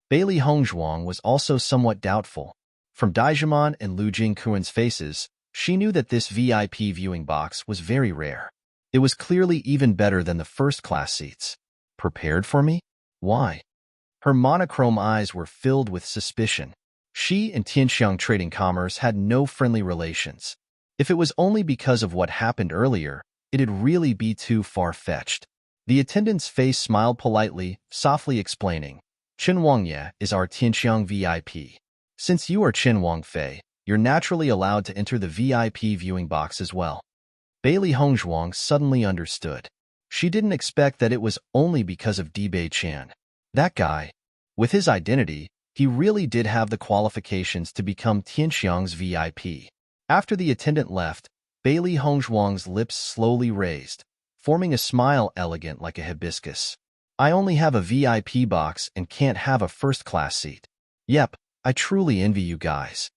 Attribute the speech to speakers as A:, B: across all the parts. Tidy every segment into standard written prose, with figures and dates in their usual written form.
A: Bailey Hongzhuang was also somewhat doubtful. From Daijimon and Lu Jingquan's faces, she knew that this VIP viewing box was very rare. It was clearly even better than the first-class seats. Prepared for me? Why? Her monochrome eyes were filled with suspicion. She and Tianxiang Trading Commerce had no friendly relations. If it was only because of what happened earlier, it'd really be too far-fetched. The attendant's face smiled politely, softly explaining, Chen Wangye is our Tianxiang VIP. Since you are Chen Wangfei, you're naturally allowed to enter the VIP viewing box as well. Bailey Hongzhuang suddenly understood. She didn't expect that it was only because of Dibei Chan. That guy, with his identity, he really did have the qualifications to become Tianxiang's VIP. After the attendant left, Bailey Hongzhuang's lips slowly raised, forming a smile elegant like a hibiscus. I only have a VIP box and can't have a first-class seat. Yep, I truly envy you guys.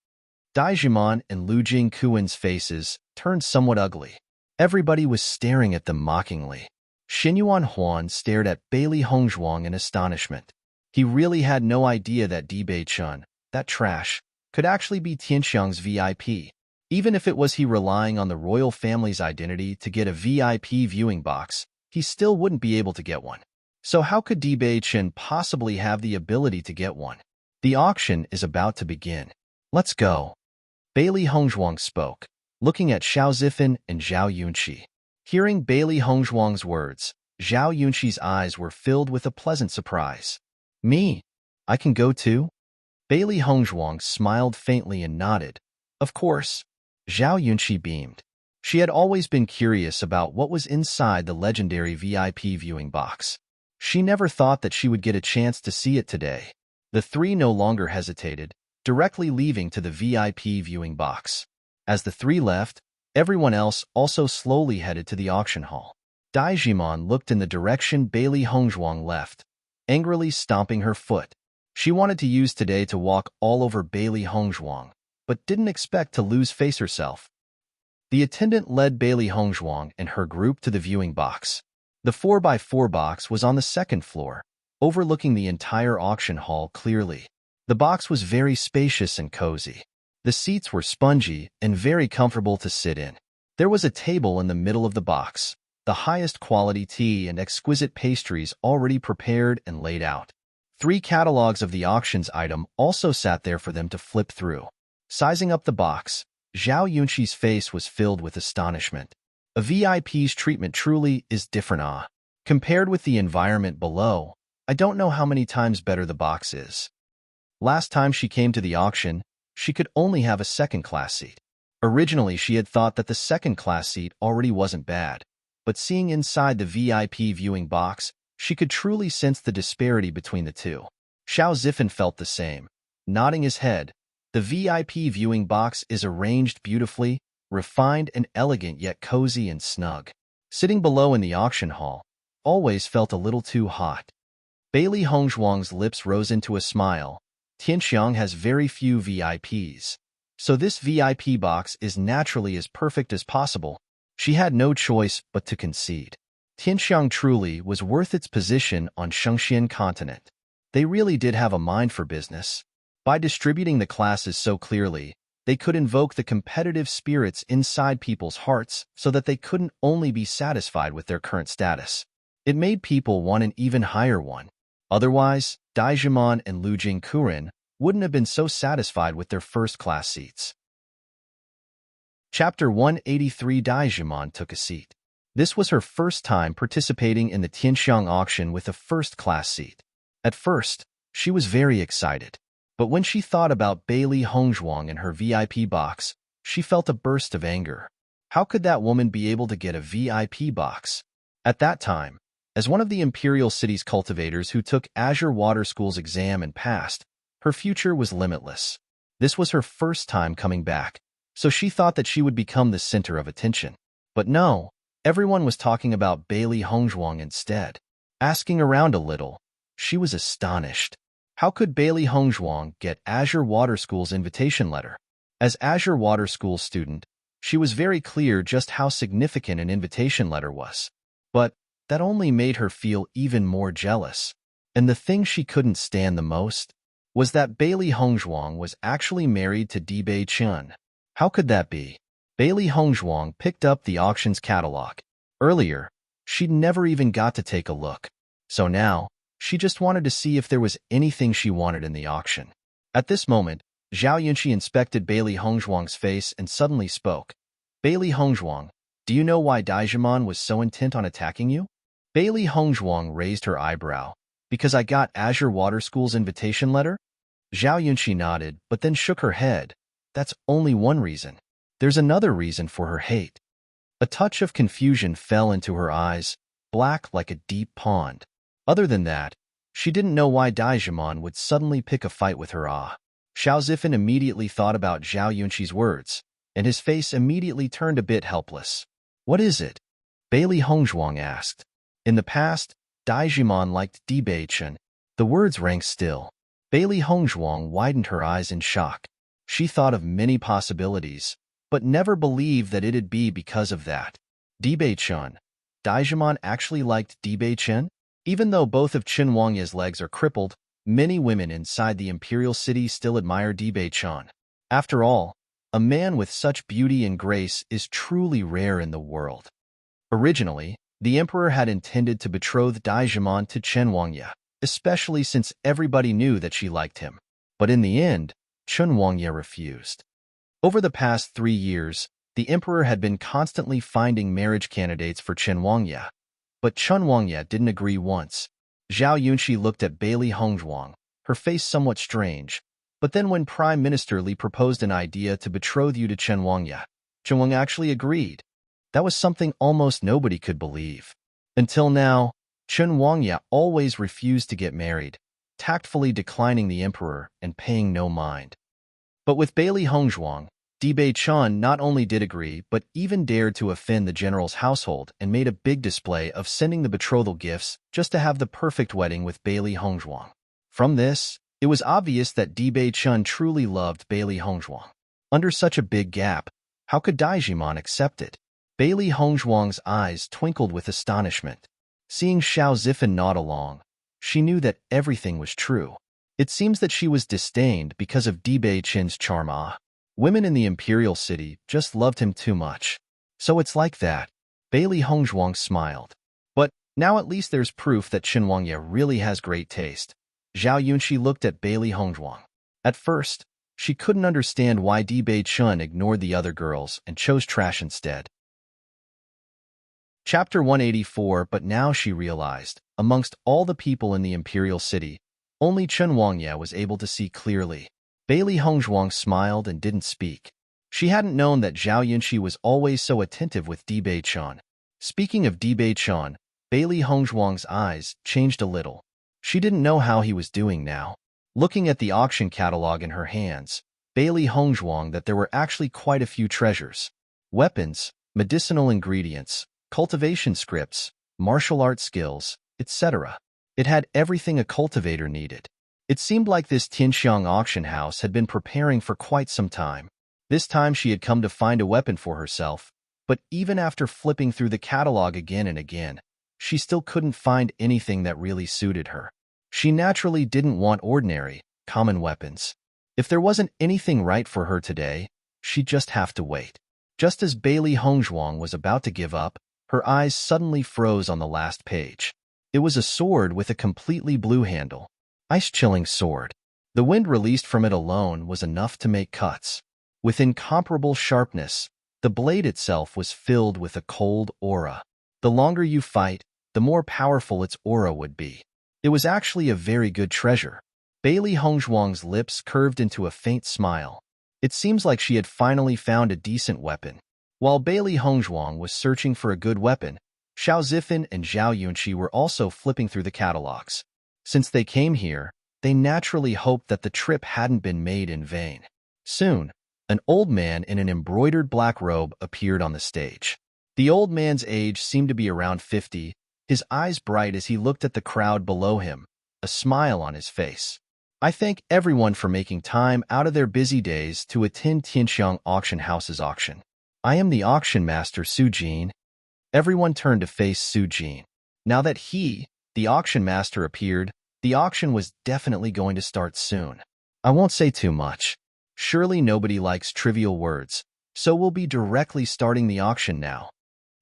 A: Daijimon and Lu Jingquan's faces turned somewhat ugly. Everybody was staring at them mockingly. Xinyuan Huan stared at Bailey Hongzhuang in astonishment. He really had no idea that Dibei Chun, that trash, could actually be Tianxiang's VIP. Even if it was he relying on the royal family's identity to get a VIP viewing box, he still wouldn't be able to get one. So how could Dibei Chen possibly have the ability to get one? The auction is about to begin. Let's go. Bailey Hongzhuang spoke, looking at Xiao Zifan and Zhao Yunqi. Hearing Bailey Hongzhuang's words, Zhao Yunqi's eyes were filled with a pleasant surprise. Me? I can go too? Bailey Hongzhuang smiled faintly and nodded. Of course. Zhao Yunqi beamed. She had always been curious about what was inside the legendary VIP viewing box. She never thought that she would get a chance to see it today. The three no longer hesitated, directly leaving to the VIP viewing box. As the three left, everyone else also slowly headed to the auction hall. Daijimon looked in the direction Bailey Hongzhuang left, angrily stomping her foot. She wanted to use today to walk all over Bailey Hongzhuang, but didn't expect to lose face herself. The attendant led Bailey Hongzhuang and her group to the viewing box. The 4x4 box was on the second floor, overlooking the entire auction hall clearly. The box was very spacious and cozy. The seats were spongy and very comfortable to sit in. There was a table in the middle of the box, the highest quality tea and exquisite pastries already prepared and laid out. 3 catalogs of the auction's item also sat there for them to flip through. Sizing up the box, Zhao Yunqi's face was filled with astonishment. A VIP's treatment truly is different. Compared with the environment below, I don't know how many times better the box is. Last time she came to the auction, she could only have a second-class seat. Originally, she had thought that the second-class seat already wasn't bad, but seeing inside the VIP viewing box, she could truly sense the disparity between the two. Xiao Zifan felt the same. Nodding his head, the VIP viewing box is arranged beautifully, refined and elegant yet cozy and snug. Sitting below in the auction hall, always felt a little too hot. Bailey Hongzhuang's lips rose into a smile. Tianxiang has very few VIPs, so this VIP box is naturally as perfect as possible. She had no choice but to concede. Tianxiang truly was worth its position on Shengxian continent. They really did have a mind for business. By distributing the classes so clearly, they could invoke the competitive spirits inside people's hearts so that they couldn't only be satisfied with their current status. It made people want an even higher one. Otherwise, Daijimon and Lu Jingquan wouldn't have been so satisfied with their first-class seats. Chapter 183. Daijimon took a seat. This was her first time participating in the Tianxiang auction with a first-class seat. At first, she was very excited, but when she thought about Bailey Hongzhuang and her VIP box, she felt a burst of anger. How could that woman be able to get a VIP box? At that time, as one of the Imperial City's cultivators who took Azure Water School's exam and passed, her future was limitless. This was her first time coming back, so she thought that she would become the center of attention. But no, everyone was talking about Bailey Hongzhuang instead. Asking around a little, she was astonished. How could Bailey Hongzhuang get Azure Water School's invitation letter? As Azure Water School student, she was very clear just how significant an invitation letter was. But that only made her feel even more jealous. And the thing she couldn't stand the most, was that Bailey Hongzhuang was actually married to Dibei Chun. How could that be? Bailey Hongzhuang picked up the auction's catalog. Earlier, she'd never even got to take a look. So now, she just wanted to see if there was anything she wanted in the auction. At this moment, Zhao Yunqi inspected Bailey Hongzhuang's face and suddenly spoke. Bailey Hongzhuang, do you know why Daijimon was so intent on attacking you? Bailey Hongzhuang raised her eyebrow. Because I got Azure Water School's invitation letter? Zhao Yunqi nodded, but then shook her head. That's only one reason. There's another reason for her hate. A touch of confusion fell into her eyes, black like a deep pond. Other than that, she didn't know why Daijimon would suddenly pick a fight with her. Xiao Zifan immediately thought about Zhao Yunqi's words, and his face immediately turned a bit helpless. What is it? Bailey Hongzhuang asked. In the past, Daijimon liked Dibei-chan. The words rang still. Bailey Hongzhuang widened her eyes in shock. She thought of many possibilities, but never believed that it'd be because of that. Dibei-chan. Daijimon actually liked Dibei-chan? Even though both of Qin Wangya's legs are crippled, many women inside the imperial city still admire Dibei-chan. After all, a man with such beauty and grace is truly rare in the world. Originally, the emperor had intended to betroth Daijimon to Qin Wangya, especially since everybody knew that she liked him. But in the end, Qin Wangya refused. Over the past 3 years, the emperor had been constantly finding marriage candidates for Qin Wangya, but Qin Wangya didn't agree once. Zhao Yunqi looked at Bailey Hongzhuang, her face somewhat strange. But then when Prime Minister Li proposed an idea to betroth you to Qin Wangya, Qin Wang actually agreed. That was something almost nobody could believe. Until now, Qin Wangya always refused to get married, tactfully declining the emperor and paying no mind. But with Bailey Hongzhuang, Dibei-chan not only did agree but even dared to offend the general's household and made a big display of sending the betrothal gifts just to have the perfect wedding with Bailey Hongzhuang. From this, it was obvious that Dibei-chan truly loved Bailey Hongzhuang. Under such a big gap, how could Daijimon accept it? Bailey Hongzhuang's eyes twinkled with astonishment. Seeing Xiao Zifan nod along, she knew that everything was true. It seems that she was disdained because of Dibei-chan's charm. Women in the imperial city just loved him too much. So it's like that. Bailey Hongzhuang smiled. But now at least there's proof that Qin Wangya really has great taste. Zhao Yunqi looked at Bailey Hongzhuang. At first, she couldn't understand why Dibei-chun ignored the other girls and chose trash instead. Chapter 184. But now she realized, amongst all the people in the imperial city, only Qin Wangya was able to see clearly. Bailey Hongzhuang smiled and didn't speak. She hadn't known that Zhao Yunqi was always so attentive with Dibei-chan. Speaking of Dibei-chan, Bailey Hongzhuang's eyes changed a little. She didn't know how he was doing now. Looking at the auction catalog in her hands, Bailey Hongzhuang that there were actually quite a few treasures. Weapons, medicinal ingredients, cultivation scripts, martial art skills, etc. It had everything a cultivator needed. It seemed like this Tianxiang auction house had been preparing for quite some time. This time she had come to find a weapon for herself, but even after flipping through the catalog again and again, she still couldn't find anything that really suited her. She naturally didn't want ordinary, common weapons. If there wasn't anything right for her today, she'd just have to wait. Just as Bailey Hongzhuang was about to give up, her eyes suddenly froze on the last page. It was a sword with a completely blue handle. Ice-chilling sword. The wind released from it alone was enough to make cuts. With incomparable sharpness, the blade itself was filled with a cold aura. The longer you fight, the more powerful its aura would be. It was actually a very good treasure. Bailey Hongzhuang's lips curved into a faint smile. It seems like she had finally found a decent weapon. While Bailey Hongzhuang was searching for a good weapon, Xiao Zifan and Zhao Yunqi were also flipping through the catalogs. Since they came here, they naturally hoped that the trip hadn't been made in vain. Soon, an old man in an embroidered black robe appeared on the stage. The old man's age seemed to be around 50, his eyes bright as he looked at the crowd below him, a smile on his face. I thank everyone for making time out of their busy days to attend Tianxiang Auction House's auction. I am the auction master Su Jin. Everyone turned to face Su Jin. Now that he, the auction master, appeared, the auction was definitely going to start soon. I won't say too much. Surely nobody likes trivial words, so we'll be directly starting the auction now.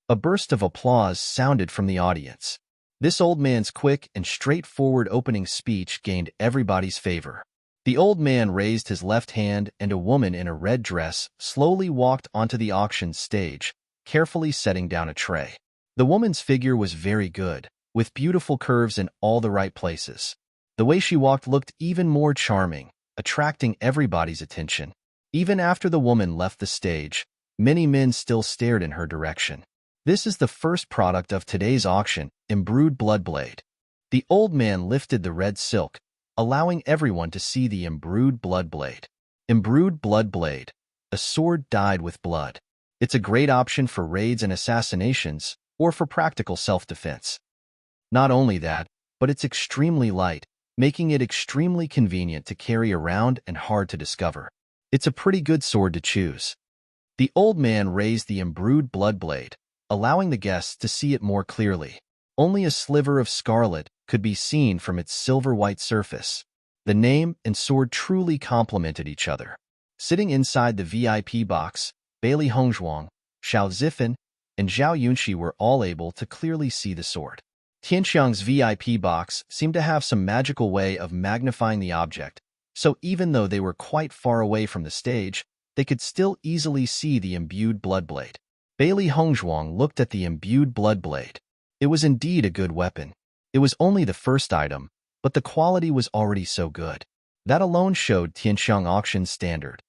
A: A burst of applause sounded from the audience. This old man's quick and straightforward opening speech gained everybody's favor. The old man raised his left hand, and a woman in a red dress slowly walked onto the auction stage, carefully setting down a tray. The woman's figure was very good, with beautiful curves in all the right places. The way she walked looked even more charming, attracting everybody's attention. Even after the woman left the stage, many men still stared in her direction. This is the first product of today's auction, Embrued Bloodblade. The old man lifted the red silk, allowing everyone to see the Embrued Bloodblade. Embrued Bloodblade, a sword dyed with blood. It's a great option for raids and assassinations, or for practical self-defense. Not only that, but it's extremely light, making it extremely convenient to carry around and hard to discover. It's a pretty good sword to choose. The old man raised the Embrued Bloodblade, allowing the guests to see it more clearly. Only a sliver of scarlet could be seen from its silver-white surface. The name and sword truly complemented each other. Sitting inside the VIP box, Bailey Hongzhuang, Xiao Zifan, and Zhao Yunxi were all able to clearly see the sword. Tianxiang's VIP box seemed to have some magical way of magnifying the object, so even though they were quite far away from the stage, they could still easily see the imbued bloodblade. Bailey Hongzhuang looked at the imbued bloodblade. It was indeed a good weapon. It was only the first item, but the quality was already so good. That alone showed Tianxiang Auction's standard.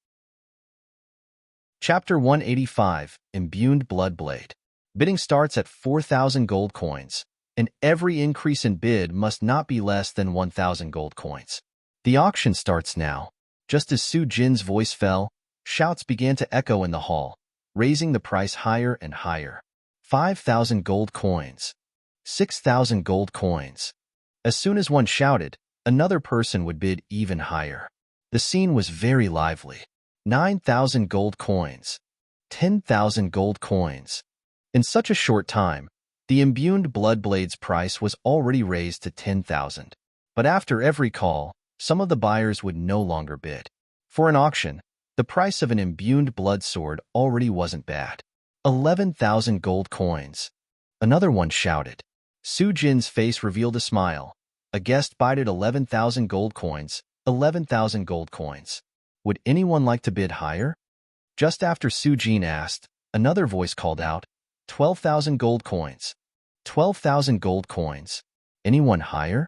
A: Chapter 185, Imbued Bloodblade. Bidding starts at 4,000 gold coins, and every increase in bid must not be less than 1,000 gold coins. The auction starts now. Just as Su Jin's voice fell, shouts began to echo in the hall, raising the price higher and higher. 5,000 gold coins. 6,000 gold coins. As soon as one shouted, another person would bid even higher. The scene was very lively. 9,000 gold coins. 10,000 gold coins. In such a short time, the imbued bloodblade's price was already raised to 10,000. But after every call, some of the buyers would no longer bid. For an auction, the price of an imbued blood sword already wasn't bad. 11,000 gold coins. Another one shouted. Su Jin's face revealed a smile. A guest bidded 11,000 gold coins. 11,000 gold coins. Would anyone like to bid higher? Just after Su Jin asked, another voice called out, 12,000 gold coins. 12,000 gold coins. Anyone higher?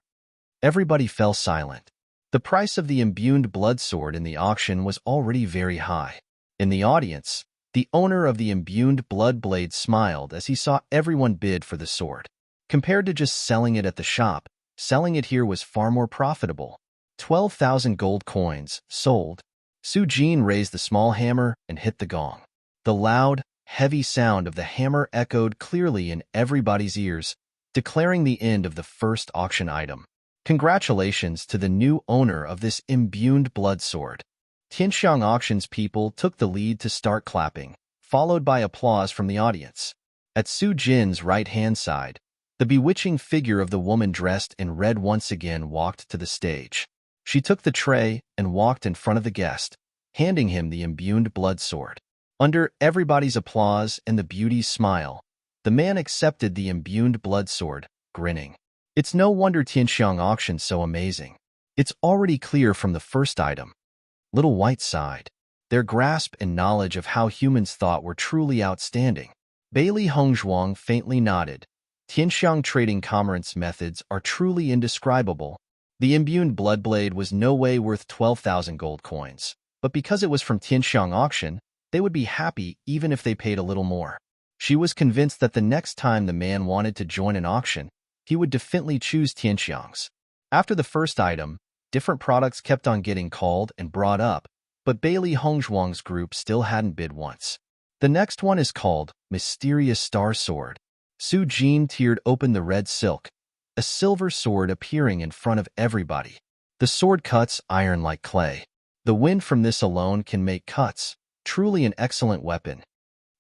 A: Everybody fell silent. The price of the imbued blood sword in the auction was already very high. In the audience, the owner of the imbued blood blade smiled as he saw everyone bid for the sword. Compared to just selling it at the shop, selling it here was far more profitable. 12,000 gold coins, sold. Su Jin raised the small hammer and hit the gong. The loud, heavy sound of the hammer echoed clearly in everybody's ears, declaring the end of the first auction item. Congratulations to the new owner of this imbued blood sword. Tianxiang Auction's people took the lead to start clapping, followed by applause from the audience. At Su Jin's right-hand side, the bewitching figure of the woman dressed in red once again walked to the stage. She took the tray and walked in front of the guest, handing him the imbued blood sword. Under everybody's applause and the beauty's smile, the man accepted the imbued blood sword, grinning. It's no wonder Tianxiang Auction's so amazing. It's already clear from the first item. Little White sighed. Their grasp and knowledge of how humans thought were truly outstanding. Bailey Hongzhuang faintly nodded. Tianxiang Trading Commerce methods are truly indescribable. The imbued bloodblade was no way worth 12,000 gold coins, but because it was from Tianxiang Auction, they would be happy even if they paid a little more. She was convinced that the next time the man wanted to join an auction, he would definitely choose Tianxiang's. After the first item, different products kept on getting called and brought up, but Bailey Hongzhuang's group still hadn't bid once. The next one is called Mysterious Star Sword. Su Jin teared open the red silk, a silver sword appearing in front of everybody. The sword cuts iron like clay. The wind from this alone can make cuts, truly an excellent weapon.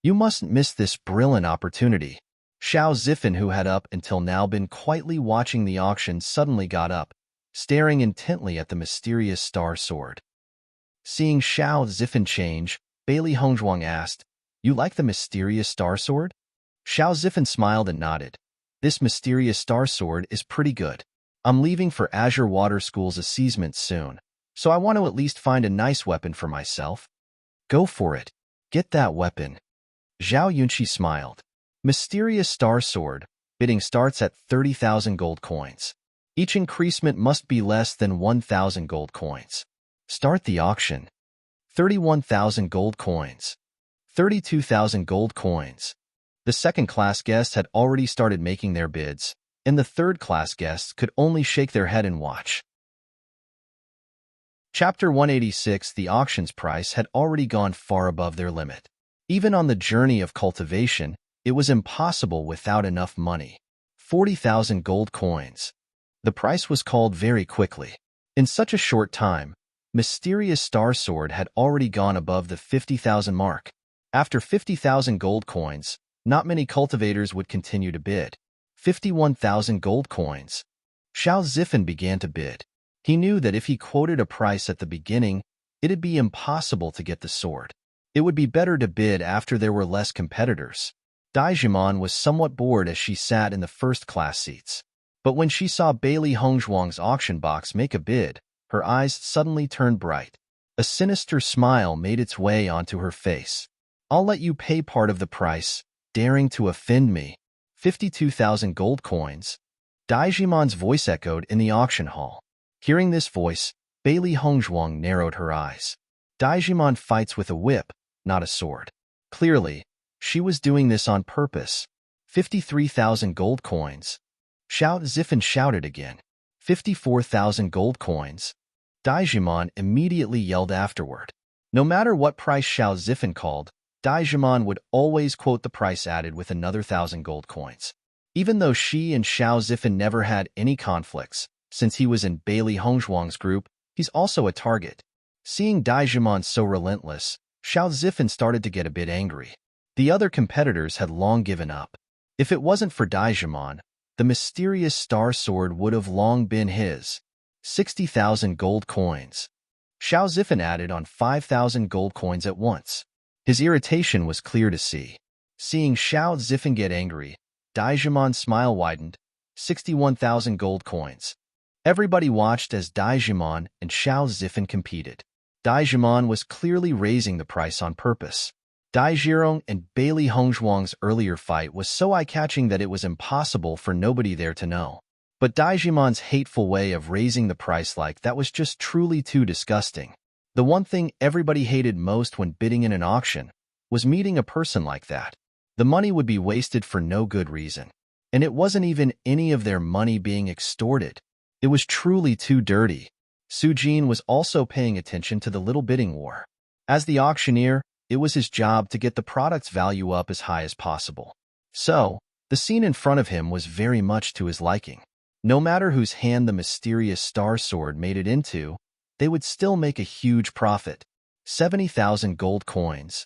A: You mustn't miss this brilliant opportunity. Xiao Zifan, who had up until now been quietly watching the auction, suddenly got up, staring intently at the mysterious star sword. Seeing Xiao Zifan change, Bailey Hongzhuang asked, "You like the mysterious star sword?" Xiao Zifan smiled and nodded. "This mysterious star sword is pretty good. I'm leaving for Azure Water School's assessment soon, so I want to at least find a nice weapon for myself." "Go for it. Get that weapon." Zhao Yunqi smiled. Mysterious Star Sword. Bidding starts at 30,000 gold coins. Each increasement must be less than 1,000 gold coins. Start the auction. 31,000 gold coins. 32,000 gold coins. The second-class guests had already started making their bids, and the third-class guests could only shake their head and watch. Chapter 186. The auction's price had already gone far above their limit. Even on the journey of cultivation, it was impossible without enough money. 40,000 gold coins. The price was called very quickly. In such a short time, Mysterious Star Sword had already gone above the 50,000 mark. After 50,000 gold coins, not many cultivators would continue to bid. 51,000 gold coins. Xiao Zifan began to bid. He knew that if he quoted a price at the beginning, it'd be impossible to get the sword. It would be better to bid after there were less competitors. Daijimon was somewhat bored as she sat in the first-class seats. But when she saw Bailey Hongzhuang's auction box make a bid, her eyes suddenly turned bright. A sinister smile made its way onto her face. "I'll let you pay part of the price, daring to offend me." 52,000 gold coins. Daijimon's voice echoed in the auction hall. Hearing this voice, Bailey Hongzhuang narrowed her eyes. Daijimon fights with a whip, not a sword. Clearly, she was doing this on purpose. 53,000 gold coins. Xiao Zifan shouted again. 54,000 gold coins. Daijimon immediately yelled afterward. No matter what price Xiao Zifan called, Daijimon would always quote the price added with another 1,000 gold coins. Even though she and Xiao Zifan never had any conflicts, since he was in Bailey Hongzhuang's group, he's also a target. Seeing Daijimon so relentless, Xiao Zifan started to get a bit angry. The other competitors had long given up. If it wasn't for Daijimon, the mysterious star sword would have long been his. 60,000 gold coins. Xiao Zifan added on 5,000 gold coins at once. His irritation was clear to see. Seeing Xiao Zifan get angry, Daijimon's smile widened. 61,000 gold coins. Everybody watched as Daijimon and Xiao Zifan competed. Daijimon was clearly raising the price on purpose. Daijirong and Bailey Hongzhuang's earlier fight was so eye-catching that it was impossible for nobody there to know. But Daijimon's hateful way of raising the price like that was just truly too disgusting. The one thing everybody hated most when bidding in an auction was meeting a person like that. The money would be wasted for no good reason. And it wasn't even any of their money being extorted. It was truly too dirty. Su Jin was also paying attention to the little bidding war. As the auctioneer, it was his job to get the product's value up as high as possible. So, the scene in front of him was very much to his liking. No matter whose hand the mysterious star sword made it into, they would still make a huge profit. 70,000 gold coins.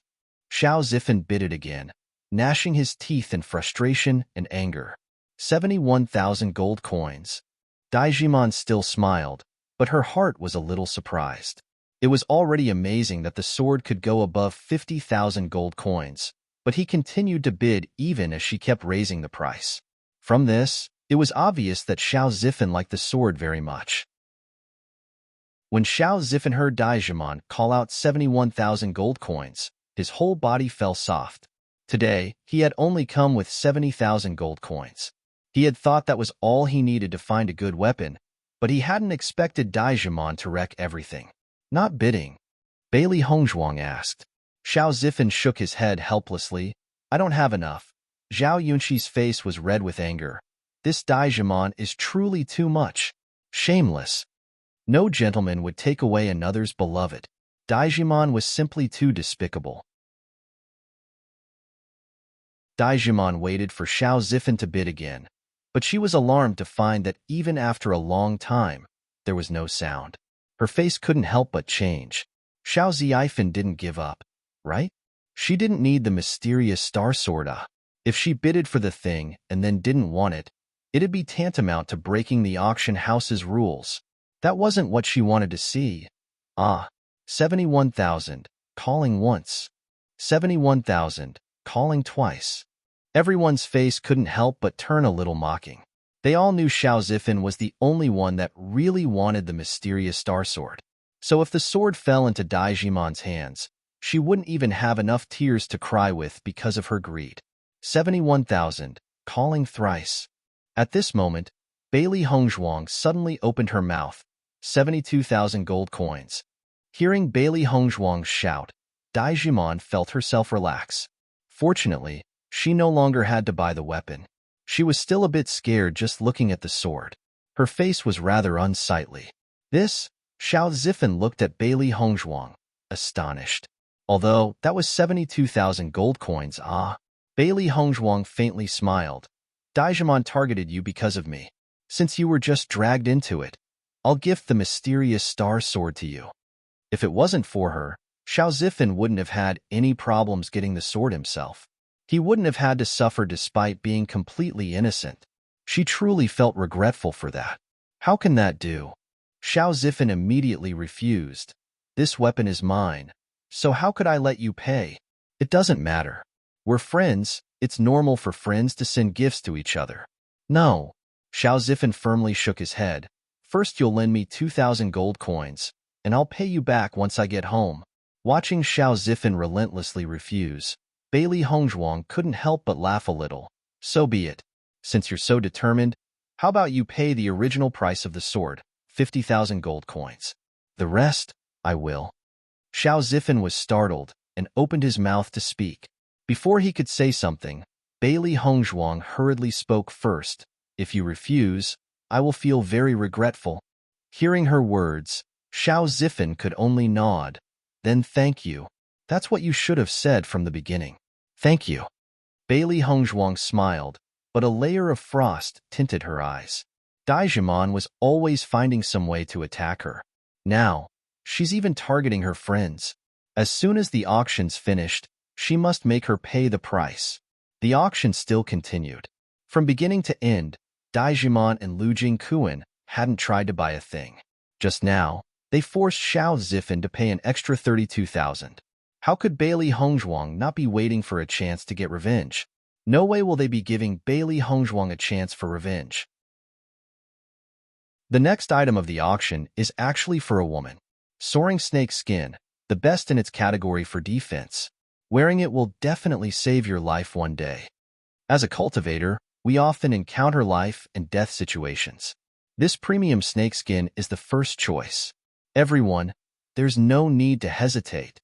A: Xiao Zifan bid it again, gnashing his teeth in frustration and anger. 71,000 gold coins. Daijimon still smiled, but her heart was a little surprised. It was already amazing that the sword could go above 50,000 gold coins, but he continued to bid even as she kept raising the price. From this, it was obvious that Xiao Zifan liked the sword very much. When Xiao Zifan heard Daijimon call out 71,000 gold coins, his whole body fell soft. Today, he had only come with 70,000 gold coins. He had thought that was all he needed to find a good weapon, but he hadn't expected Daijimon to wreck everything. "Not bidding?" Bailey Hongzhuang asked. Xiao Zifan shook his head helplessly. "I don't have enough." Zhao Yunqi's face was red with anger. This Daijimon is truly too much. Shameless. No gentleman would take away another's beloved. Daijimon was simply too despicable. Daijimon waited for Xiao Zifan to bid again, but she was alarmed to find that even after a long time, there was no sound. Her face couldn't help but change. Xiao Zifan didn't give up, right? She didn't need the mysterious star sword. If she bidded for the thing and then didn't want it, it'd be tantamount to breaking the auction house's rules. That wasn't what she wanted to see. 71,000, calling once. 71,000, calling twice. Everyone's face couldn't help but turn a little mocking. They all knew Xiao Zifan was the only one that really wanted the mysterious star sword. So if the sword fell into Daijimon's hands, she wouldn't even have enough tears to cry with because of her greed. 71,000, calling thrice. At this moment, Bailey Hongzhuang suddenly opened her mouth. 72,000 gold coins. Hearing Bailey Hongzhuang's shout, Daijimon felt herself relax. Fortunately, she no longer had to buy the weapon. She was still a bit scared just looking at the sword. Her face was rather unsightly. This, Xiao Zifan looked at Bailey Hongzhuang, astonished. Although, that was 72,000 gold coins, ah. Bailey Hongzhuang faintly smiled. Daijimon targeted you because of me. Since you were just dragged into it, I'll gift the mysterious star sword to you. If it wasn't for her, Xiao Zifan wouldn't have had any problems getting the sword himself. He wouldn't have had to suffer despite being completely innocent. She truly felt regretful for that. How can that do? Xiao Zifan immediately refused. This weapon is mine, so how could I let you pay? It doesn't matter. We're friends, it's normal for friends to send gifts to each other. No. Xiao Zifan firmly shook his head. First you'll lend me 2,000 gold coins, and I'll pay you back once I get home. Watching Xiao Zifan relentlessly refuse, Bailey Hongzhuang couldn't help but laugh a little. So be it. Since you're so determined, how about you pay the original price of the sword, 50,000 gold coins. The rest, I will. Xiao Zifan was startled and opened his mouth to speak. Before he could say something, Bailey Hongzhuang hurriedly spoke first. If you refuse, I will feel very regretful. Hearing her words, Xiao Zifan could only nod. Then thank you. That's what you should have said from the beginning. Thank you. Bailey Hongzhuang smiled, but a layer of frost tinted her eyes. Daijimon was always finding some way to attack her. Now, she's even targeting her friends. As soon as the auction's finished, she must make her pay the price. The auction still continued. From beginning to end, Daijimon and Lu Jingquan hadn't tried to buy a thing. Just now, they forced Xiao Zifan to pay an extra 32,000. How could Bailey Hongzhuang not be waiting for a chance to get revenge? No way will they be giving Bailey Hongzhuang a chance for revenge. The next item of the auction is actually for a woman. Soaring snake skin, the best in its category for defense. Wearing it will definitely save your life one day. As a cultivator, we often encounter life and death situations. This premium snakeskin is the first choice. Everyone, there's no need to hesitate.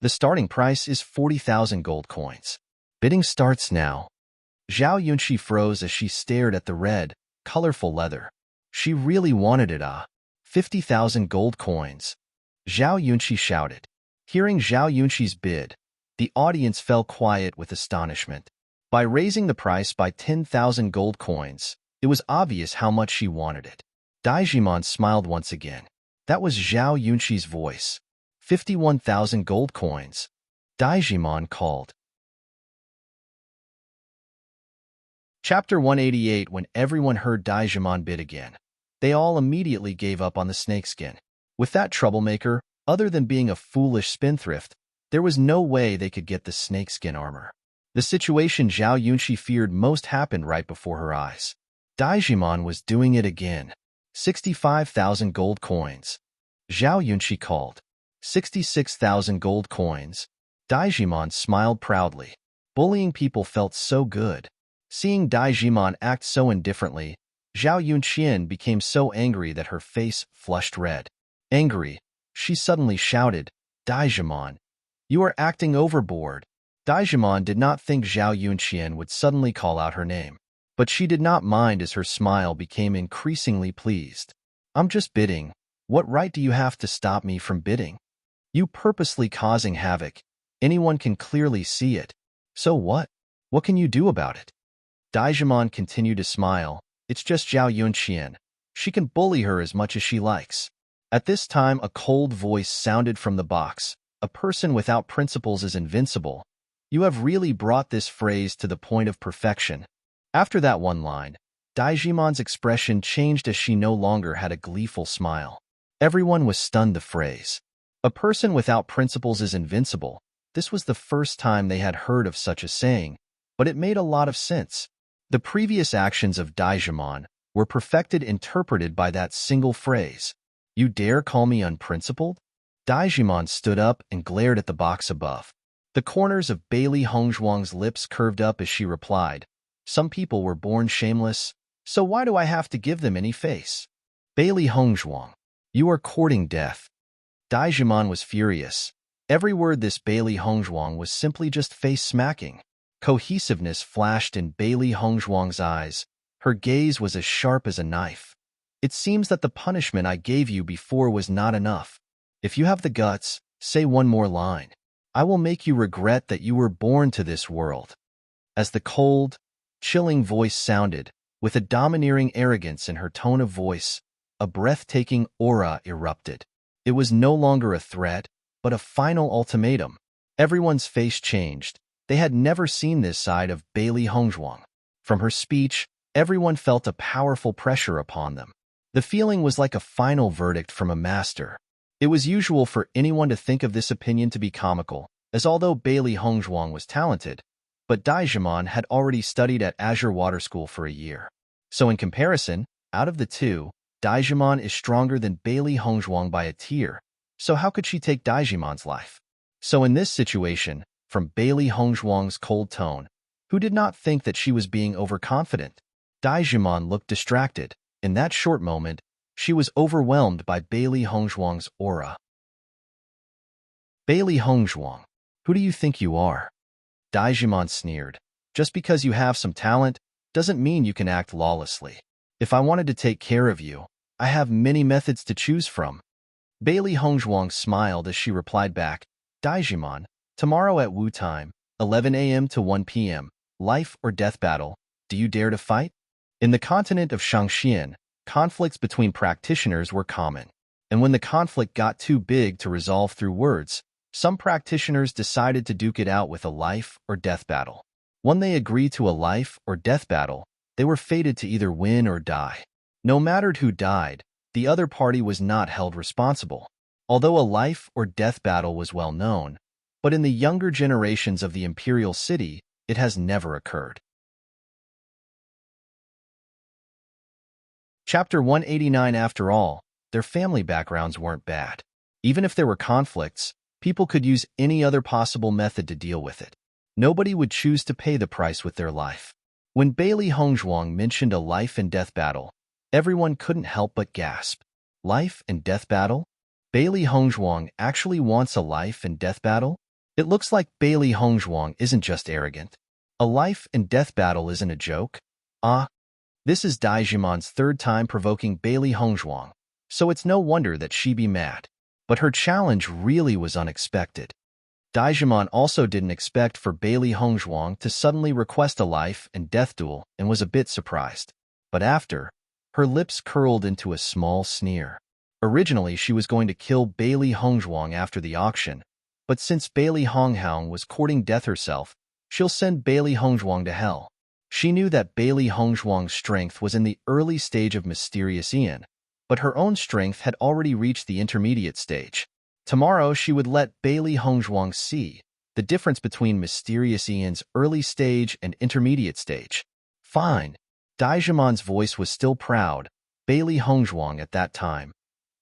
A: The starting price is 40,000 gold coins. Bidding starts now. Zhao Yunxi froze as she stared at the red, colorful leather. She really wanted it, 50,000 gold coins. Zhao Yunxi shouted. Hearing Zhao Yunxi's bid, the audience fell quiet with astonishment. By raising the price by 10,000 gold coins, it was obvious how much she wanted it. Daijimon smiled once again. That was Zhao Yunxi's voice. 51,000 gold coins. Daijimon called. Chapter 188. When everyone heard Daijimon bid again, they all immediately gave up on the snakeskin. With that troublemaker, other than being a foolish spendthrift, there was no way they could get the snakeskin armor. The situation Zhao Yunxi feared most happened right before her eyes. Daijimon was doing it again. 65,000 gold coins. Zhao Yunxi called. 66,000 gold coins. Daijimon smiled proudly. Bullying people felt so good. Seeing Daijimon act so indifferently, Zhao Yunxian became so angry that her face flushed red. Angry, she suddenly shouted, Daijimon, you are acting overboard. Daijimon did not think Zhao Yunxian would suddenly call out her name, but she did not mind as her smile became increasingly pleased. I'm just bidding. What right do you have to stop me from bidding? You purposely causing havoc. Anyone can clearly see it. So what? What can you do about it? Daijimon continued to smile. It's just Zhao Yunxian. She can bully her as much as she likes. At this time, a cold voice sounded from the box. A person without principles is invincible. You have really brought this phrase to the point of perfection. After that one line, Daijimon's expression changed as she no longer had a gleeful smile. Everyone was stunned the phrase. A person without principles is invincible. This was the first time they had heard of such a saying, but it made a lot of sense. The previous actions of Daijimon were perfected interpreted by that single phrase. You dare call me unprincipled? Daijimon stood up and glared at the box above. The corners of Bailey Hongzhuang's lips curved up as she replied, some people were born shameless, so why do I have to give them any face? Bailey Hongzhuang, you are courting death. Daijimon was furious. Every word this Bailey Hongzhuang was simply just face-smacking. Cohesiveness flashed in Bailey Hongzhuang's eyes. Her gaze was as sharp as a knife. It seems that the punishment I gave you before was not enough. If you have the guts, say one more line. I will make you regret that you were born to this world. As the cold, chilling voice sounded, with a domineering arrogance in her tone of voice, a breathtaking aura erupted. It was no longer a threat, but a final ultimatum. Everyone's face changed. They had never seen this side of Bailey Hongzhuang. From her speech, everyone felt a powerful pressure upon them. The feeling was like a final verdict from a master. It was usual for anyone to think of this opinion to be comical, as although Bailey Hongzhuang was talented, but Daijimon had already studied at Azure Water School for a year. So in comparison, out of the two, Daijimon is stronger than Bailey Hongzhuang by a tier, so how could she take Daijimon's life? So in this situation, from Bailey Hongzhuang's cold tone, who did not think that she was being overconfident, Daijimon looked distracted. In that short moment, she was overwhelmed by Bailey Hongzhuang's aura. Bailey Hongzhuang, who do you think you are? Daijimon sneered. Just because you have some talent doesn't mean you can act lawlessly. If I wanted to take care of you, I have many methods to choose from. Bailey Hongzhuang smiled as she replied back, Daijimon, tomorrow at Wu time, 11 a.m. to 1 p.m., life or death battle, do you dare to fight? In the continent of Shangxian, conflicts between practitioners were common, and when the conflict got too big to resolve through words, some practitioners decided to duke it out with a life or death battle. When they agreed to a life or death battle, they were fated to either win or die. No matter who died, the other party was not held responsible. Although a life or death battle was well known, but in the younger generations of the imperial city, it has never occurred. Chapter 189. After all, their family backgrounds weren't bad. Even if there were conflicts, people could use any other possible method to deal with it. Nobody would choose to pay the price with their life. When Bailey Hongzhuang mentioned a life and death battle, everyone couldn't help but gasp. Life and death battle? Bailey Hongzhuang actually wants a life and death battle? It looks like Bailey Hongzhuang isn't just arrogant. A life and death battle isn't a joke. This is Daijimon's third time provoking Bailey Hongzhuang, so it's no wonder that she be mad. But her challenge really was unexpected. Daijimon also didn't expect for Bailey Hongzhuang to suddenly request a life and death duel and was a bit surprised. But after, her lips curled into a small sneer. Originally, she was going to kill Bailey Hongzhuang after the auction, but since Bailey Hongzhuang was courting death herself, she'll send Bailey Hongzhuang to hell. She knew that Bailey Hongzhuang's strength was in the early stage of Mysterious Ian, but her own strength had already reached the intermediate stage. Tomorrow, she would let Bailey Hongzhuang see the difference between Mysterious Ian's early stage and intermediate stage. Fine. Daijimon's voice was still proud. Bailey Hongzhuang at that time.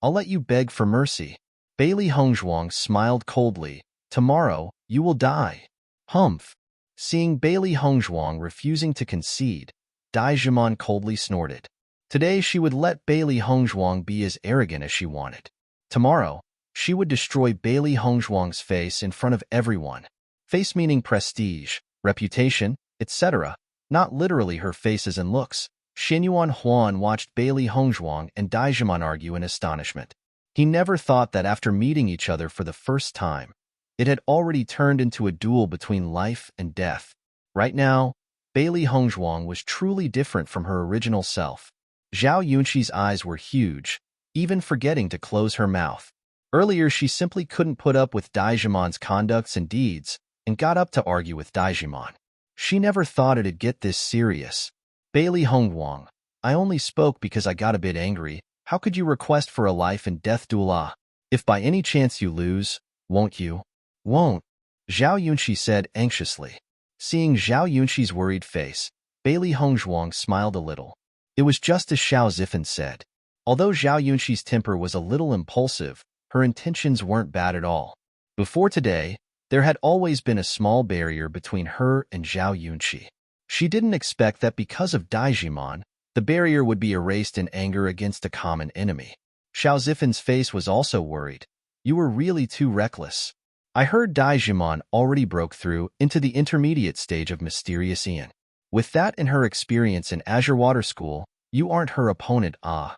A: I'll let you beg for mercy. Bailey Hongzhuang smiled coldly. Tomorrow, you will die. Humph. Seeing Bailey Hongzhuang refusing to concede, Daijimon coldly snorted. Today she would let Bailey Hongzhuang be as arrogant as she wanted. Tomorrow, she would destroy Bailey Hongzhuang's face in front of everyone. Face meaning prestige, reputation, etc., not literally her faces and looks. Xinyuan Huan watched Bailey Hongzhuang and Daijimon argue in astonishment. He never thought that after meeting each other for the first time, it had already turned into a duel between life and death. Right now, Bailey Hongzhuang was truly different from her original self. Zhao Yunxi's eyes were huge, even forgetting to close her mouth. Earlier, she simply couldn't put up with Daijimon's conducts and deeds, and got up to argue with Daijimon. She never thought it'd get this serious. Bailey Hongzhuang, I only spoke because I got a bit angry. How could you request for a life and death duel? If by any chance you lose, won't you? Won't, Zhao Yunqi said anxiously. Seeing Zhao Yunqi's worried face, Bailey Hongzhuang smiled a little. It was just as Xiao Zifan said. Although Zhao Yunqi's temper was a little impulsive, her intentions weren't bad at all. Before today, there had always been a small barrier between her and Zhao Yunqi. She didn't expect that because of Daijimon, the barrier would be erased in anger against a common enemy. Xiao Zifan's face was also worried. You were really too reckless. I heard Daijimon already broke through into the intermediate stage of Mysterious Ian. With that and her experience in Azure Water School, you aren't her opponent, ah.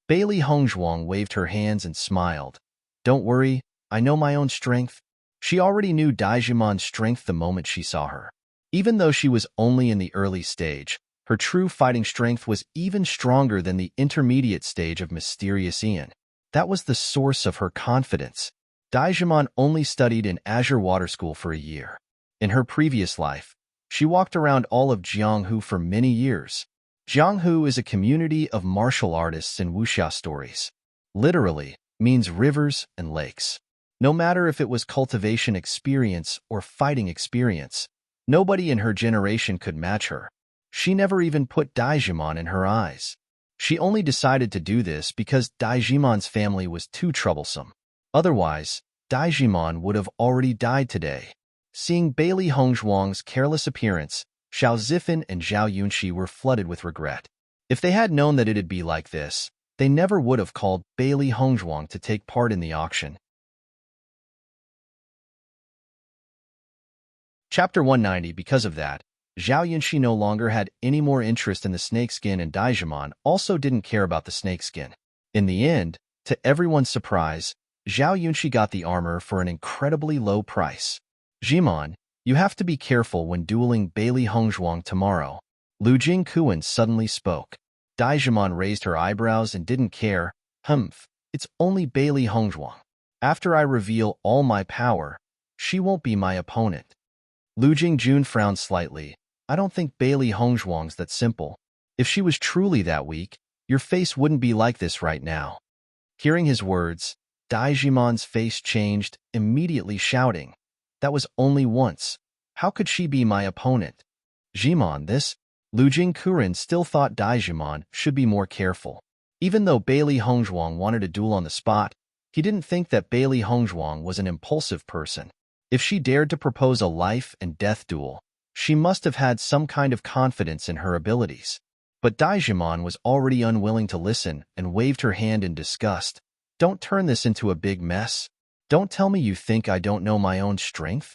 A: Bailey Hongzhuang waved her hands and smiled. Don't worry, I know my own strength. She already knew Daijimon's strength the moment she saw her. Even though she was only in the early stage, her true fighting strength was even stronger than the intermediate stage of Mysterious Ian. That was the source of her confidence. Daijimon only studied in Azure Water School for a year. In her previous life, she walked around all of Jianghu for many years. Jianghu is a community of martial artists and wuxia stories. Literally, means rivers and lakes. No matter if it was cultivation experience or fighting experience, nobody in her generation could match her. She never even put Daijimon in her eyes. She only decided to do this because Daijimon's family was too troublesome. Otherwise, Daijimon would have already died today. Seeing Bailey Hongzhuang's careless appearance, Xiao Zifan and Zhao Yunqi were flooded with regret. If they had known that it'd be like this, they never would have called Bailey Hongzhuang to take part in the auction. Chapter 190. Because of that, Zhao Yunqi no longer had any more interest in the snakeskin, and Daijimon also didn't care about the snakeskin. In the end, to everyone's surprise, Zhao Yunqi got the armor for an incredibly low price. Jimon, you have to be careful when dueling Bailey Hongzhuang tomorrow. Lu Jingquan suddenly spoke. Daijimon raised her eyebrows and didn't care. It's only Bailey Hongzhuang. After I reveal all my power, she won't be my opponent. Lu Jingjun frowned slightly. I don't think Bailey Hongzhuang's that simple. If she was truly that weak, your face wouldn't be like this right now. Hearing his words, Daijimon's face changed, immediately shouting. That was only once. How could she be my opponent? Jimon, this? Lu Jingquan still thought Daijimon should be more careful. Even though Bailey Hongzhuang wanted a duel on the spot, he didn't think that Bailey Hongzhuang was an impulsive person. If she dared to propose a life and death duel, she must have had some kind of confidence in her abilities. But Daijimon was already unwilling to listen and waved her hand in disgust. Don't turn this into a big mess. Don't tell me you think I don't know my own strength.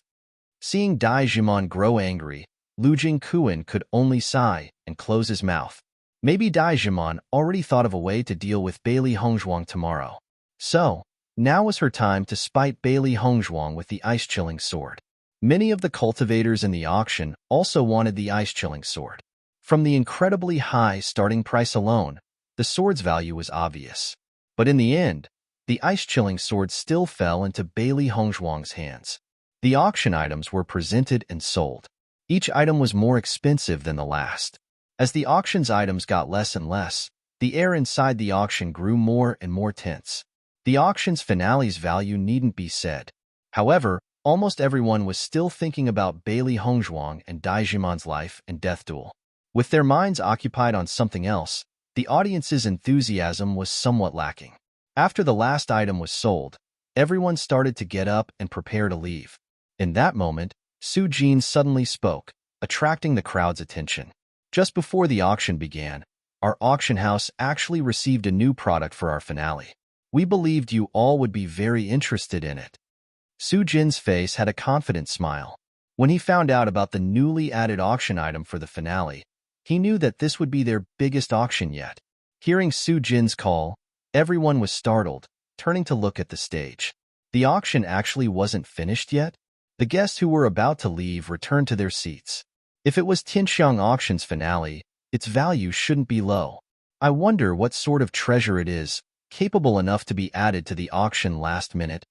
A: Seeing Daijimon grow angry, Lu Jingquan could only sigh and close his mouth. Maybe Daijimon already thought of a way to deal with Bailey Hongzhuang tomorrow. So, now was her time to spite Bailey Hongzhuang with the ice-chilling sword. Many of the cultivators in the auction also wanted the ice-chilling sword. From the incredibly high starting price alone, the sword's value was obvious. But in the end, the ice-chilling sword still fell into Bailey Hongzhuang's hands. The auction items were presented and sold. Each item was more expensive than the last. As the auction's items got less and less, the air inside the auction grew more and more tense. The auction's finale's value needn't be said. However, almost everyone was still thinking about Bailey Hongzhuang and Daijimon's life and death duel. With their minds occupied on something else, the audience's enthusiasm was somewhat lacking. After the last item was sold, everyone started to get up and prepare to leave. In that moment, Su Jin suddenly spoke, attracting the crowd's attention. Just before the auction began, our auction house actually received a new product for our finale. We believed you all would be very interested in it. Su Jin's face had a confident smile. When he found out about the newly added auction item for the finale, he knew that this would be their biggest auction yet. Hearing Su Jin's call, everyone was startled, turning to look at the stage. The auction actually wasn't finished yet. The guests who were about to leave returned to their seats. If it was Tianxiang Auction's finale, its value shouldn't be low. I wonder what sort of treasure it is, capable enough to be added to the auction last minute.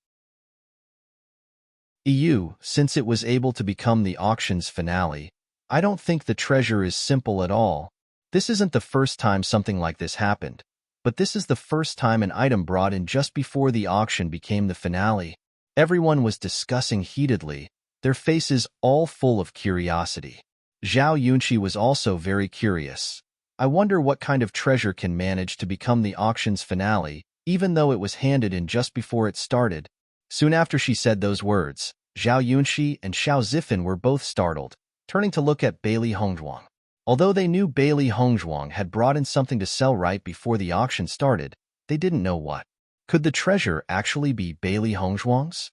A: Since it was able to become the auction's finale, I don't think the treasure is simple at all. This isn't the first time something like this happened. But this is the first time an item brought in just before the auction became the finale. Everyone was discussing heatedly, their faces all full of curiosity. Zhao Yunqi was also very curious. I wonder what kind of treasure can manage to become the auction's finale, even though it was handed in just before it started. Soon after she said those words, Zhao Yunqi and Xiao Zifan were both startled, turning to look at Bailey Hongzhuang. Although they knew Bailey Hongzhuang had brought in something to sell right before the auction started, they didn't know what. Could the treasure actually be Bailey Hongzhuang's?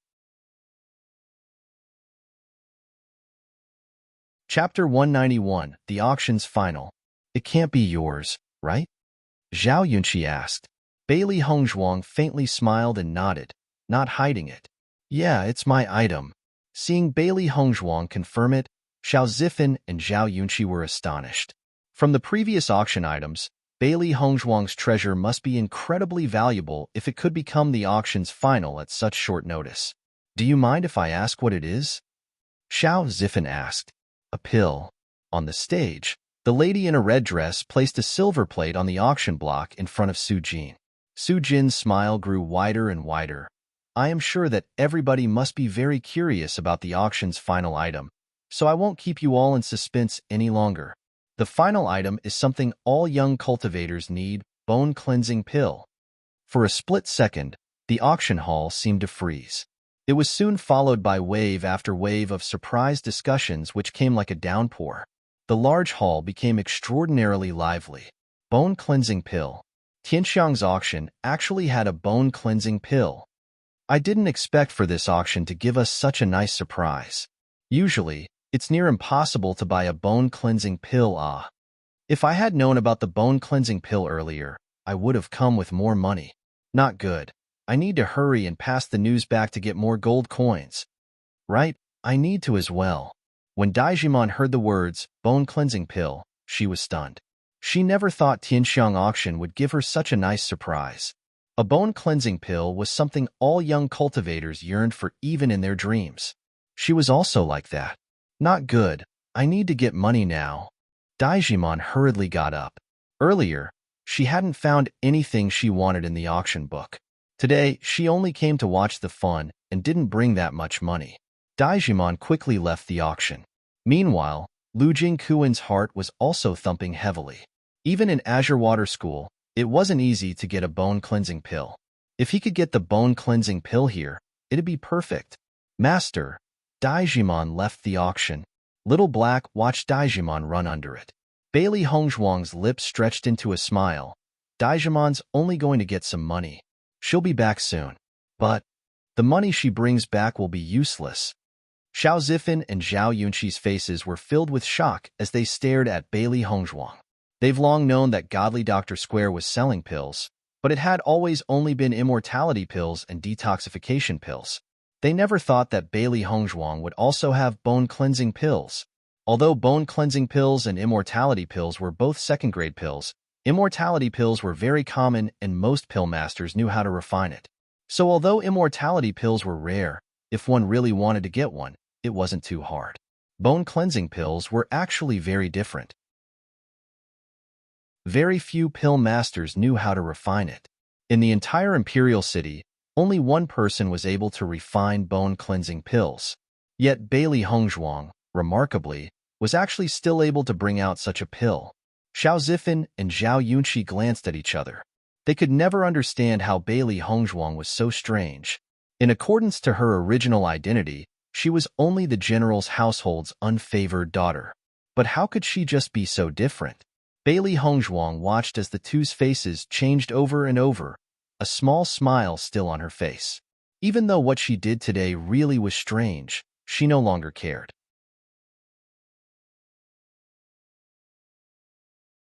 A: Chapter 191, The Auction's Final. It can't be yours, right? Zhao Yunqi asked. Bailey Hongzhuang faintly smiled and nodded, not hiding it. Yeah, it's my item. Seeing Bailey Hongzhuang confirm it, Xiao Zifan and Zhao Yunqi were astonished. From the previous auction items, Bailey Hongzhuang's treasure must be incredibly valuable if it could become the auction's final at such short notice. Do you mind if I ask what it is? Xiao Zifan asked. A pill. On the stage, the lady in a red dress placed a silver plate on the auction block in front of Su Jin. Su Jin's smile grew wider and wider. I am sure that everybody must be very curious about the auction's final item, so I won't keep you all in suspense any longer. The final item is something all young cultivators need, bone cleansing pill. For a split second, the auction hall seemed to freeze. It was soon followed by wave after wave of surprise discussions which came like a downpour. The large hall became extraordinarily lively. Bone cleansing pill. Tianxiang's auction actually had a bone cleansing pill. I didn't expect for this auction to give us such a nice surprise. Usually, it's near impossible to buy a bone cleansing pill. If I had known about the bone cleansing pill earlier, I would have come with more money. Not good. I need to hurry and pass the news back to get more gold coins. Right, I need to as well. When Daijimon heard the words, bone cleansing pill, she was stunned. She never thought Tianxiang auction would give her such a nice surprise. A bone cleansing pill was something all young cultivators yearned for even in their dreams. She was also like that. Not good. I need to get money now. Daijimon hurriedly got up. Earlier, she hadn't found anything she wanted in the auction book. Today, she only came to watch the fun and didn't bring that much money. Daijimon quickly left the auction. Meanwhile, Lu Jingquan's heart was also thumping heavily. Even in Azure Water School, it wasn't easy to get a bone cleansing pill. If he could get the bone cleansing pill here, it'd be perfect. Master, Daijimon left the auction. Little Black watched Daijimon run under it. Bailey Hongzhuang's lips stretched into a smile. Daijimon's only going to get some money. She'll be back soon. But the money she brings back will be useless. Xiao Zifan and Zhao Yunqi's faces were filled with shock as they stared at Bailey Hongzhuang. They've long known that Godly Dr. Square was selling pills, but it had always only been immortality pills and detoxification pills. They never thought that Bailey Hongzhuang would also have bone cleansing pills. Although bone cleansing pills and immortality pills were both second-grade pills, immortality pills were very common and most pill masters knew how to refine it. So although immortality pills were rare, if one really wanted to get one, it wasn't too hard. Bone cleansing pills were actually very different. Very few pill masters knew how to refine it. In the entire Imperial City, only one person was able to refine bone cleansing pills. Yet Bailey Hongzhuang, remarkably, was actually still able to bring out such a pill. Xiao Zifan and Zhao Yunqi glanced at each other. They could never understand how Bailey Hongzhuang was so strange. In accordance to her original identity, she was only the general's household's unfavored daughter. But how could she just be so different? Bailey Hongzhuang watched as the two's faces changed over and over, a small smile still on her face. Even though what she did today really was strange, she no longer cared.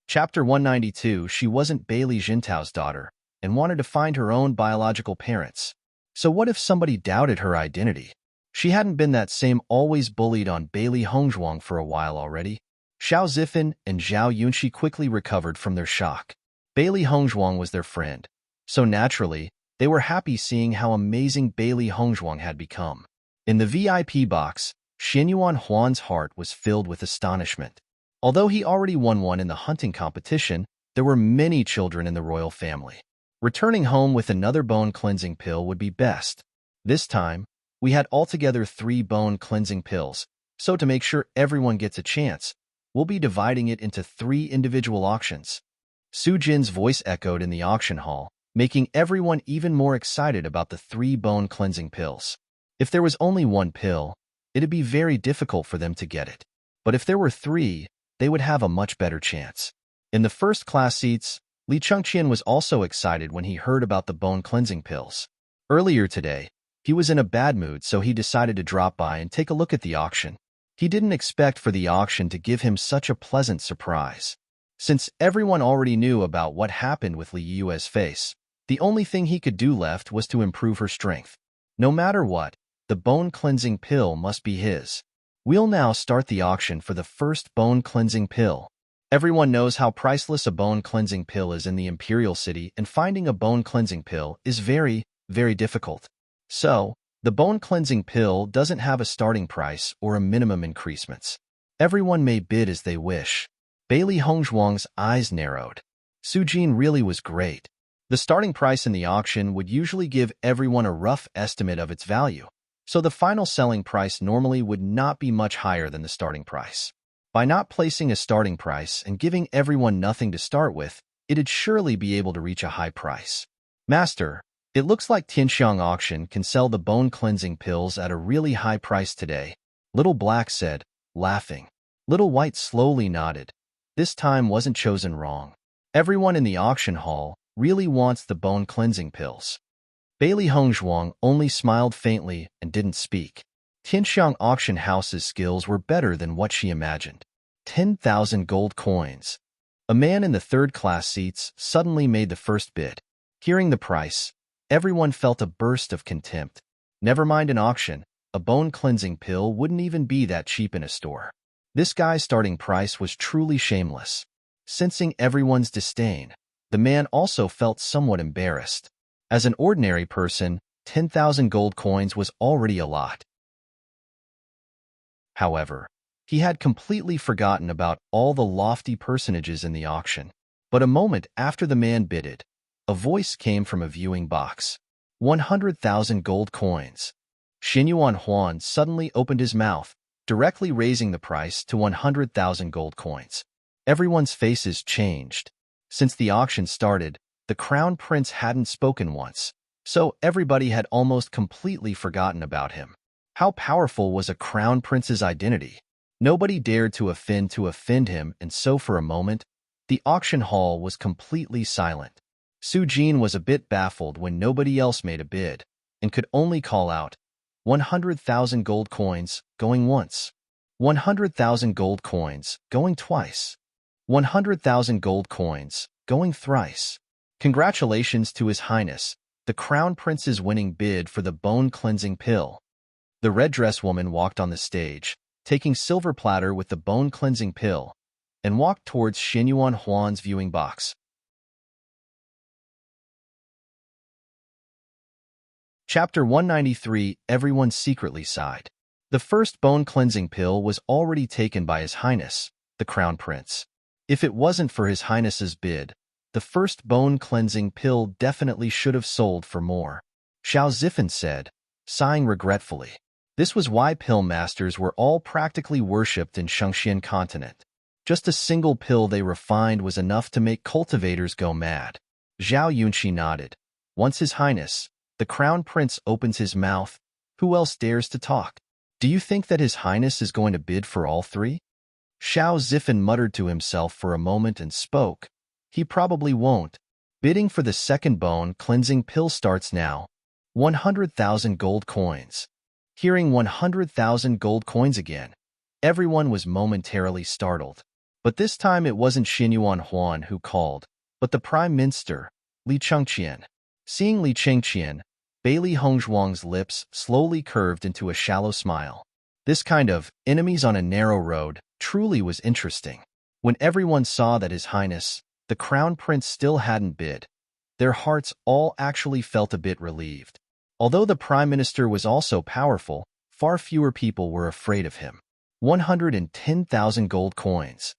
A: Chapter 192. She wasn't Bailey Jintao's daughter, and wanted to find her own biological parents. So what if somebody doubted her identity? She hadn't been that same always bullied on Bailey Hongzhuang for a while already. Xiao Zifan and Zhao Yunqi quickly recovered from their shock. Bailey Hongzhuang was their friend, so naturally, they were happy seeing how amazing Bailey Hongzhuang had become. In the VIP box, Xianyuan Huan's heart was filled with astonishment. Although he already won one in the hunting competition, There were many children in the royal family. Returning home with another bone-cleansing pill would be best. This time, we had altogether 3 bone-cleansing pills, so to make sure everyone gets a chance, we'll be dividing it into 3 individual auctions. Su Jin's voice echoed in the auction hall, making everyone even more excited about the 3 bone-cleansing pills. If there was only 1 pill, it'd be very difficult for them to get it. But if there were 3, they would have a much better chance. In the first-class seats, Li Chengqian was also excited when he heard about the bone-cleansing pills. Earlier today, he was in a bad mood, so he decided to drop by and take a look at the auction. He didn't expect for the auction to give him such a pleasant surprise. Since everyone already knew about what happened with Li Yue's face, the only thing he could do left was to improve her strength. No matter what, the bone-cleansing pill must be his. We'll now start the auction for the first bone-cleansing pill. Everyone knows how priceless a bone-cleansing pill is in the Imperial City, and finding a bone-cleansing pill is very, very difficult. So, the bone-cleansing pill doesn't have a starting price or a minimum increasements. Everyone may bid as they wish. Bailey Hongzhuang's eyes narrowed. Su Jin really was great. The starting price in the auction would usually give everyone a rough estimate of its value, so the final selling price normally would not be much higher than the starting price. By not placing a starting price and giving everyone nothing to start with, it'd surely be able to reach a high price. Master, it looks like Tianxiang Auction can sell the bone-cleansing pills at a really high price today, Little Black said, laughing. Little White slowly nodded. This time wasn't chosen wrong. Everyone in the auction hall really wants the bone-cleansing pills. Bailey Hongzhuang only smiled faintly and didn't speak. Tianxiang Auction House's skills were better than what she imagined. 10,000 gold coins. A man in the third-class seats suddenly made the first bid. Hearing the price, everyone felt a burst of contempt. Never mind an auction, a bone-cleansing pill wouldn't even be that cheap in a store. This guy's starting price was truly shameless. Sensing everyone's disdain, the man also felt somewhat embarrassed. As an ordinary person, 10,000 gold coins was already a lot. However, he had completely forgotten about all the lofty personages in the auction. But a moment after the man bidded, a voice came from a viewing box. 100,000 gold coins. Xinyuan Huan suddenly opened his mouth, directly raising the price to 100,000 gold coins. Everyone's faces changed. Since the auction started, the Crown Prince hadn't spoken once, so everybody had almost completely forgotten about him. How powerful was a Crown Prince's identity? Nobody dared to offend him, and so for a moment, the auction hall was completely silent. Su Jin was a bit baffled when nobody else made a bid, and could only call out, 100,000 gold coins, going once. 100,000 gold coins, going twice. 100,000 gold coins, going thrice. Congratulations to His Highness, the Crown Prince's winning bid for the bone-cleansing pill. The red dress woman walked on the stage, taking silver platter with the bone-cleansing pill, and walked towards Xinyuan Huan's viewing box. Chapter 193. Everyone secretly sighed. The first bone-cleansing pill was already taken by His Highness, the Crown Prince. If it wasn't for His Highness's bid, the first bone-cleansing pill definitely should have sold for more. Xiao Zifen said, sighing regretfully. This was why pill masters were all practically worshipped in Shengxian continent. Just a single pill they refined was enough to make cultivators go mad. Zhao Yunxi nodded. Once His Highness, the Crown Prince opens his mouth, who else dares to talk? Do you think that His Highness is going to bid for all 3? Xiao Zifen muttered to himself for a moment and spoke. He probably won't. Bidding for the second bone-cleansing pill starts now. 100,000 gold coins. Hearing 100,000 gold coins again, everyone was momentarily startled. But this time it wasn't Xinyuan Huan who called, but the Prime Minister, Li Chengqian. Seeing Li Chengqian, Bailey Hongzhuang's lips slowly curved into a shallow smile. This kind of enemies on a narrow road truly was interesting. When everyone saw that His Highness, the Crown Prince, still hadn't bid, their hearts all actually felt a bit relieved. Although the Prime Minister was also powerful, far fewer people were afraid of him. 110,000 gold coins.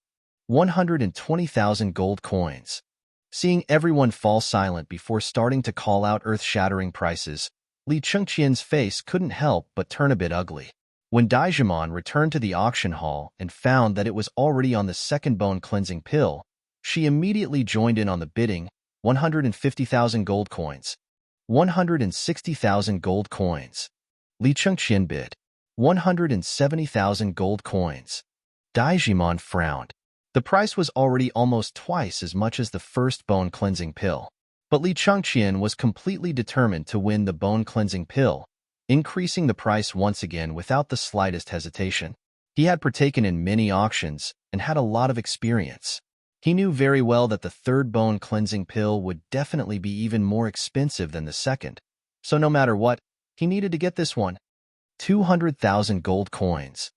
A: 120,000 gold coins. Seeing everyone fall silent before starting to call out earth-shattering prices, Li Chengqian's face couldn't help but turn a bit ugly. When Daijimon returned to the auction hall and found that it was already on the second bone-cleansing pill, she immediately joined in on the bidding. 150,000 gold coins. 160,000 gold coins. Li Chengqian bid. 170,000 gold coins. Daijimon frowned. The price was already almost twice as much as the first bone-cleansing pill. But Li Chengqian was completely determined to win the bone-cleansing pill, increasing the price once again without the slightest hesitation. He had partaken in many auctions and had a lot of experience. He knew very well that the third bone-cleansing pill would definitely be even more expensive than the second, so no matter what, he needed to get this one. 200,000 gold coins.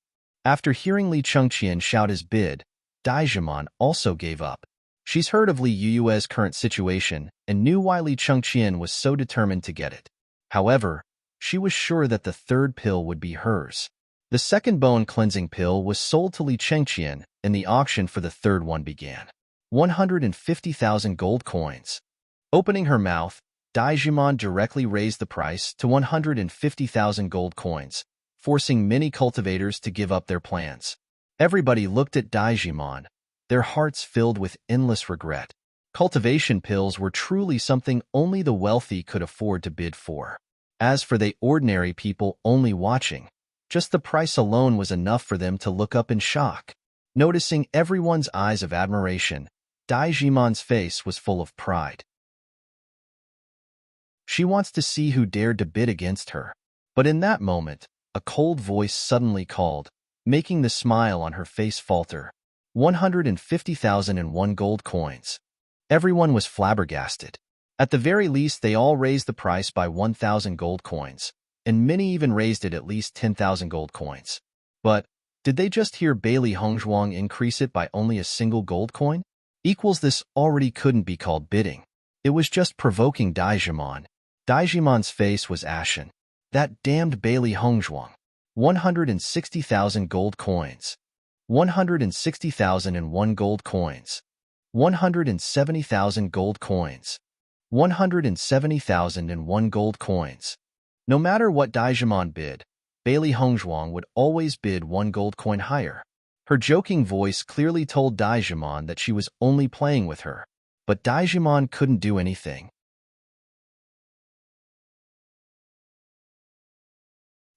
A: After hearing Li Chengqian shout his bid, Daijimon also gave up. She's heard of Li Yue's current situation and knew why Li Chengqian was so determined to get it. However, she was sure that the third pill would be hers. The second bone-cleansing pill was sold to Li Chengqian, and the auction for the third one began. 150,000 gold coins. Opening her mouth, Daijimon directly raised the price to 150,000 gold coins, forcing many cultivators to give up their plans. Everybody looked at Daijimon, their hearts filled with endless regret. Cultivation pills were truly something only the wealthy could afford to bid for. As for the ordinary people only watching, just the price alone was enough for them to look up in shock. Noticing everyone's eyes of admiration, Daijimon's face was full of pride. She wants to see who dared to bid against her. But in that moment, a cold voice suddenly called, making the smile on her face falter. 150,001 gold coins. Everyone was flabbergasted. At the very least, they all raised the price by 1,000 gold coins, and many even raised it at least 10,000 gold coins. But did they just hear Bailey Hongzhuang increase it by only a single gold coin? This already couldn't be called bidding. It was just provoking Daijimon. Daijimon's face was ashen. That damned Bailey Hongzhuang. 160,000 gold coins. 160,001 gold coins. 170,000 gold coins. 170,001 gold coins. No matter what Daijimon bid, Bailey Hongzhuang would always bid 1 gold coin higher. Her joking voice clearly told Daijimon that she was only playing with her, but Daijimon couldn't do anything.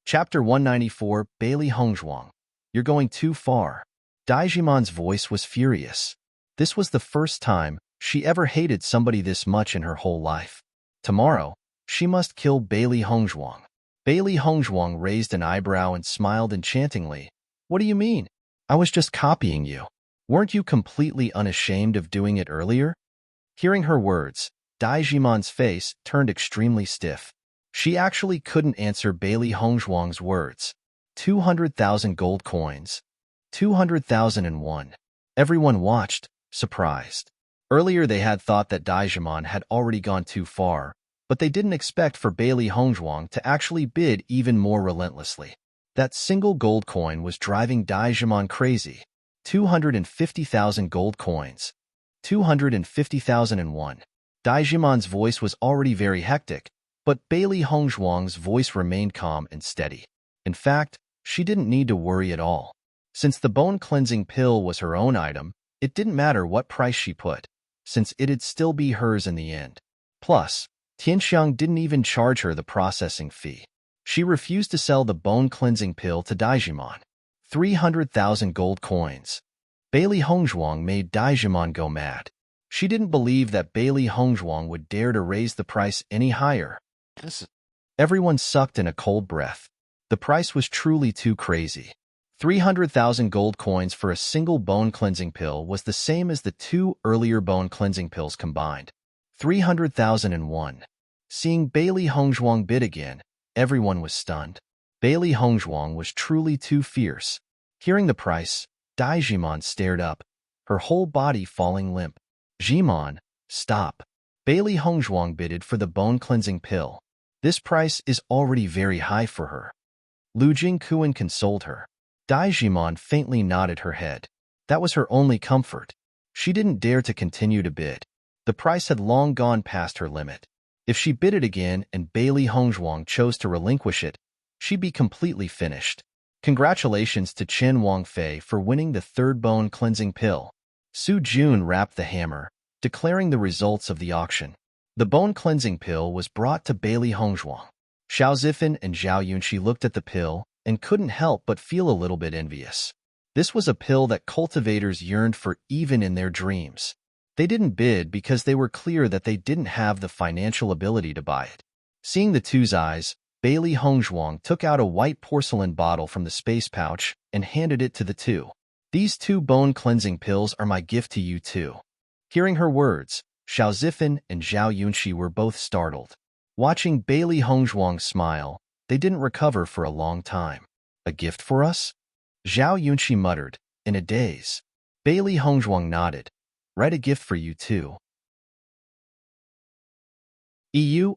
A: Chapter 194, Bailey Hongzhuang. You're going too far. Daijimon's voice was furious. This was the first time she ever hated somebody this much in her whole life. Tomorrow, she must kill Bailey Hongzhuang. Bailey Hongzhuang raised an eyebrow and smiled enchantingly. What do you mean? I was just copying you. Weren't you completely unashamed of doing it earlier? Hearing her words, Daijimon's face turned extremely stiff. She actually couldn't answer Bailey Hongzhuang's words. 200,000 gold coins. 200,001. Everyone watched, surprised. Earlier they had thought that Daijimon had already gone too far, but they didn't expect for Bailey Hongzhuang to actually bid even more relentlessly. That single gold coin was driving Daijimon crazy. 250,000 gold coins. 250,001. Daijimon's voice was already very hectic, but Bailey Hongzhuang's voice remained calm and steady. In fact, she didn't need to worry at all. Since the bone-cleansing pill was her own item, it didn't matter what price she put, since it'd still be hers in the end. Plus, Tianxiang didn't even charge her the processing fee. She refused to sell the bone-cleansing pill to Daijimon. 300,000 gold coins. Bailey Hongzhuang made Daijimon go mad. She didn't believe that Bailey Hongzhuang would dare to raise the price any higher. Everyone sucked in a cold breath. The price was truly too crazy. 300,000 gold coins for a single bone-cleansing pill was the same as the 2 earlier bone-cleansing pills combined. 300,001. Seeing Bailey Hongzhuang bid again, everyone was stunned. Bailey Hongzhuang was truly too fierce. Hearing the price, Daijimon stared up, her whole body falling limp. Jimon, stop. Bailey Hongzhuang bidded for the bone-cleansing pill. This price is already very high for her. Lu Jingquan consoled her. Daijimon faintly nodded her head. That was her only comfort. She didn't dare to continue to bid. The price had long gone past her limit. If she bid it again and Bailey Hongzhuang chose to relinquish it, she'd be completely finished. Congratulations to Chen Wangfei for winning the third bone cleansing pill. Su Jun rapped the hammer, declaring the results of the auction. The bone cleansing pill was brought to Bailey Hongzhuang. Xiao Zifan and Zhao Yunqi looked at the pill and couldn't help but feel a little bit envious. This was a pill that cultivators yearned for even in their dreams. They didn't bid because they were clear that they didn't have the financial ability to buy it. Seeing the two's eyes, Bailey Hongzhuang took out a white porcelain bottle from the space pouch and handed it to the two. These 2 bone cleansing pills are my gift to you too. Hearing her words, Xiao Zifan and Zhao Yunqi were both startled. Watching Bailey Hongzhuang smile, they didn't recover for a long time. A gift for us? Zhao Yunqi muttered, in a daze. Bailey Hongzhuang nodded. Write a gift for you too.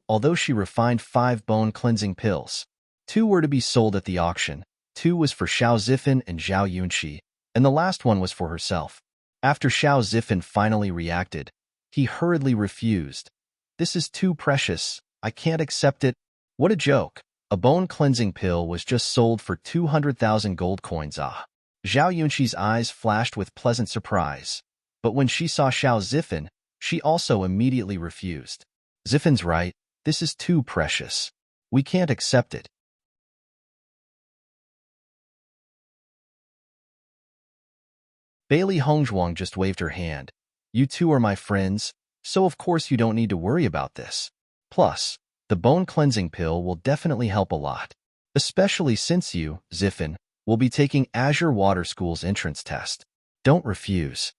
A: Although she refined 5 bone cleansing pills. 2 were to be sold at the auction, 2 was for Xiao Zifan and Zhao Yunqi, and the last one was for herself. After Xiao Zifan finally reacted, he hurriedly refused. This is too precious. I can't accept it. What a joke. A bone cleansing pill was just sold for 200,000 gold coins. Zhao Yunqi's eyes flashed with pleasant surprise. But when she saw Xiao Zifan, she also immediately refused. Zifan's right. This is too precious. We can't accept it. Bailey Hongzhuang just waved her hand. You two are my friends, so of course you don't need to worry about this. Plus, the bone cleansing pill will definitely help a lot. Especially since you, Zifan, will be taking Azure Water School's entrance test. Don't refuse.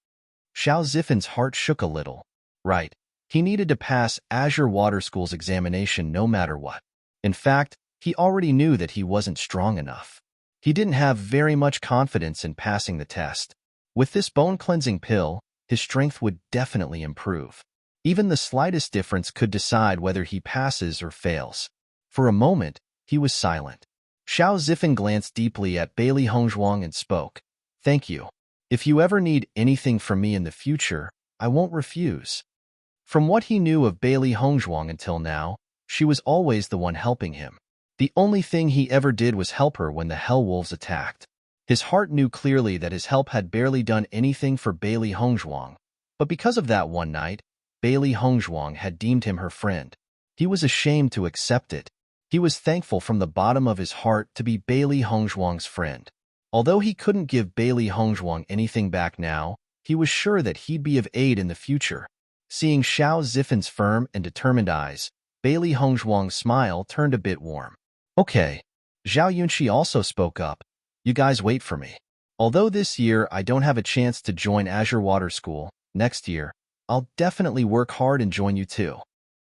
A: Xiao Zifan's heart shook a little. Right. He needed to pass Azure Water School's examination no matter what. In fact, he already knew that he wasn't strong enough. He didn't have very much confidence in passing the test. With this bone-cleansing pill, his strength would definitely improve. Even the slightest difference could decide whether he passes or fails. For a moment, he was silent. Xiao Zifan glanced deeply at Bailey Hongzhuang and spoke. Thank you. If you ever need anything from me in the future, I won't refuse. From what he knew of Bailey Hongzhuang until now, she was always the one helping him. The only thing he ever did was help her when the Hell Wolves attacked. His heart knew clearly that his help had barely done anything for Bailey Hongzhuang, but because of that one night, Bailey Hongzhuang had deemed him her friend. He was ashamed to accept it. He was thankful from the bottom of his heart to be Bailey Hongzhuang's friend. Although he couldn't give Bailey Hongzhuang anything back now, he was sure that he'd be of aid in the future. Seeing Xiao Zifan's firm and determined eyes, Bailey Hongzhuang's smile turned a bit warm. Okay. Zhao Yunqi also spoke up. You guys wait for me. Although this year I don't have a chance to join Azure Water School, next year, I'll definitely work hard and join you too.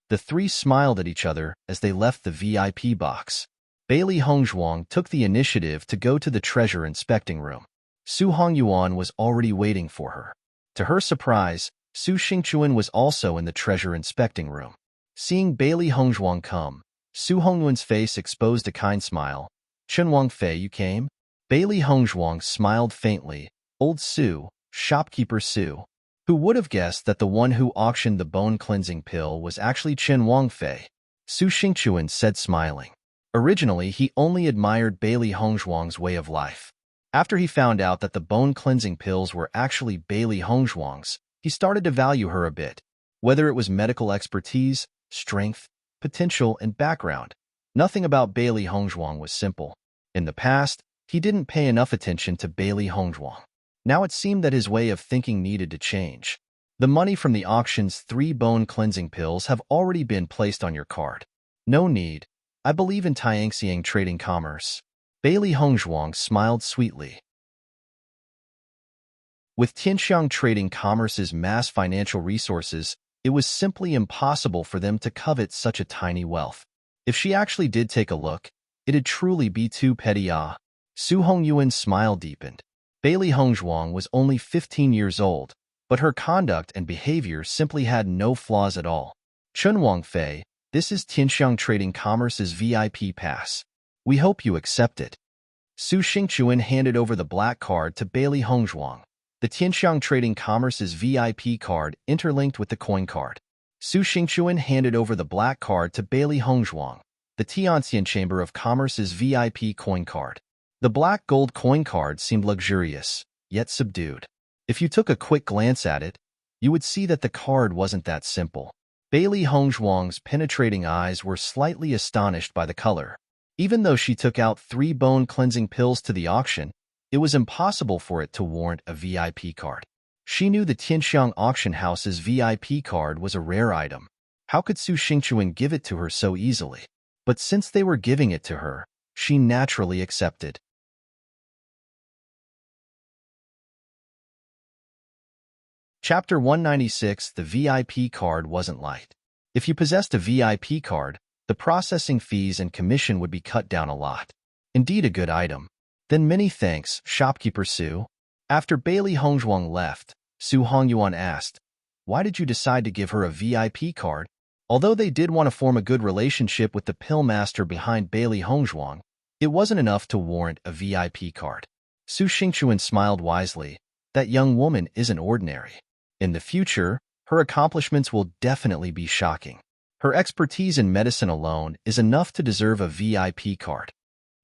A: The three smiled at each other as they left the VIP box. Bailey Hongzhuang took the initiative to go to the treasure inspecting room. Su Hongyuan was already waiting for her. To her surprise, Su Xingchuan was also in the treasure inspecting room. Seeing Bailey Hongzhuang come, Su Hongyuan's face exposed a kind smile. Chen Wangfei, you came? Bailey Hongzhuang smiled faintly. Old Su, shopkeeper Su. Who would have guessed that the one who auctioned the bone-cleansing pill was actually Chen Wangfei? Su Xingchuan said smiling. Originally, he only admired Bailey Hongzhuang's way of life. After he found out that the bone-cleansing pills were actually Bailey Hongzhuang's, he started to value her a bit. Whether it was medical expertise, strength, potential, and background, nothing about Bailey Hongzhuang was simple. In the past, he didn't pay enough attention to Bailey Hongzhuang. Now it seemed that his way of thinking needed to change. The money from the auction's 3 bone-cleansing pills have already been placed on your card. No need. I believe in Tianxiang trading commerce. Bailey Hongzhuang smiled sweetly. With Tianxiang Trading Commerce's mass financial resources, it was simply impossible for them to covet such a tiny wealth. If she actually did take a look, it'd truly be too petty. Su Hongyuan's smile deepened. Bailey Hongzhuang was only 15 years old, but her conduct and behavior simply had no flaws at all. Chen Wangfei, this is Tianxiang Trading Commerce's VIP pass. We hope you accept it. Su Xingchuan handed over the black card to Bailey Hongzhuang. the Tianxiang Trading Commerce's VIP card interlinked with the coin card. Su Xingchuan handed over the black card to Bailey Hongzhuang, the Tianxian Chamber of Commerce's VIP coin card. The black gold coin card seemed luxurious, yet subdued. If you took a quick glance at it, you would see that the card wasn't that simple. Bailey Hongzhuang's penetrating eyes were slightly astonished by the color. Even though she took out 3 bone-cleansing pills to the auction, it was impossible for it to warrant a VIP card. She knew the Tianxiang auction house's VIP card was a rare item. How could Su Xingchuan give it to her so easily? But since they were giving it to her, she naturally accepted. Chapter 196. The VIP card wasn't light. If you possessed a VIP card, the processing fees and commission would be cut down a lot. Indeed a good item. Then many thanks, shopkeeper Su. After Bailey Hongzhuang left, Su Hongyuan asked, "Why did you decide to give her a VIP card?" Although they did want to form a good relationship with the pill master behind Bailey Hongzhuang, it wasn't enough to warrant a VIP card. Su Xingchuan smiled wisely. That young woman isn't ordinary. In the future, her accomplishments will definitely be shocking. Her expertise in medicine alone is enough to deserve a VIP card.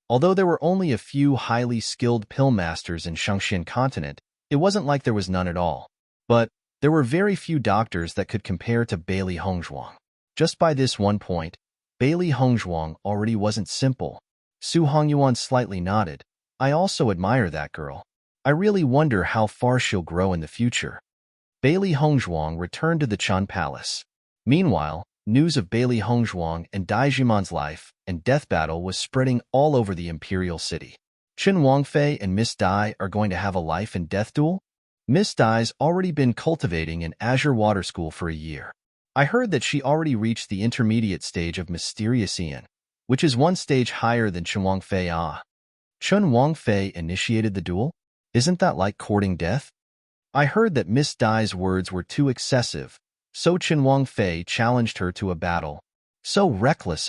A: Although there were only a few highly skilled pill masters in Shangxian continent, it wasn't like there was none at all. But there were very few doctors that could compare to Bailey Hongzhuang. Just by this one point, Bailey Hongzhuang already wasn't simple. Su Hongyuan slightly nodded. I also admire that girl. I really wonder how far she'll grow in the future. Bailey Hongzhuang returned to the Chun Palace. Meanwhile, news of Bailey Hongzhuang and Daijiman's life and death battle was spreading all over the imperial city. Chen Wangfei and Miss Dai are going to have a life and death duel? Miss Dai's already been cultivating in Azure Water School for a year. I heard that she already reached the intermediate stage of Mysterious Ian, which is 1 stage higher than Chen Wangfei. Chen Wangfei initiated the duel? Isn't that like courting death? I heard that Miss Dai's words were too excessive, so Chen Wangfei challenged her to a battle. So reckless,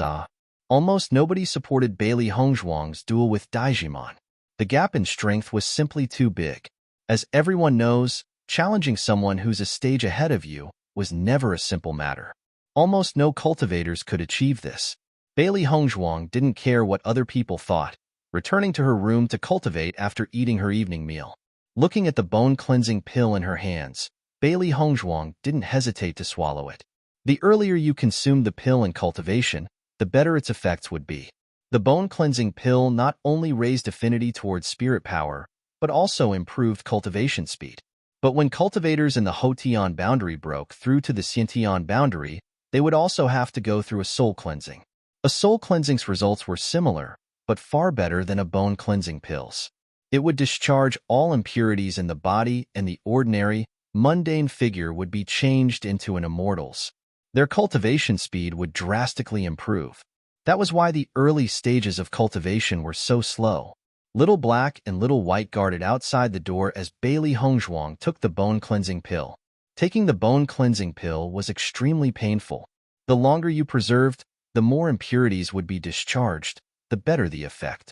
A: Almost nobody supported Bailey Hongzhuang's duel with Daijiman. The gap in strength was simply too big. As everyone knows, challenging someone who's a stage ahead of you was never a simple matter. Almost no cultivators could achieve this. Bailey Hongzhuang didn't care what other people thought, returning to her room to cultivate after eating her evening meal. Looking at the bone-cleansing pill in her hands, Bailey Hongzhuang didn't hesitate to swallow it. The earlier you consumed the pill in cultivation, the better its effects would be. The bone-cleansing pill not only raised affinity towards spirit power, but also improved cultivation speed. But when cultivators in the Hotian boundary broke through to the Xiantian boundary, they would also have to go through a soul cleansing. A soul cleansing's results were similar, but far better than a bone-cleansing pills. It would discharge all impurities in the body, and the ordinary, mundane figure would be changed into an immortal's. Their cultivation speed would drastically improve. That was why the early stages of cultivation were so slow. Little Black and Little White guarded outside the door as Bailey Hongzhuang took the bone-cleansing pill. Taking the bone-cleansing pill was extremely painful. The longer you preserved, the more impurities would be discharged, the better the effect.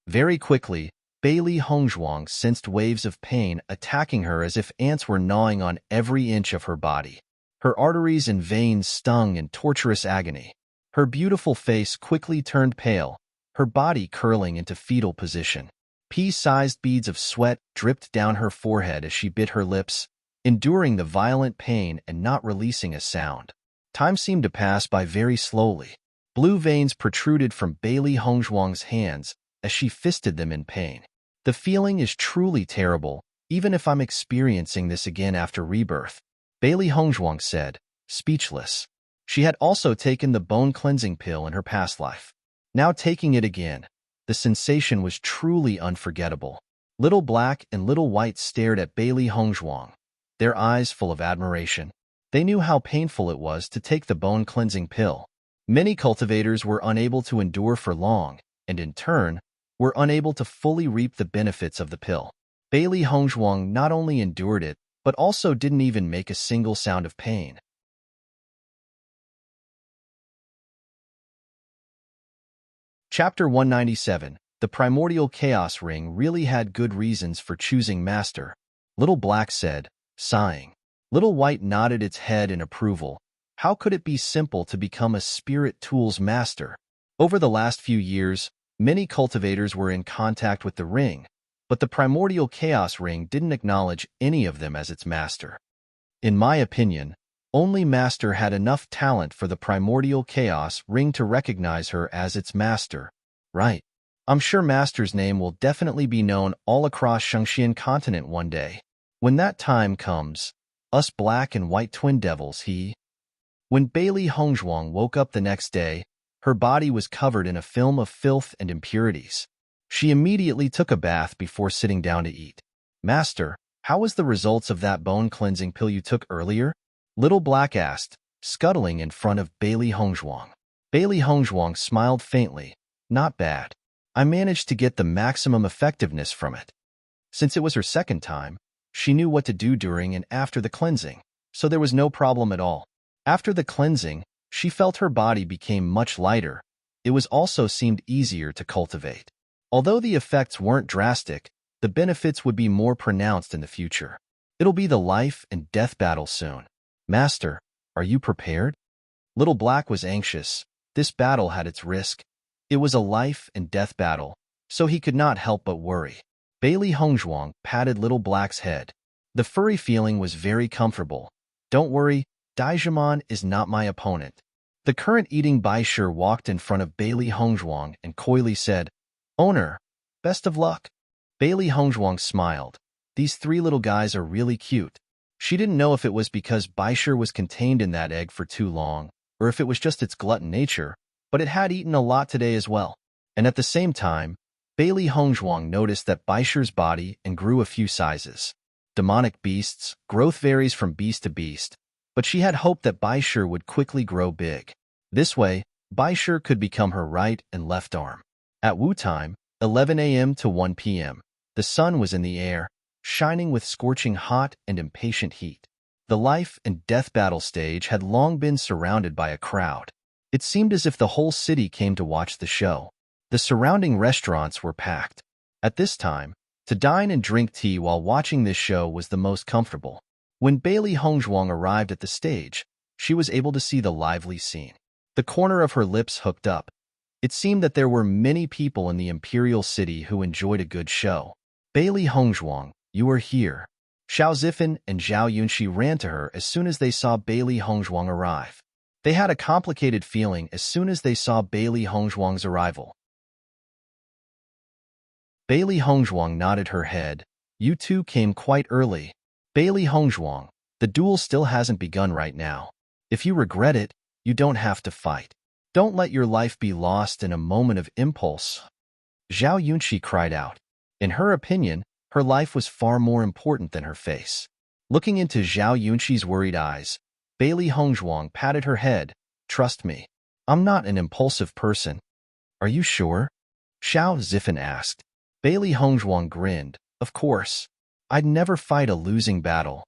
A: Very quickly, Bailey Hongzhuang sensed waves of pain attacking her as if ants were gnawing on every inch of her body. Her arteries and veins stung in torturous agony. Her beautiful face quickly turned pale, her body curling into fetal position. Pea-sized beads of sweat dripped down her forehead as she bit her lips, enduring the violent pain and not releasing a sound. Time seemed to pass by very slowly. Blue veins protruded from Bailey Hongzhuang's hands as she fisted them in pain. The feeling is truly terrible, even if I'm experiencing this again after rebirth, Bailey Hongzhuang said, speechless. She had also taken the bone-cleansing pill in her past life. Now taking it again, the sensation was truly unforgettable. Little Black and Little White stared at Bailey Hongzhuang, their eyes full of admiration. They knew how painful it was to take the bone-cleansing pill. Many cultivators were unable to endure for long, and in turn, were unable to fully reap the benefits of the pill. Bailey Hongzhuang not only endured it, but also didn't even make a single sound of pain. Chapter 197. The primordial chaos ring really had good reasons for choosing Master, Little Black said, sighing. Little White nodded its head in approval. How could it be simple to become a spirit tools master? Over the last few years, many cultivators were in contact with the ring, but the primordial chaos ring didn't acknowledge any of them as its master. In my opinion, only Master had enough talent for the primordial chaos ring to recognize her as its master. Right. I'm sure Master's name will definitely be known all across Shangxian continent one day. When that time comes, us black and white twin devils, When Bailey Hongzhuang woke up the next day, her body was covered in a film of filth and impurities. She immediately took a bath before sitting down to eat. Master, how was the results of that bone-cleansing pill you took earlier? Little Black asked, scuttling in front of Bailey Hongzhuang. Bailey Hongzhuang smiled faintly. Not bad. I managed to get the maximum effectiveness from it. Since it was her second time, she knew what to do during and after the cleansing, so there was no problem at all. After the cleansing, she felt her body became much lighter. It was also seemed easier to cultivate. Although the effects weren't drastic, the benefits would be more pronounced in the future. It'll be the life and death battle soon. Master, are you prepared? Little Black was anxious. This battle had its risk. It was a life and death battle, so he could not help but worry. Bailey Hongzhuang patted Little Black's head. The furry feeling was very comfortable. Don't worry, Daijimon is not my opponent. The current eating Baishir walked in front of Bailey Hongzhuang and coyly said, Owner, best of luck. Bailey Hongzhuang smiled. These three little guys are really cute. She didn't know if it was because Baishir was contained in that egg for too long, or if it was just its glutton nature, but it had eaten a lot today as well. And at the same time, Bailey Hongzhuang noticed that Baishir's body and grew a few sizes. Demonic beasts, growth varies from beast to beast, but she had hoped that Baishir would quickly grow big. This way, Baishir could become her right and left arm. At Wu time, 11 a.m. to 1 p.m., the sun was in the air, shining with scorching hot and impatient heat. The life and death battle stage had long been surrounded by a crowd. It seemed as if the whole city came to watch the show. The surrounding restaurants were packed. At this time, to dine and drink tea while watching this show was the most comfortable. When Bailey Hongzhuang arrived at the stage, she was able to see the lively scene. The corner of her lips hooked up. It seemed that there were many people in the imperial city who enjoyed a good show. Bailey Hongzhuang, you are here. Xiao Zifan and Zhao Yunxi ran to her as soon as they saw Bailey Hongzhuang arrive. They had a complicated feeling as soon as they saw Bailey Hongzhuang's arrival. Bailey Hongzhuang nodded her head. You two came quite early. Bailey Hongzhuang, the duel still hasn't begun right now. If you regret it, you don't have to fight. Don't let your life be lost in a moment of impulse. Zhao Yunxi cried out. In her opinion, her life was far more important than her face. Looking into Zhao Yunxi's worried eyes, Bailey Hongzhuang patted her head. Trust me, I'm not an impulsive person. Are you sure? Xiao Zifan asked. Bailey Hongzhuang grinned. Of course. I'd never fight a losing battle.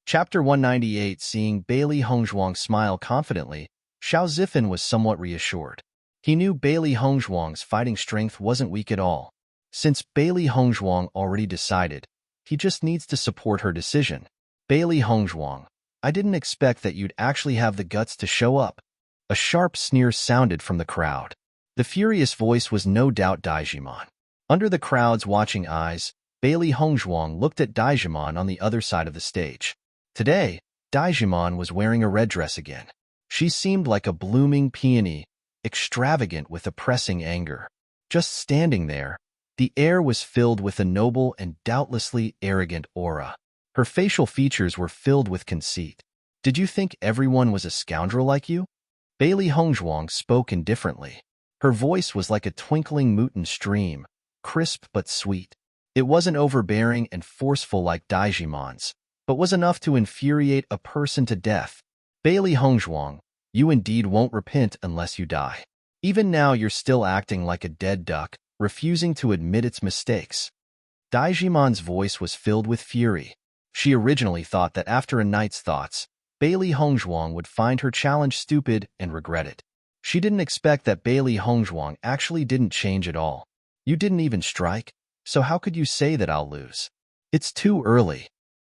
A: Chapter 198. Seeing Bailey Hongzhuang smile confidently, Xiao Zifan was somewhat reassured. He knew Bailey Hongzhuang's fighting strength wasn't weak at all. Since Bailey Hongzhuang already decided, he just needs to support her decision. Bailey Hongzhuang, I didn't expect that you'd actually have the guts to show up. A sharp sneer sounded from the crowd. The furious voice was no doubt Daijimon. Under the crowd's watching eyes, Bailey Hongzhuang looked at Daijimon on the other side of the stage. Today, Daijimon was wearing a red dress again. She seemed like a blooming peony, extravagant with oppressing anger. Just standing there, the air was filled with a noble and doubtlessly arrogant aura. Her facial features were filled with conceit. Did you think everyone was a scoundrel like you? Bailey Hongzhuang spoke indifferently. Her voice was like a twinkling mountain stream, crisp but sweet. It wasn't overbearing and forceful like Daijimon's, but was enough to infuriate a person to death. Bailey Hongzhuang, you indeed won't repent unless you die. Even now you're still acting like a dead duck, refusing to admit its mistakes. Daijimon's voice was filled with fury. She originally thought that after a night's thoughts, Bailey Hongzhuang would find her challenge stupid and regret it. She didn't expect that Bailey Hongzhuang actually didn't change at all. You didn't even strike, so how could you say that I'll lose? It's too early.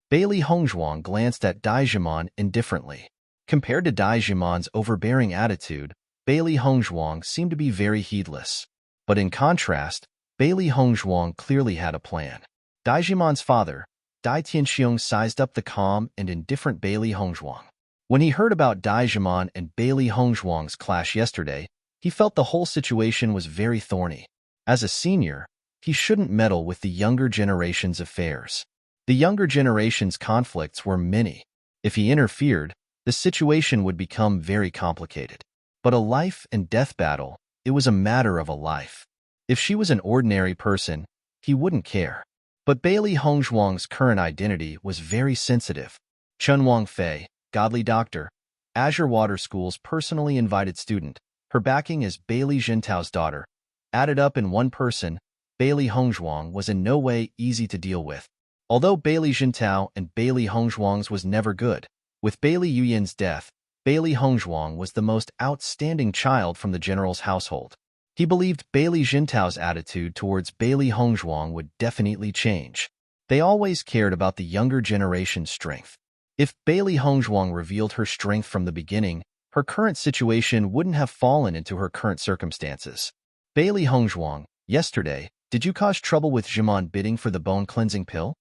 A: Bailey Hongzhuang glanced at Daijimon indifferently. Compared to Daijimon's overbearing attitude, Bailey Hongzhuang seemed to be very heedless. But in contrast, Bailey Hongzhuang clearly had a plan. Daijimon's father, Dai Tianxiong, sized up the calm and indifferent Bailey Hongzhuang. When he heard about Daijimon and Bailey Hongzhuang's clash yesterday, he felt the whole situation was very thorny. As a senior, he shouldn't meddle with the younger generation's affairs. The younger generation's conflicts were many. If he interfered, the situation would become very complicated. But a life and death battle, it was a matter of a life. If she was an ordinary person, he wouldn't care. But Bailey Hongzhuang's current identity was very sensitive. Chun Wangfei, godly doctor, Azure Water School's personally invited student, her backing as Bailey Jintao's daughter. Added up in one person, Bailey Hongzhuang was in no way easy to deal with. Although Bailey Jintao and Bailey Hongzhuang's was never good, with Bailey Yuyin's death, Bailey Hongzhuang was the most outstanding child from the general's household. He believed Bailey Jintao's attitude towards Bailey Hongzhuang would definitely change. They always cared about the younger generation's strength. If Bailey Hongzhuang revealed her strength from the beginning, her current situation wouldn't have fallen into her current circumstances. Bailey Hongzhuang, yesterday, did you cause trouble with Jimon bidding for the bone-cleansing pill?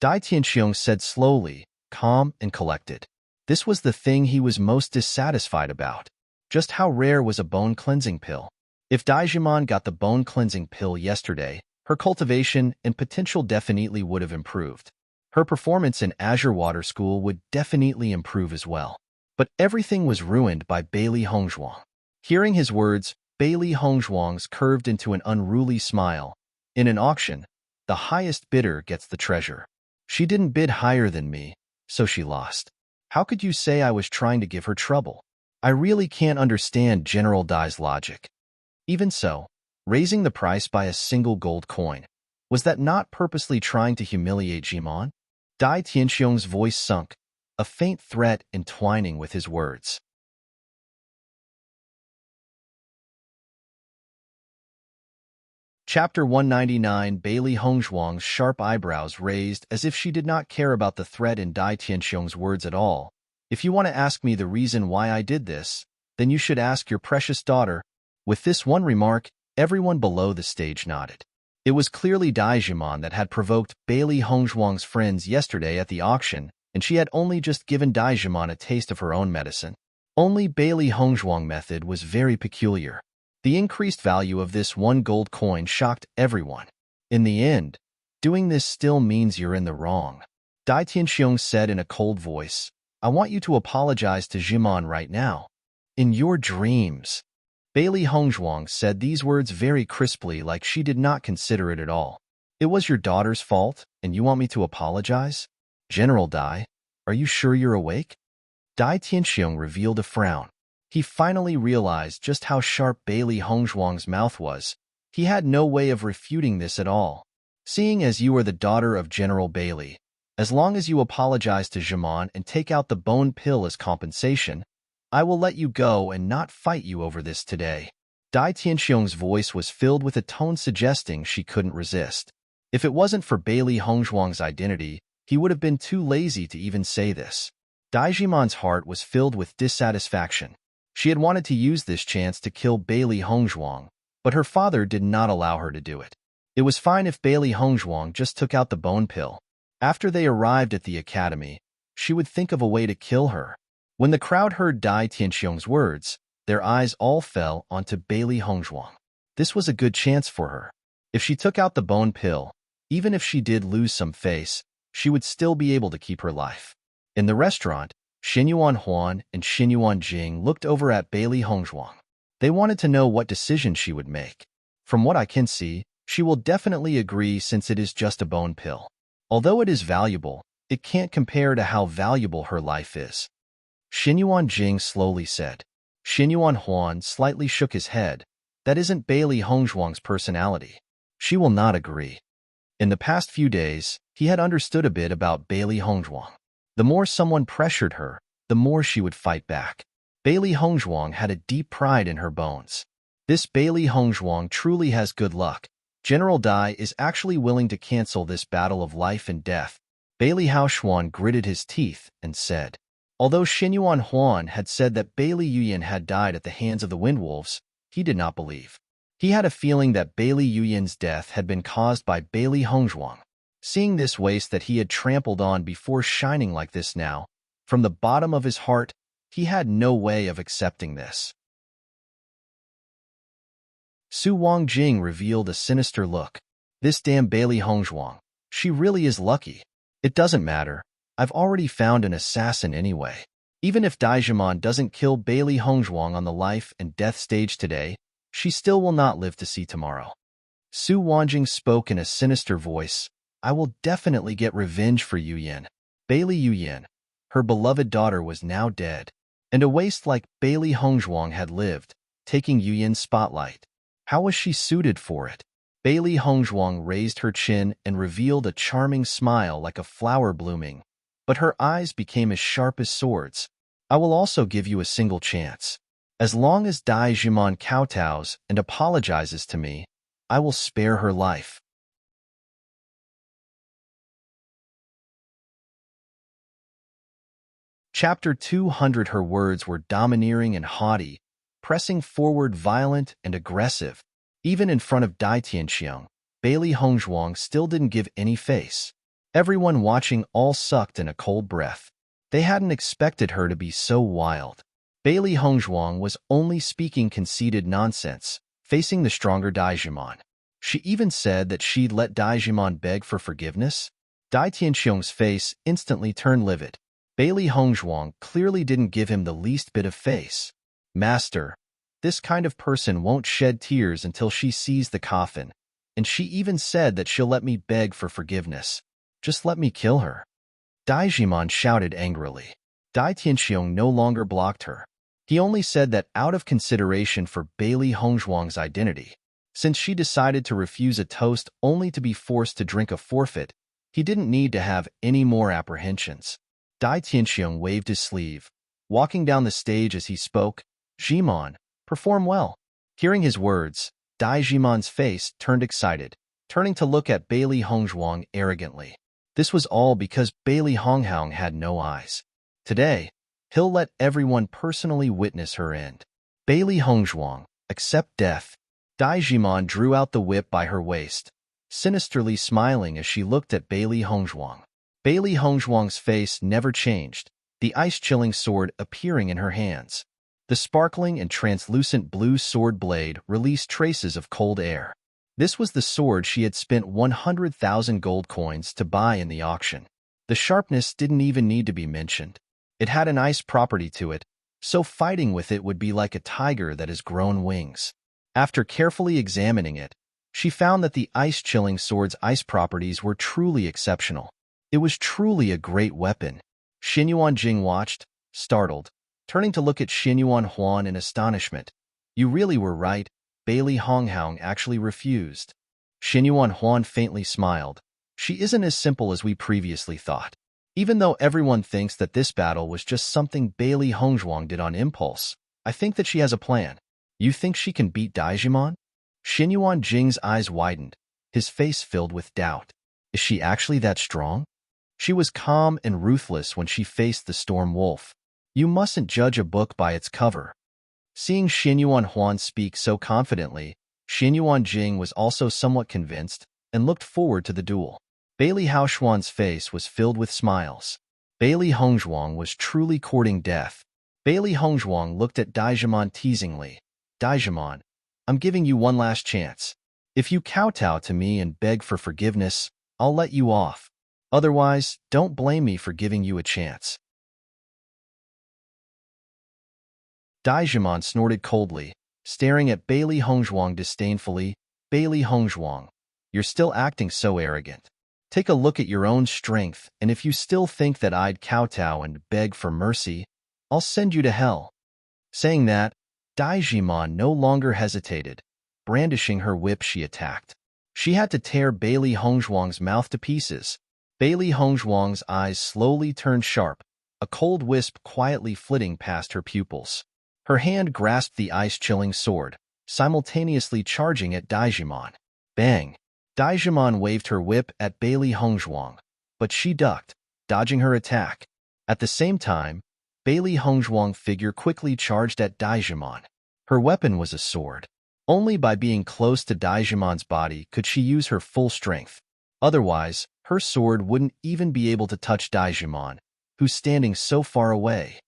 A: Dai Tianxiong said slowly, calm and collected. This was the thing he was most dissatisfied about. Just how rare was a bone-cleansing pill? If Daijimon got the bone-cleansing pill yesterday, her cultivation and potential definitely would have improved. Her performance in Azure Water School would definitely improve as well. But everything was ruined by Bailey Hongzhuang. Hearing his words, Bailey Hongzhuang's curved into an unruly smile. In an auction, the highest bidder gets the treasure. She didn't bid higher than me, so she lost. How could you say I was trying to give her trouble? I really can't understand General Dai's logic. Even so, raising the price by a single gold coin, was that not purposely trying to humiliate Jimon? Dai Tianxiong's voice sunk, a faint threat entwining with his words. Chapter 199. Bailey Hongzhuang's sharp eyebrows raised as if she did not care about the threat in Dai Tianxiong's words at all. If you want to ask me the reason why I did this, then you should ask your precious daughter. With this one remark, everyone below the stage nodded. It was clearly Daijimon that had provoked Bailey Hongzhuang's friends yesterday at the auction, and she had only just given Daijimon a taste of her own medicine. Only Bailey Hongzhuang method was very peculiar. The increased value of this one gold coin shocked everyone. In the end, doing this still means you're in the wrong. Dai Tianxiong said in a cold voice, I want you to apologize to Jimon right now. In your dreams. Bailey Hongzhuang said these words very crisply, like she did not consider it at all. It was your daughter's fault, and you want me to apologize? General Dai, are you sure you're awake? Dai Tianxiong revealed a frown. He finally realized just how sharp Bailey Hongzhuang's mouth was. He had no way of refuting this at all. Seeing as you are the daughter of General Bailey, as long as you apologize to Jimon and take out the bone pill as compensation, I will let you go and not fight you over this today. Dai Tianxiong's voice was filled with a tone suggesting she couldn't resist. If it wasn't for Bailey Hongzhuang's identity, he would have been too lazy to even say this. Daijimon's heart was filled with dissatisfaction. She had wanted to use this chance to kill Bailey Hongzhuang, but her father did not allow her to do it. It was fine if Bailey Hongzhuang just took out the bone pill. After they arrived at the academy, she would think of a way to kill her. When the crowd heard Dai Tianxiong's words, their eyes all fell onto Bailey Hongzhuang. This was a good chance for her. If she took out the bone pill, even if she did lose some face, she would still be able to keep her life. In the restaurant, Xinyuan Huan and Xinyuan Jing looked over at Bailey Hongzhuang. They wanted to know what decision she would make. From what I can see, she will definitely agree since it is just a bone pill. Although it is valuable, it can't compare to how valuable her life is. Xinyuan Jing slowly said. Xinyuan Huan slightly shook his head. That isn't Bailey Hongzhuang's personality. She will not agree. In the past few days, he had understood a bit about Bailey Hongzhuang. The more someone pressured her, the more she would fight back. Bailey Hongzhuang had a deep pride in her bones. This Bailey Hongzhuang truly has good luck. General Dai is actually willing to cancel this battle of life and death. Bailey Haoshuan gritted his teeth and said. Although Xinyuan Huan had said that Bailey Yuyan had died at the hands of the Windwolves, he did not believe. He had a feeling that Bailey Yuyan's death had been caused by Bailey Hongzhuang. Seeing this waste that he had trampled on before shining like this now, from the bottom of his heart, he had no way of accepting this. Su Wangjing revealed a sinister look. This damn Bailey Hongzhuang, she really is lucky. It doesn't matter. I've already found an assassin anyway. Even if Daijimon doesn't kill Bailey Hongzhuang on the life and death stage today, she still will not live to see tomorrow. Su Wanjing spoke in a sinister voice. I will definitely get revenge for Yuyan. Bailey Yuyan, her beloved daughter, was now dead, and a waste like Bailey Hongzhuang had lived, taking Yuyan's spotlight. How was she suited for it? Bailey Hongzhuang raised her chin and revealed a charming smile like a flower blooming, but her eyes became as sharp as swords. I will also give you a single chance. As long as Dai Jimon kowtows and apologizes to me, I will spare her life. Chapter 200. Her words were domineering and haughty, pressing forward, violent and aggressive. Even in front of Dai Tianxiang, Bailey Hongzhuang still didn't give any face. Everyone watching all sucked in a cold breath. They hadn't expected her to be so wild. Bailey Hongzhuang was only speaking conceited nonsense, facing the stronger Daijimon. She even said that she'd let Daijimon beg for forgiveness. Dai Tianxiang's face instantly turned livid. Bailey Hongzhuang clearly didn't give him the least bit of face. Master, this kind of person won't shed tears until she sees the coffin, and she even said that she'll let me beg for forgiveness. Just let me kill her. Daijimon shouted angrily. Dai Tianxiang no longer blocked her. He only said that out of consideration for Bailey Hongzhuang's identity, since she decided to refuse a toast only to be forced to drink a forfeit, he didn't need to have any more apprehensions. Dai Tianxiang waved his sleeve, walking down the stage as he spoke. Jimon, perform well. Hearing his words, Dai Jimon's face turned excited, turning to look at Bailey Hongzhuang arrogantly. This was all because Bailey Hongzhuang had no eyes. Today, he'll let everyone personally witness her end. Bailey Hongzhuang, accept death. Dai Jimon drew out the whip by her waist, sinisterly smiling as she looked at Bailey Hongzhuang. Bailey Hongzhuang's face never changed, the ice-chilling sword appearing in her hands. The sparkling and translucent blue sword blade released traces of cold air. This was the sword she had spent 100,000 gold coins to buy in the auction. The sharpness didn't even need to be mentioned. It had an ice property to it, so fighting with it would be like a tiger that has grown wings. After carefully examining it, she found that the ice-chilling sword's ice properties were truly exceptional. It was truly a great weapon. Xinyuan Jing watched, startled, turning to look at Xinyuan Huan in astonishment. You really were right. Bailey Hongzhuang actually refused. Xinyuan Huan faintly smiled. She isn't as simple as we previously thought. Even though everyone thinks that this battle was just something Bailey Hongzhuang did on impulse, I think that she has a plan. You think she can beat Daijimon? Xinyuan Jing's eyes widened, his face filled with doubt. Is she actually that strong? She was calm and ruthless when she faced the Storm Wolf. You mustn't judge a book by its cover. Seeing Xinyuan Huan speak so confidently, Xinyuan Jing was also somewhat convinced and looked forward to the duel. Bailey Haoshuan's face was filled with smiles. Bailey Hongzhuang was truly courting death. Bailey Hongzhuang looked at Daijimon teasingly. Daijimon, I'm giving you one last chance. If you kowtow to me and beg for forgiveness, I'll let you off. Otherwise, don't blame me for giving you a chance. Daijimon snorted coldly, staring at Bailey Hongzhuang disdainfully. Bailey Hongzhuang, you're still acting so arrogant. Take a look at your own strength, and if you still think that I'd kowtow and beg for mercy, I'll send you to hell. Saying that, Daijimon no longer hesitated. Brandishing her whip, she attacked. She had to tear Bailey Hongzhuang's mouth to pieces. Bailey Hongzhuang's eyes slowly turned sharp, a cold wisp quietly flitting past her pupils. Her hand grasped the ice-chilling sword, simultaneously charging at Daijimon. Bang! Daijimon waved her whip at Bailey Hongzhuang, but she ducked, dodging her attack. At the same time, Bailey Hongzhuang's figure quickly charged at Daijimon. Her weapon was a sword. Only by being close to Daijimon's body could she use her full strength. Otherwise, her sword wouldn't even be able to touch Daijimon, who's standing so far away.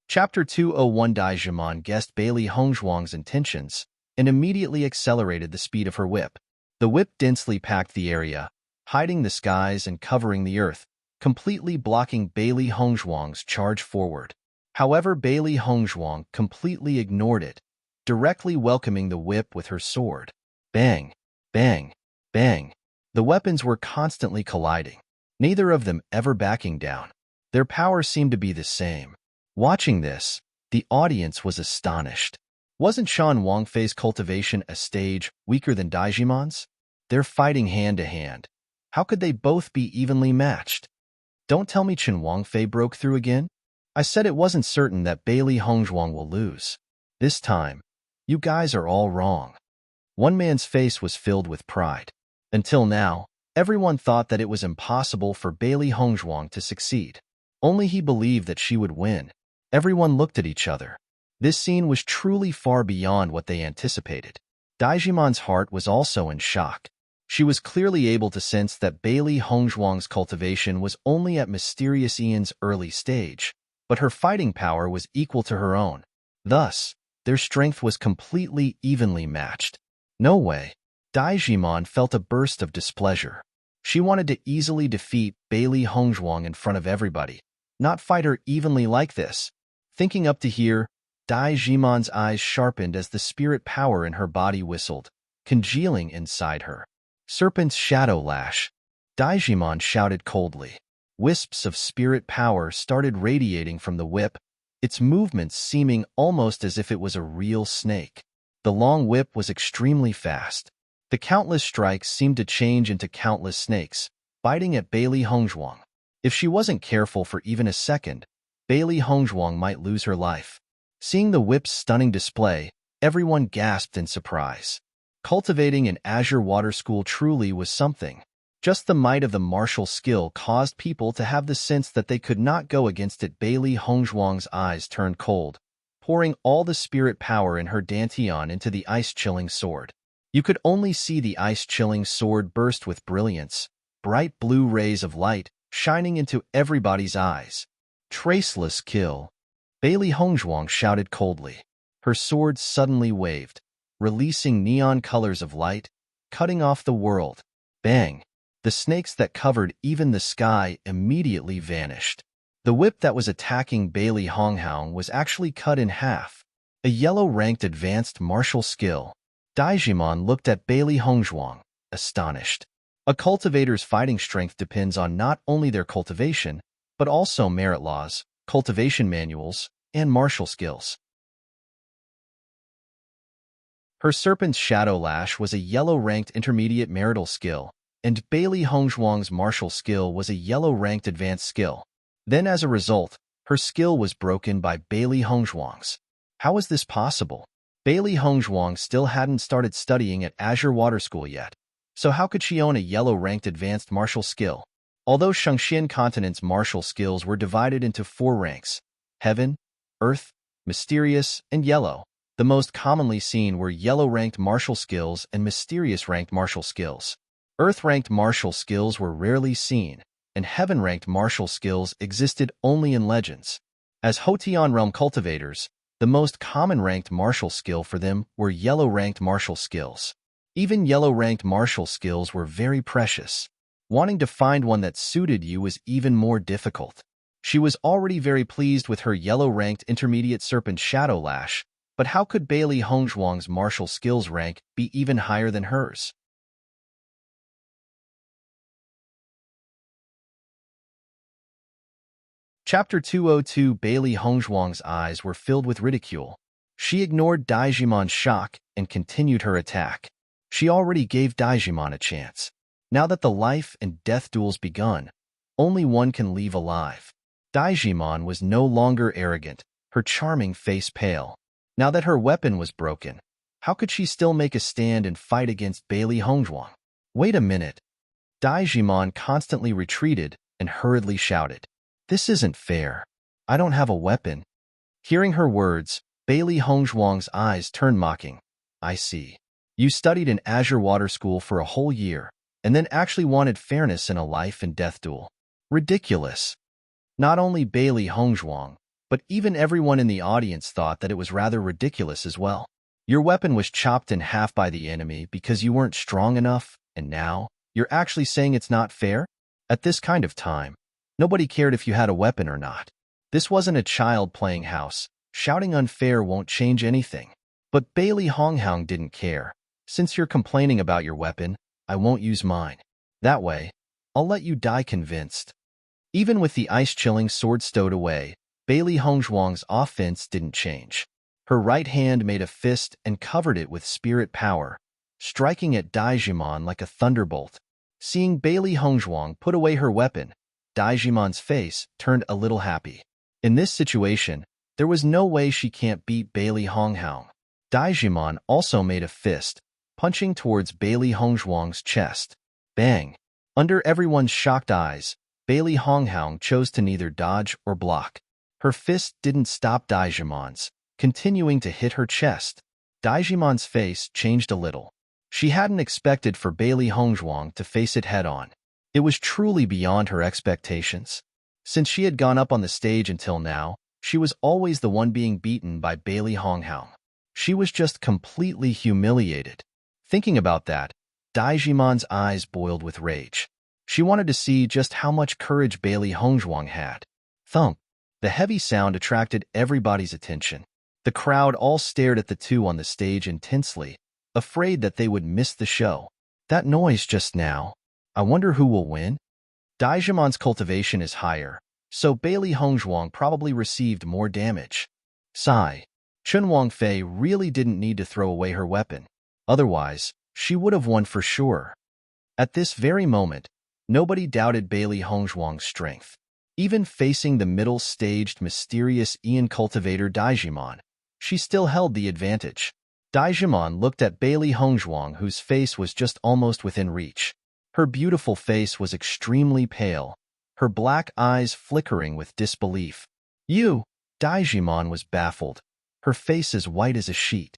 A: Chapter 201. Daijimon guessed Bailey Hongzhuang's intentions and immediately accelerated the speed of her whip. The whip densely packed the area, hiding the skies and covering the earth, completely blocking Bailey Hongzhuang's charge forward. However, Bailey Hongzhuang completely ignored it, directly welcoming the whip with her sword. Bang! Bang! Bang! The weapons were constantly colliding, neither of them ever backing down. Their power seemed to be the same. Watching this, the audience was astonished. Wasn't Shan Wangfei's cultivation a stage weaker than Daijimon's? They're fighting hand-to-hand. How could they both be evenly matched? Don't tell me Chen Wangfei broke through again? I said it wasn't certain that Bailey Hongzhuang will lose. This time, you guys are all wrong. One man's face was filled with pride. Until now, everyone thought that it was impossible for Bailey Hongzhuang to succeed. Only he believed that she would win. Everyone looked at each other. This scene was truly far beyond what they anticipated. Daijimon's heart was also in shock. She was clearly able to sense that Bailey Hongzhuang's cultivation was only at Mysterious Ian's early stage, but her fighting power was equal to her own. Thus, their strength was completely evenly matched. No way. Daijimon felt a burst of displeasure. She wanted to easily defeat Bailey Hongzhuang in front of everybody, not fight her evenly like this. Thinking up to here, Daijimon's eyes sharpened as the spirit power in her body whistled, congealing inside her. Serpent's shadow lash. Daijimon shouted coldly. Wisps of spirit power started radiating from the whip, its movements seeming almost as if it was a real snake. The long whip was extremely fast. The countless strikes seemed to change into countless snakes, biting at Bailey Hongzhuang. If she wasn't careful for even a second, Bailey Hongzhuang might lose her life. Seeing the whip's stunning display, everyone gasped in surprise. Cultivating an Azure Water School truly was something. Just the might of the martial skill caused people to have the sense that they could not go against it. Bailey Hongzhuang's eyes turned cold, pouring all the spirit power in her dantian into the ice-chilling sword. You could only see the ice-chilling sword burst with brilliance, bright blue rays of light shining into everybody's eyes. Traceless kill. Bailey Hongzhuang shouted coldly. Her sword suddenly waved, releasing neon colors of light, cutting off the world. Bang! The snakes that covered even the sky immediately vanished. The whip that was attacking Bailey Hongzhuang was actually cut in half. A yellow-ranked advanced martial skill. Daijimon looked at Bailey Hongzhuang, astonished. A cultivator's fighting strength depends on not only their cultivation, but also merit laws, cultivation manuals, and martial skills. Her Serpent's Shadow Lash was a yellow-ranked intermediate marital skill, and Bailey Hongzhuang's martial skill was a yellow-ranked advanced skill. Then as a result, her skill was broken by Bailey Hongzhuang's. How is this possible? Bailey Hongzhuang still hadn't started studying at Azure Water School yet, so how could she own a yellow-ranked advanced martial skill? Although Shangxian Continent's martial skills were divided into 4 ranks, Heaven, Earth, Mysterious, and Yellow, the most commonly seen were yellow-ranked martial skills and mysterious-ranked martial skills. Earth-ranked martial skills were rarely seen, and Heaven-ranked martial skills existed only in legends. As Hotian realm cultivators, the most common ranked martial skill for them were yellow-ranked martial skills. Even yellow-ranked martial skills were very precious. Wanting to find one that suited you was even more difficult. She was already very pleased with her yellow-ranked intermediate Serpent Shadow Lash, but how could Bailey Hongzhuang's martial skills rank be even higher than hers? Chapter 202. Bailey Hongzhuang's eyes were filled with ridicule. She ignored Daijimon's shock and continued her attack. She already gave Daijimon a chance. Now that the life and death duel's begun, only one can leave alive. Daijimon was no longer arrogant, her charming face pale. Now that her weapon was broken, how could she still make a stand and fight against Bailey Hongzhuang? Wait a minute. Daijimon constantly retreated and hurriedly shouted, "This isn't fair. I don't have a weapon." Hearing her words, Bailey Hongzhuang's eyes turned mocking. "I see. You studied in Azure Water School for a whole year, and then actually wanted fairness in a life and death duel. Ridiculous." Not only Bailey Hongzhuang, but even everyone in the audience thought that it was rather ridiculous as well. Your weapon was chopped in half by the enemy because you weren't strong enough, and now you're actually saying it's not fair? At this kind of time, nobody cared if you had a weapon or not. This wasn't a child playing house. Shouting unfair won't change anything. But Bailey Hongzhuang didn't care. "Since you're complaining about your weapon, I won't use mine. That way, I'll let you die convinced." Even with the ice-chilling sword stowed away, Bailey Hongzhuang's offense didn't change. Her right hand made a fist and covered it with spirit power, striking at Daijimon like a thunderbolt. Seeing Bailey Hongzhuang put away her weapon, Daijimon's face turned a little happy. In this situation, there was no way she can't beat Bailey Hongzhuang. Daijimon also made a fist, punching towards Bailey Hongzhuang's chest. Bang! Under everyone's shocked eyes, Bailey Hongzhuang chose to neither dodge or block. Her fist didn't stop Daijimon's, continuing to hit her chest. Daijimon's face changed a little. She hadn't expected for Bailey Hongzhuang to face it head-on. It was truly beyond her expectations. Since she had gone up on the stage until now, she was always the one being beaten by Bailey Hongzhuang. She was just completely humiliated. Thinking about that, Daijimon's eyes boiled with rage. She wanted to see just how much courage Bailey Hongzhuang had. Thump! The heavy sound attracted everybody's attention. The crowd all stared at the two on the stage intensely, afraid that they would miss the show. That noise just now. I wonder who will win? Daijimon's cultivation is higher, so Bailey Hongzhuang probably received more damage. Sigh. Chun Wangfei really didn't need to throw away her weapon. Otherwise, she would have won for sure. At this very moment, nobody doubted Bailey Hongzhuang's strength. Even facing the middle-staged mysterious Ian cultivator Daijimon, she still held the advantage. Daijimon looked at Bailey Hongzhuang, whose face was just almost within reach. Her beautiful face was extremely pale, her black eyes flickering with disbelief. "You!" Daijimon was baffled, her face as white as a sheet.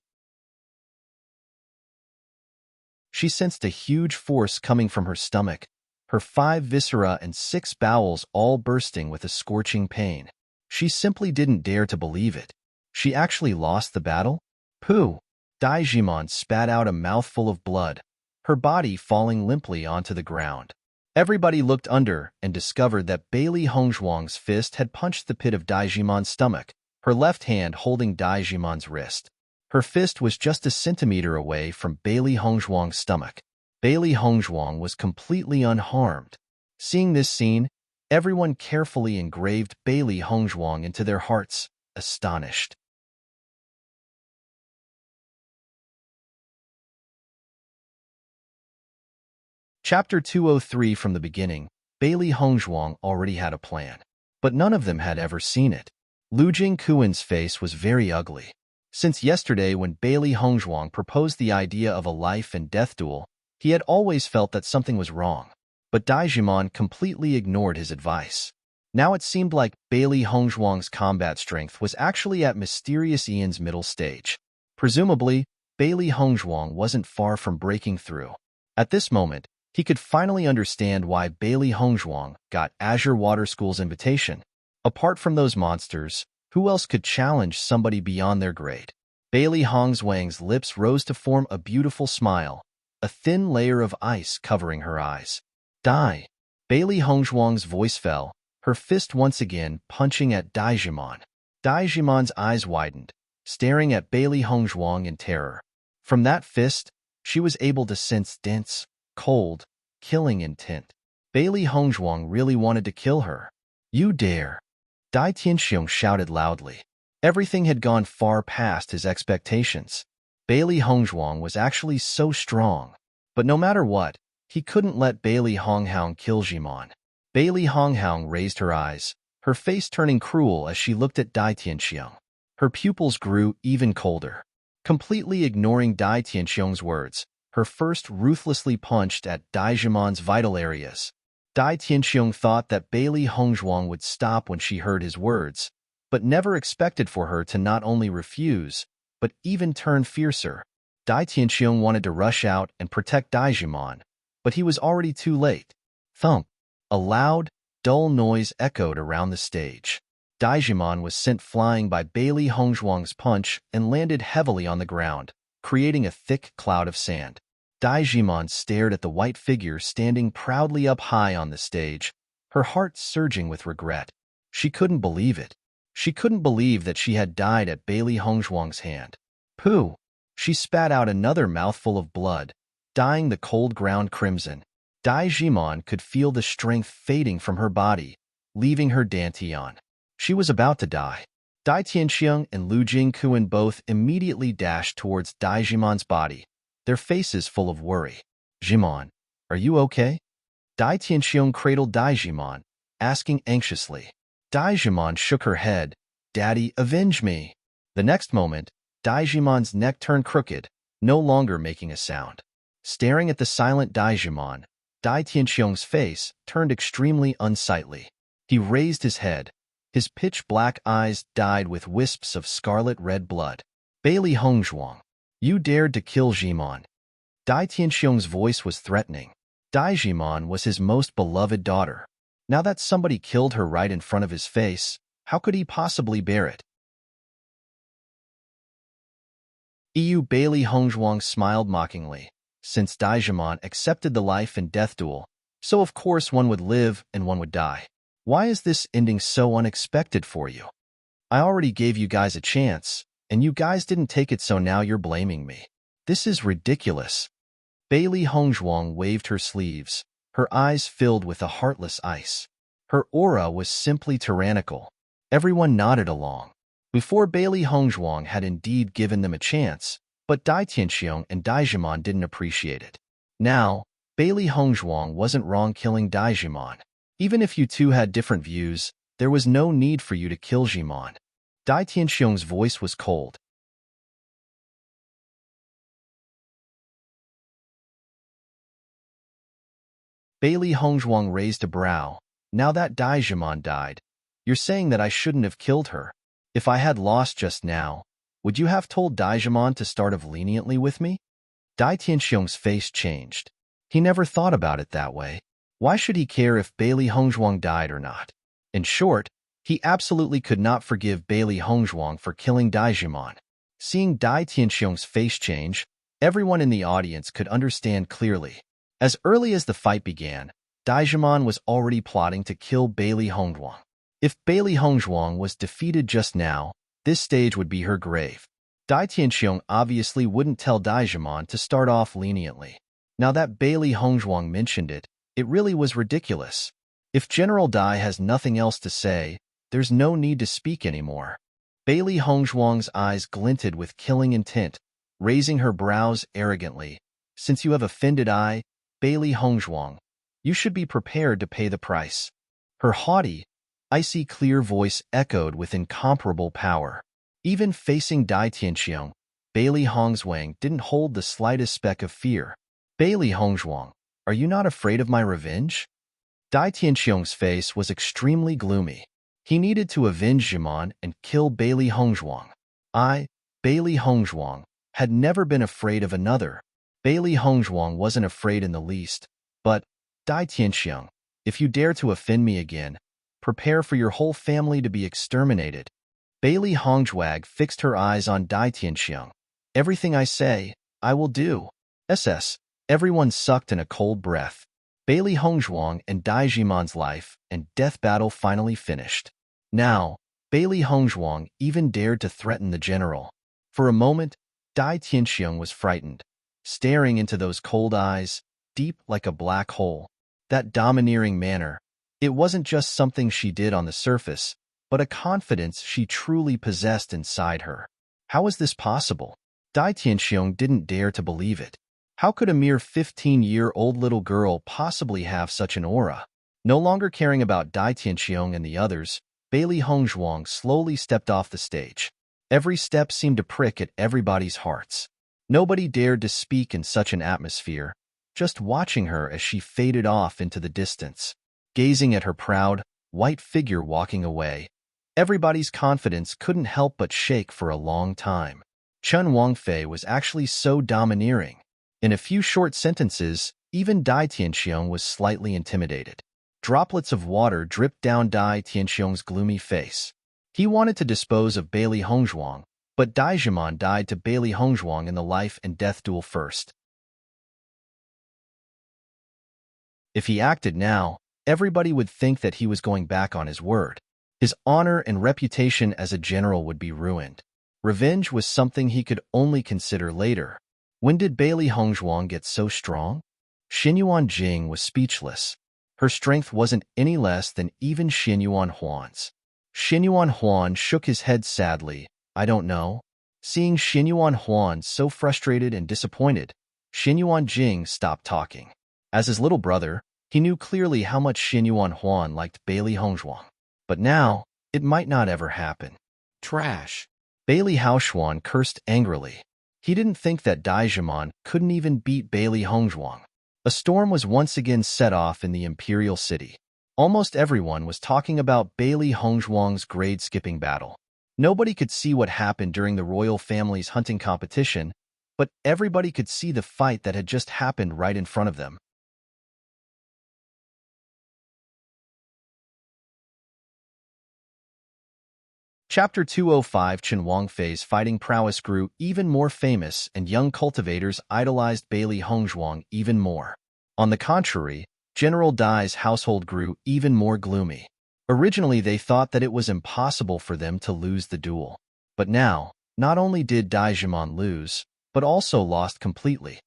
A: She sensed a huge force coming from her stomach, her 5 viscera and 6 bowels all bursting with a scorching pain. She simply didn't dare to believe it. She actually lost the battle? Pooh! Daijimon spat out a mouthful of blood, her body falling limply onto the ground. Everybody looked under and discovered that Bailey Hongzhuang's fist had punched the pit of Daijimon's stomach, her left hand holding Daijimon's wrist. Her fist was just a centimeter away from Bailey Hongzhuang's stomach. Bailey Hongzhuang was completely unharmed. Seeing this scene, everyone carefully engraved Bailey Hongzhuang into their hearts, astonished. Chapter 203. From the beginning, Bailey Hongzhuang already had a plan, but none of them had ever seen it. Lu Jingquan's face was very ugly. Since yesterday when Bailey Hongzhuang proposed the idea of a life and death duel, he had always felt that something was wrong, but Daijimon completely ignored his advice. Now it seemed like Bailey Hongzhuang's combat strength was actually at Mysterious Ian's middle stage. Presumably, Bailey Hongzhuang wasn't far from breaking through. At this moment, he could finally understand why Bailey Hongzhuang got Azure Water School's invitation. Apart from those monsters, who else could challenge somebody beyond their grade? Bailey Hongzhuang's lips rose to form a beautiful smile, a thin layer of ice covering her eyes. Die! Bailey Hongzhuang's voice fell, her fist once again punching at Daijimon. Daijimon's eyes widened, staring at Bailey Hongzhuang in terror. From that fist, she was able to sense dense, cold, killing intent. Bailey Hongzhuang really wanted to kill her. "You dare!" Dai Tianxiong shouted loudly. Everything had gone far past his expectations. Bailey Hongzhuang was actually so strong. But no matter what, he couldn't let Bailey Honghaung kill Jimon. Bailey Honghaung raised her eyes, her face turning cruel as she looked at Dai Tianxiong. Her pupils grew even colder. Completely ignoring Dai Tianxiong's words, her first ruthlessly punched at Dai Jimon's vital areas. Dai Tianxiong thought that Bailey Hongzhuang would stop when she heard his words, but never expected for her to not only refuse, but even turn fiercer. Dai Tianxiong wanted to rush out and protect Dai Jimon, but he was already too late. Thump! A loud, dull noise echoed around the stage. Dai Jimon was sent flying by Bailey Hongzhuang's punch and landed heavily on the ground, creating a thick cloud of sand. Dai Jimon stared at the white figure standing proudly up high on the stage, her heart surging with regret. She couldn't believe it. She couldn't believe that she had died at Bailey Hongzhuang's hand. Pooh! She spat out another mouthful of blood, dyeing the cold ground crimson. Dai Jimon could feel the strength fading from her body, leaving her dantian. She was about to die. Dai Tianxiong and Lu Jingquan both immediately dashed towards Dai Jimon's body, their faces full of worry. Jimon, are you okay? Dai Tianxiong cradled Dai Jimon, asking anxiously. Dai Jimon shook her head. Daddy, avenge me. The next moment, Dai Jimon's neck turned crooked, no longer making a sound. Staring at the silent Dai Jimon, Dai Tianxiong's face turned extremely unsightly. He raised his head. His pitch-black eyes dyed with wisps of scarlet-red blood. Bailey Hongzhuang, you dared to kill Jimon. Dai Tianxiong's voice was threatening. Dai Jimon was his most beloved daughter. Now that somebody killed her right in front of his face, how could he possibly bear it? Bailey Hongzhuang smiled mockingly. Since Dai Jimon accepted the life and death duel, so of course one would live and one would die. Why is this ending so unexpected for you? I already gave you guys a chance, and you guys didn't take it, so now you're blaming me. This is ridiculous. Bailey Hongzhuang waved her sleeves, her eyes filled with a heartless ice. Her aura was simply tyrannical. Everyone nodded along. Before, Bailey Hongzhuang had indeed given them a chance, but Dai Tianxiong and Dai Jimon didn't appreciate it. Now, Bailey Hongzhuang wasn't wrong killing Dai Jimon. Even if you two had different views, there was no need for you to kill Jimon. Dai Tianxiong's voice was cold. Bailey Hongzhuang raised a brow. Now that Dai Jimon died, you're saying that I shouldn't have killed her. If I had lost just now, would you have told Dai Jimon to start off leniently with me? Dai Tianxiong's face changed. He never thought about it that way. Why should he care if Bailey Hongzhuang died or not? In short, he absolutely could not forgive Bailey Hongzhuang for killing Dai Jimon. Seeing Dai Tianxiong's face change, everyone in the audience could understand clearly. As early as the fight began, Dai Jimon was already plotting to kill Bailey Hongzhuang. If Bailey Hongzhuang was defeated just now, this stage would be her grave. Dai Tianxiong obviously wouldn't tell Dai Jimon to start off leniently. Now that Bailey Hongzhuang mentioned it, it really was ridiculous. If General Dai has nothing else to say, there's no need to speak anymore. Bailey Hongzhuang's eyes glinted with killing intent, raising her brows arrogantly. Since you have offended Bailey Hongzhuang, you should be prepared to pay the price. Her haughty, icy clear voice echoed with incomparable power. Even facing Dai Tianxiong, Bailey Hongzhuang didn't hold the slightest speck of fear. Bailey Hongzhuang, are you not afraid of my revenge? Dai Tianxiong's face was extremely gloomy. He needed to avenge Jimon and kill Bailey Hongzhuang. Bailey Hongzhuang, had never been afraid of another. Bailey Hongzhuang wasn't afraid in the least. But, Dai Tianxiong, if you dare to offend me again, prepare for your whole family to be exterminated. Bailey Hongzhuang fixed her eyes on Dai Tianxiong. Everything I say, I will do. Everyone sucked in a cold breath. Bailey Hongzhuang and Dai Jimon's life and death battle finally finished. Now, Bailey Hongzhuang even dared to threaten the general. For a moment, Dai Tianxiong was frightened, staring into those cold eyes, deep like a black hole. That domineering manner, it wasn't just something she did on the surface, but a confidence she truly possessed inside her. How was this possible? Dai Tianxiong didn't dare to believe it. How could a mere 15-year-old little girl possibly have such an aura? No longer caring about Dai Tianxiong and the others, Bailey Hongzhuang slowly stepped off the stage. Every step seemed to prick at everybody's hearts. Nobody dared to speak in such an atmosphere, just watching her as she faded off into the distance. Gazing at her proud, white figure walking away, everybody's confidence couldn't help but shake for a long time. Chen Wangfei was actually so domineering. In a few short sentences, even Dai Tianxiong was slightly intimidated. Droplets of water dripped down Dai Tianxiong's gloomy face. He wanted to dispose of Bailey Hongzhuang, but Daijimon died to Bailey Hongzhuang in the life and death duel first. If he acted now, everybody would think that he was going back on his word. His honor and reputation as a general would be ruined. Revenge was something he could only consider later. When did Bailey Hongzhuang get so strong? Xinyuan Jing was speechless. Her strength wasn't any less than even Xinyuan Huan's. Xinyuan Huan shook his head sadly. I don't know. Seeing Xinyuan Huan so frustrated and disappointed, Xinyuan Jing stopped talking. As his little brother, he knew clearly how much Xinyuan Huan liked Bailey Hongzhuang. But now, it might not ever happen. Trash. Bailey Haoxuan cursed angrily. He didn't think that Daijimon couldn't even beat Bailey Hongzhuang. A storm was once again set off in the Imperial City. Almost everyone was talking about Bailey Hongzhuang's grade-skipping battle. Nobody could see what happened during the royal family's hunting competition, but everybody could see the fight that had just happened right in front of them. Chapter 205 Chen Wangfei's fighting prowess grew even more famous, and young cultivators idolized Bailey Hongzhuang even more. On the contrary, General Dai's household grew even more gloomy. Originally, they thought that it was impossible for them to lose the duel. But now, not only did Daijimon lose, but also lost completely.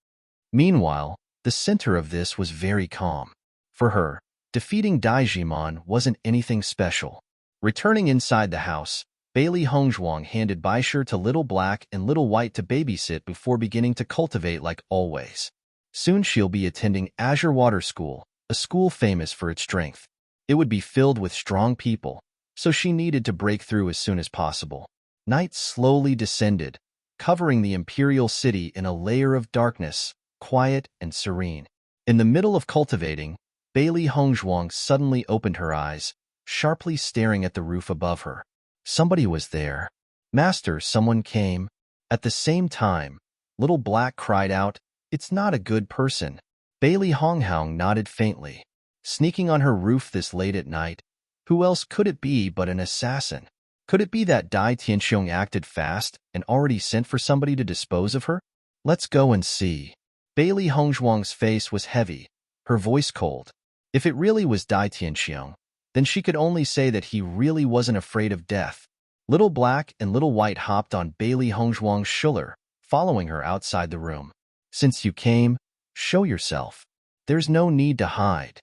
A: Meanwhile, the center of this was very calm. For her, defeating Daijimon wasn't anything special. Returning inside the house, Bailey Hongzhuang handed Baisher to Little Black and Little White to babysit before beginning to cultivate like always. Soon she'll be attending Azure Water School, a school famous for its strength. It would be filled with strong people, so she needed to break through as soon as possible. Night slowly descended, covering the Imperial City in a layer of darkness, quiet and serene. In the middle of cultivating, Bailey Hongzhuang suddenly opened her eyes, sharply staring at the roof above her. Somebody was there. Master, someone came. At the same time, Little Black cried out, "It's not a good person." Bailey Hongzhuang nodded faintly. Sneaking on her roof this late at night, who else could it be but an assassin? Could it be that Dai Tianxiong acted fast and already sent for somebody to dispose of her? Let's go and see. Bailey Hongzhuang's face was heavy, her voice cold. If it really was Dai Tianxiong, then she could only say that he really wasn't afraid of death. Little Black and Little White hopped on Bailey Hongzhuang's shoulder, following her outside the room. Since you came, show yourself. There's no need to hide.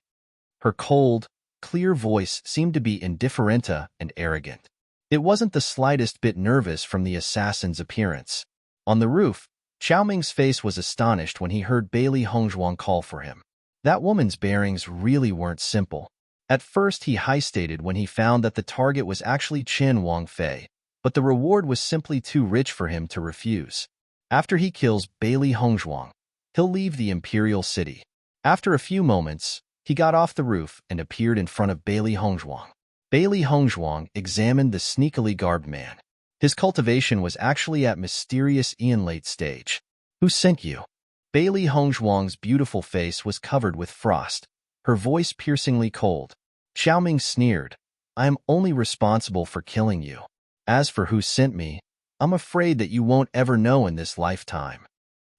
A: Her cold, clear voice seemed to be indifferenta and arrogant. It wasn't the slightest bit nervous from the assassin's appearance. On the roof, Chao Ming's face was astonished when he heard Bailey Hongzhuang call for him. That woman's bearings really weren't simple. At first he high-stated when he found that the target was actually Chen Wangfei, but the reward was simply too rich for him to refuse. After he kills Bailey Hongzhuang, he'll leave the Imperial City. After a few moments, he got off the roof and appeared in front of Bailey Hongzhuang. Bailey Hongzhuang examined the sneakily garbed man. His cultivation was actually at mysterious Ian late stage. Who sent you? Bailey Hongzhuang's beautiful face was covered with frost, her voice piercingly cold. Chao Ming sneered, I am only responsible for killing you. As for who sent me, I'm afraid that you won't ever know in this lifetime.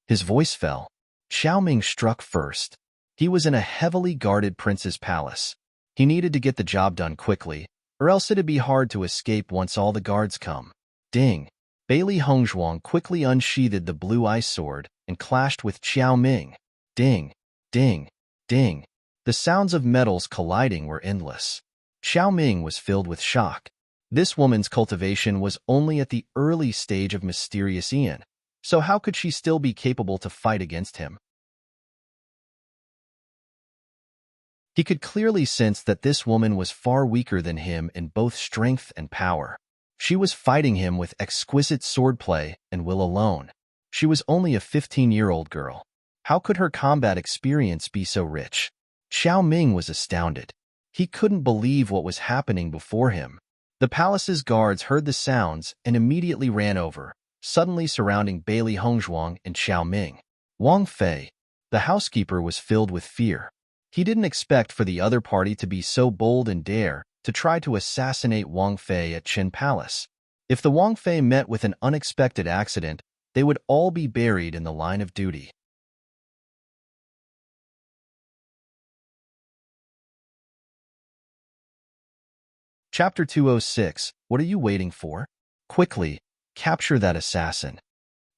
A: His voice fell. Chao Ming struck first. He was in a heavily guarded prince's palace. He needed to get the job done quickly, or else it'd be hard to escape once all the guards come. Ding! Bailey Hongzhuang quickly unsheathed the blue ice sword and clashed with Chao Ming. Ding! Ding! Ding! The sounds of metals colliding were endless. Chao Ming was filled with shock. This woman's cultivation was only at the early stage of mysterious Ian, so how could she still be capable to fight against him? He could clearly sense that this woman was far weaker than him in both strength and power. She was fighting him with exquisite swordplay and will alone. She was only a 15-year-old girl. How could her combat experience be so rich? Xiao Ming was astounded. He couldn't believe what was happening before him. The palace's guards heard the sounds and immediately ran over, suddenly surrounding Bailey Hongzhuang and Xiao Ming. Wang Fei, the housekeeper, was filled with fear. He didn't expect for the other party to be so bold and dare to try to assassinate Wang Fei at Qin Palace. If the Wang Fei met with an unexpected accident, they would all be buried in the line of duty. Chapter 206. What are you waiting for? Quickly, capture that assassin.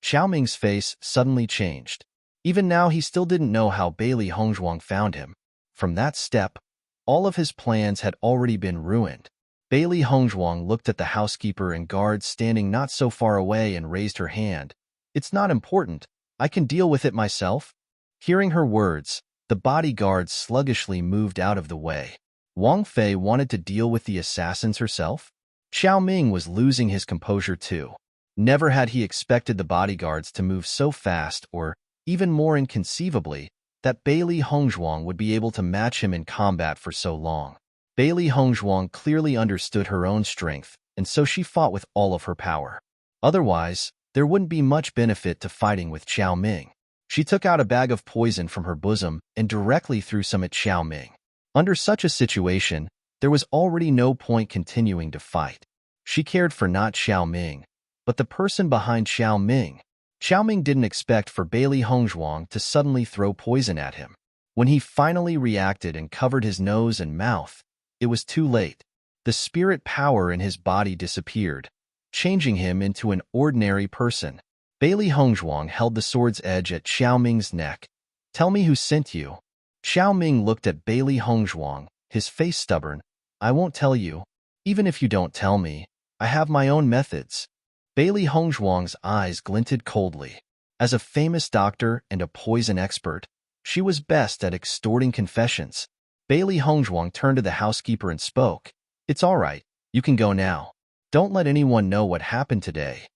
A: Xiao Ming's face suddenly changed. Even now, he still didn't know how Bailey Hongzhuang found him. From that step, all of his plans had already been ruined. Bailey Hongzhuang looked at the housekeeper and guards standing not so far away and raised her hand. It's not important. I can deal with it myself. Hearing her words, the bodyguards sluggishly moved out of the way. Wang Fei wanted to deal with the assassins herself? Xiao Ming was losing his composure too. Never had he expected the bodyguards to move so fast or, even more inconceivably, that Bailey Hongzhuang would be able to match him in combat for so long. Bailey Hongzhuang clearly understood her own strength, and so she fought with all of her power. Otherwise, there wouldn't be much benefit to fighting with Xiao Ming. She took out a bag of poison from her bosom and directly threw some at Xiao Ming. Under such a situation, there was already no point continuing to fight. She cared for not Xiao Ming, but the person behind Xiao Ming. Xiao Ming didn't expect for Bailey Hongzhuang to suddenly throw poison at him. When he finally reacted and covered his nose and mouth, it was too late. The spirit power in his body disappeared, changing him into an ordinary person. Bailey Hongzhuang held the sword's edge at Xiao Ming's neck. Tell me who sent you. Xiao Ming looked at Bailey Hongzhuang, his face stubborn. I won't tell you. Even if you don't tell me, I have my own methods. Bailey Hongzhuang's eyes glinted coldly. As a famous doctor and a poison expert, she was best at extorting confessions. Bailey Hongzhuang turned to the housekeeper and spoke. It's all right. You can go now. Don't let anyone know what happened today.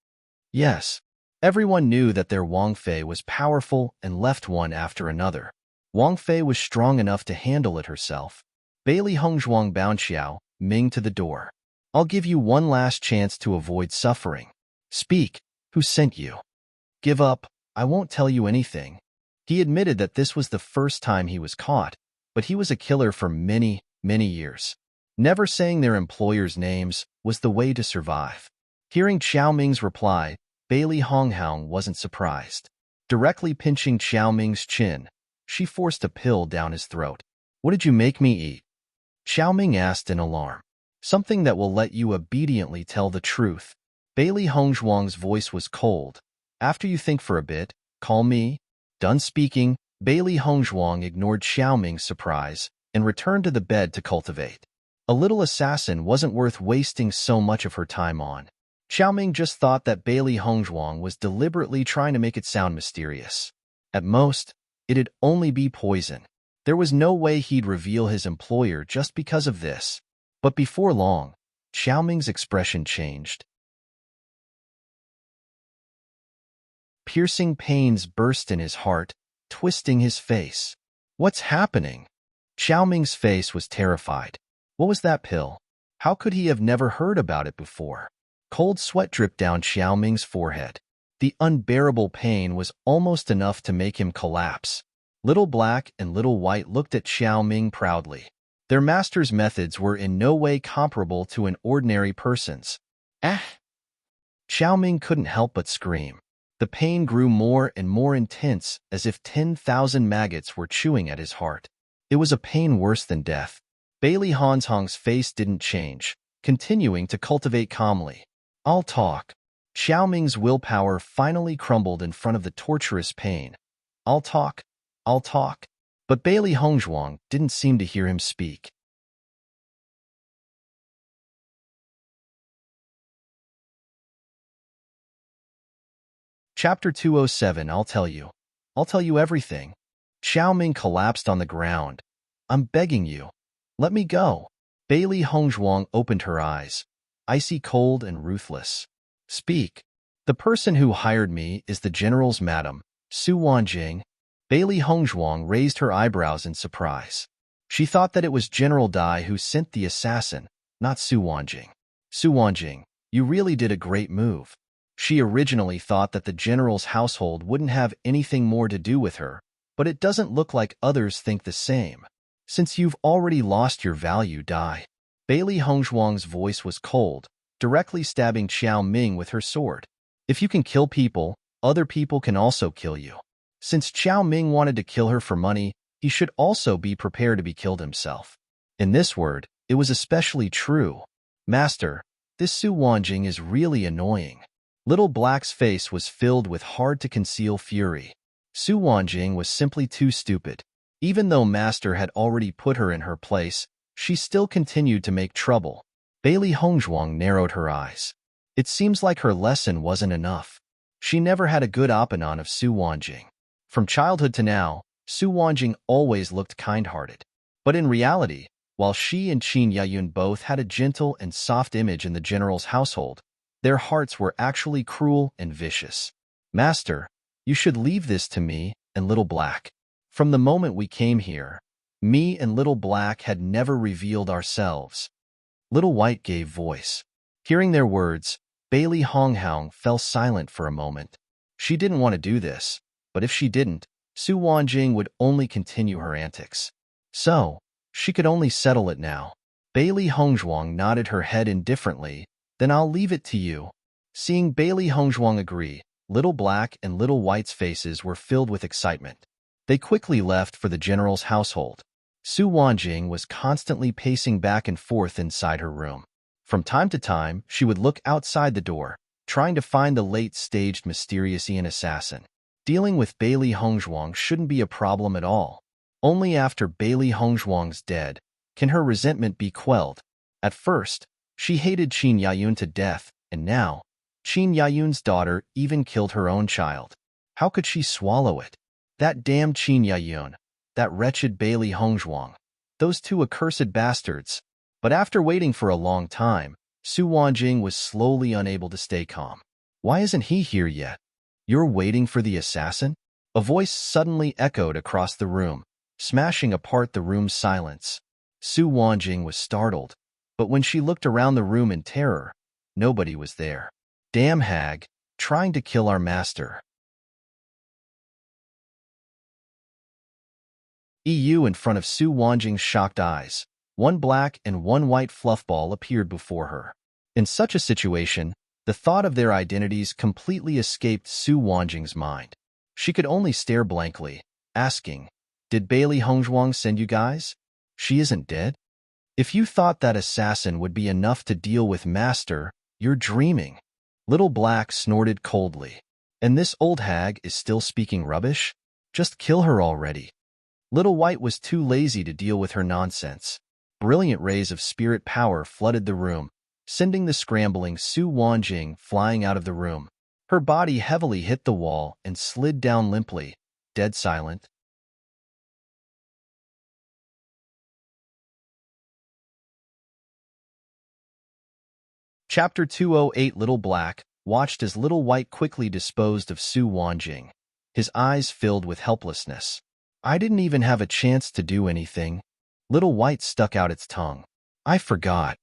A: Yes. Everyone knew that their Wang Fei was powerful and left one after another. Wang Fei was strong enough to handle it herself. Bailey Hongzhuang bound Xiao Ming to the door. I'll give you one last chance to avoid suffering. Speak. Who sent you? Give up. I won't tell you anything. He admitted that this was the first time he was caught, but he was a killer for many, many years. Never saying their employers' names was the way to survive. Hearing Xiao Ming's reply, Bailey Hongzhuang wasn't surprised. Directly pinching Xiao Ming's chin, she forced a pill down his throat. What did you make me eat? Xiao Ming asked in alarm. Something that will let you obediently tell the truth. Bailey Hongzhuang's voice was cold. After you think for a bit, call me. Done speaking, Bailey Hongzhuang ignored Xiao Ming's surprise and returned to the bed to cultivate. A little assassin wasn't worth wasting so much of her time on. Xiao Ming just thought that Bailey Hongzhuang was deliberately trying to make it sound mysterious. At most, it'd only be poison. There was no way he'd reveal his employer just because of this. But before long, Xiao Ming's expression changed. Piercing pains burst in his heart, twisting his face. What's happening? Xiao Ming's face was terrified. What was that pill? How could he have never heard about it before? Cold sweat dripped down Xiao Ming's forehead. The unbearable pain was almost enough to make him collapse. Little Black and Little White looked at Xiao Ming proudly. Their master's methods were in no way comparable to an ordinary person's. Ah! Xiao Ming couldn't help but scream. The pain grew more and more intense, as if 10,000 maggots were chewing at his heart. It was a pain worse than death. Bailey Hongzhuang's face didn't change, continuing to cultivate calmly. I'll talk. Xiao Ming's willpower finally crumbled in front of the torturous pain. I'll talk. I'll talk. But Bailey Hongzhuang didn't seem to hear him speak. Chapter 207, I'll tell you. I'll tell you everything. Xiao Ming collapsed on the ground. I'm begging you. Let me go. Bailey Hongzhuang opened her eyes, icy cold and ruthless. Speak. The person who hired me is the general's madam, Su Wanjing. Bailey Hongzhuang raised her eyebrows in surprise. She thought that it was General Dai who sent the assassin, not Su Wanjing. Su Wanjing, you really did a great move. She originally thought that the general's household wouldn't have anything more to do with her, but it doesn't look like others think the same. Since you've already lost your value, Dai. Bailey Hongzhuang's voice was cold, directly stabbing Xiao Ming with her sword. If you can kill people, other people can also kill you. Since Xiao Ming wanted to kill her for money, he should also be prepared to be killed himself. In this word, it was especially true. Master, this Su Wanjing is really annoying. Little Black's face was filled with hard-to-conceal fury. Su Wanjing was simply too stupid. Even though Master had already put her in her place, she still continued to make trouble. Bailey Hongzhuang narrowed her eyes. It seems like her lesson wasn't enough. She never had a good opinion of Su Wanjing. From childhood to now, Su Wanjing always looked kind-hearted. But in reality, while she and Qin Yayun both had a gentle and soft image in the general's household, their hearts were actually cruel and vicious. Master, you should leave this to me and Little Black. From the moment we came here, me and Little Black had never revealed ourselves. Little White gave voice. Hearing their words, Bailey Hongzhuang fell silent for a moment. She didn't want to do this, but if she didn't, Su Wanjing would only continue her antics. So, she could only settle it now. Bailey Hongzhuang nodded her head indifferently. Then I'll leave it to you. Seeing Bailey Hongzhuang agree, Little Black and Little White's faces were filled with excitement. They quickly left for the general's household. Su Wanjing was constantly pacing back and forth inside her room. From time to time, she would look outside the door, trying to find the late-staged mysterious Ian assassin. Dealing with Bailey Hongzhuang shouldn't be a problem at all. Only after Bailey Hongzhuang's dead can her resentment be quelled. At first, she hated Qin Yayun to death, and now, Qin Yayun's daughter even killed her own child. How could she swallow it? That damned Qin Yayun, that wretched Bailey Hongzhuang, those two accursed bastards. But after waiting for a long time, Su Wanjing was slowly unable to stay calm. Why isn't he here yet? You're waiting for the assassin? A voice suddenly echoed across the room, smashing apart the room's silence. Su Wanjing was startled. But when she looked around the room in terror, nobody was there. Damn hag, trying to kill our master. EU in front of Su Wanjing's shocked eyes. One black and one white fluffball appeared before her. In such a situation, the thought of their identities completely escaped Su Wanjing's mind. She could only stare blankly, asking, "Did Bailey Hongzhuang send you guys? She isn't dead? If you thought that assassin would be enough to deal with Master, you're dreaming." Little Black snorted coldly. And this old hag is still speaking rubbish? Just kill her already. Little White was too lazy to deal with her nonsense. Brilliant rays of spirit power flooded the room, sending the scrambling Su Wanjing flying out of the room. Her body heavily hit the wall and slid down limply, dead silent. Chapter 208 Little Black watched as Little White quickly disposed of Su Wanjing. His eyes filled with helplessness. I didn't even have a chance to do anything. Little White stuck out its tongue. I forgot.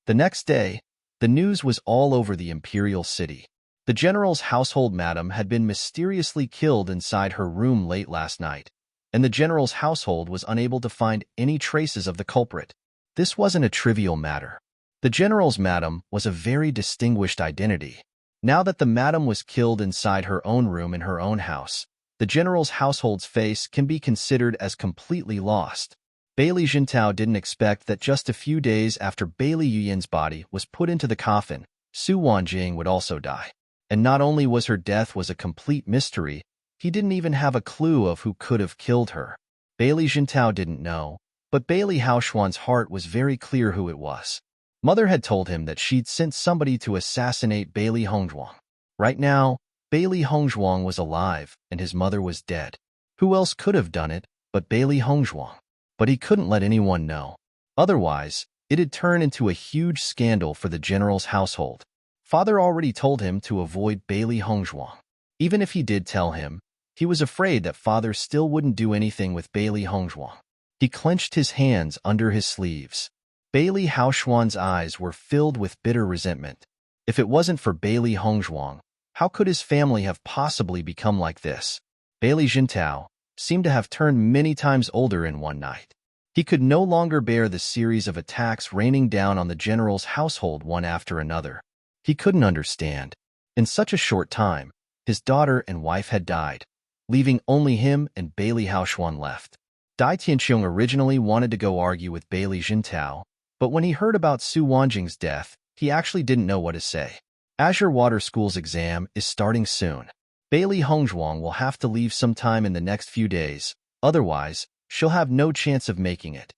A: The next day, the news was all over the imperial city. The general's household madam had been mysteriously killed inside her room late last night, and the general's household was unable to find any traces of the culprit. This wasn't a trivial matter. The general's madam was a very distinguished identity. Now that the madam was killed inside her own room in her own house, the general's household's face can be considered as completely lost. Bailey Jintao didn't expect that just a few days after Bailey Yuyin's body was put into the coffin, Su Wanjing would also die. And not only was her death was a complete mystery, he didn't even have a clue of who could have killed her. Bailey Jintao didn't know, but Bailey Haoxuan's heart was very clear who it was. Mother had told him that she'd sent somebody to assassinate Bailey Hongzhuang. Right now, Bailey Hongzhuang was alive and his mother was dead. Who else could have done it but Bailey Hongzhuang? But he couldn't let anyone know. Otherwise, it'd turn into a huge scandal for the general's household. Father already told him to avoid Bailey Hongzhuang. Even if he did tell him, he was afraid that father still wouldn't do anything with Bailey Hongzhuang. He clenched his hands under his sleeves. Bailey Hongzhuang's eyes were filled with bitter resentment. If it wasn't for Bailey Hongzhuang, how could his family have possibly become like this? Bailey Jintao seemed to have turned many times older in one night. He could no longer bear the series of attacks raining down on the general's household one after another. He couldn't understand. In such a short time, his daughter and wife had died, leaving only him and Bailey Hongzhuang left. Dai Tianxiong originally wanted to go argue with Bailey Jintao, but when he heard about Su Wanjing's death, he actually didn't know what to say. Azure Water School's exam is starting soon. Bailey Hongzhuang will have to leave sometime in the next few days, otherwise, she'll have no chance of making it.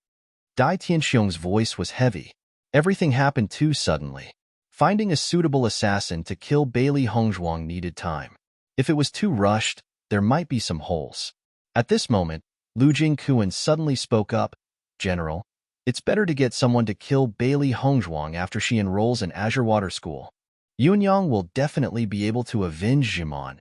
A: Dai Tianxiong's voice was heavy. Everything happened too suddenly. Finding a suitable assassin to kill Bailey Hongzhuang needed time. If it was too rushed, there might be some holes. At this moment, Lu Jingquan suddenly spoke up. General, it's better to get someone to kill Bailey Hongzhuang after she enrolls in Azure Water School. Yunyang will definitely be able to avenge Jimon.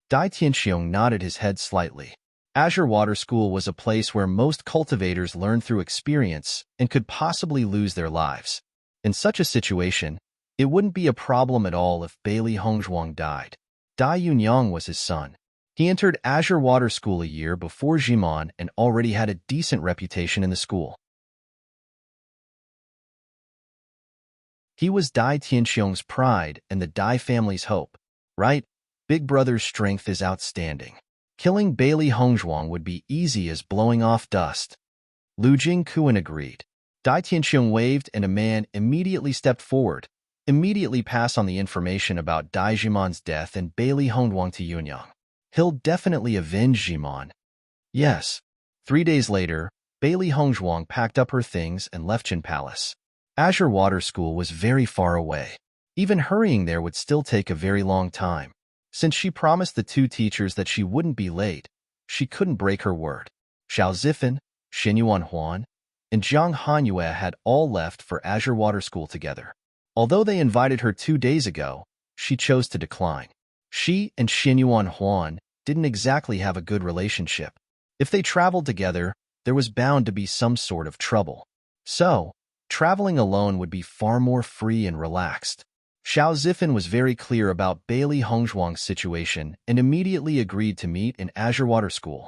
A: Dai Tianxiong nodded his head slightly. Azure Water School was a place where most cultivators learned through experience and could possibly lose their lives. In such a situation, it wouldn't be a problem at all if Bailey Hongzhuang died. Dai Yunyang was his son. He entered Azure Water School a year before Jimon and already had a decent reputation in the school. He was Dai Tianxiong's pride and the Dai family's hope. Right? Big brother's strength is outstanding. Killing Bailey Hongzhuang would be easy as blowing off dust. Lu Jingquan agreed. Dai Tianxiong waved and a man immediately stepped forward, immediately pass on the information about Dai Jimon's death and Bailey Hongzhuang to Yunyang. He'll definitely avenge Jimon. Yes. 3 days later, Bailey Hongzhuang packed up her things and left Qin Palace. Azure Water School was very far away. Even hurrying there would still take a very long time. Since she promised the 2 teachers that she wouldn't be late, she couldn't break her word. Xiao Zifan, Xinyuan Huan, and Jiang Hanyue had all left for Azure Water School together. Although they invited her 2 days ago, she chose to decline. She and Xinyuan Huan didn't exactly have a good relationship. If they traveled together, there was bound to be some sort of trouble. So, traveling alone would be far more free and relaxed. Xiao Zifan was very clear about Bailey Hongzhuang's situation and immediately agreed to meet in Azure Water School.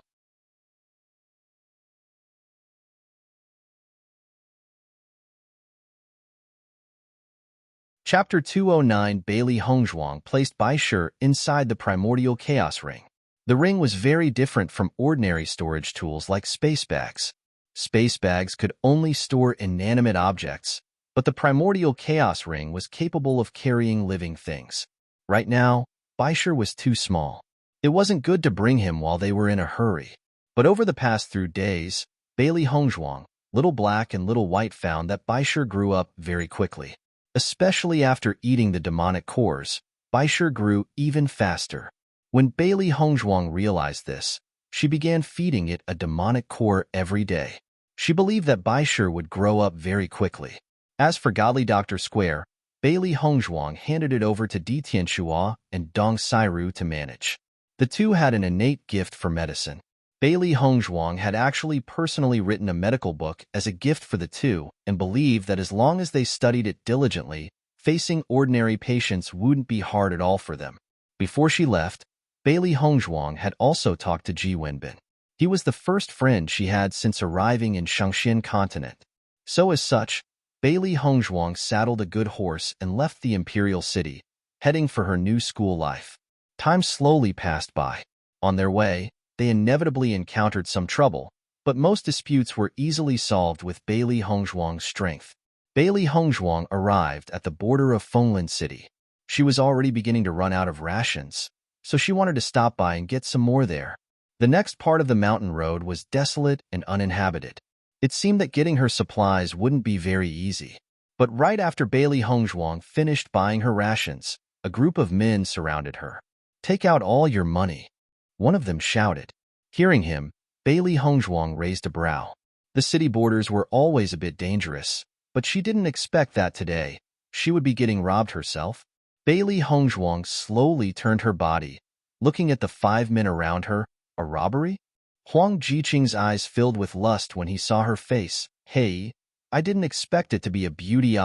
A: Chapter 209 Bailey Hongzhuang placed Baishir inside the primordial chaos ring. The ring was very different from ordinary storage tools like space bags. Space bags could only store inanimate objects, but the primordial chaos ring was capable of carrying living things. Right now, Baishir was too small. It wasn't good to bring him while they were in a hurry. But over the past 3 days, Bailey Hongzhuang, Little Black and Little White found that Baishir grew up very quickly. Especially after eating the demonic cores, Baishir grew even faster. When Bailey Hongzhuang realized this, she began feeding it a demonic core every day. She believed that Baishir would grow up very quickly. As for Godly Dr. Square, Bailey Hongzhuang handed it over to Di Tianxua and Dong Sairu to manage. The two had an innate gift for medicine. Bailey Hongzhuang had actually personally written a medical book as a gift for the two and believed that as long as they studied it diligently, facing ordinary patients wouldn't be hard at all for them. Before she left, Bailey Hongzhuang had also talked to Ji Wenbin. He was the first friend she had since arriving in Shangshan continent. So as such, Bailey Hongzhuang saddled a good horse and left the imperial city, heading for her new school life. Time slowly passed by. On their way, they inevitably encountered some trouble, but most disputes were easily solved with Bailey Hongzhuang's strength. Bailey Hongzhuang arrived at the border of Fenglin City. She was already beginning to run out of rations, so she wanted to stop by and get some more there. The next part of the mountain road was desolate and uninhabited. It seemed that getting her supplies wouldn't be very easy. But right after Bailey Hongzhuang finished buying her rations, a group of men surrounded her. Take out all your money, one of them shouted. Hearing him, Bailey Hongzhuang raised a brow. The city borders were always a bit dangerous, but she didn't expect that today she would be getting robbed herself. Bailey Hongzhuang slowly turned her body, looking at the 5 men around her. A robbery? Huang Jiqing's eyes filled with lust when he saw her face. Hey, I didn't expect it to be a beauty.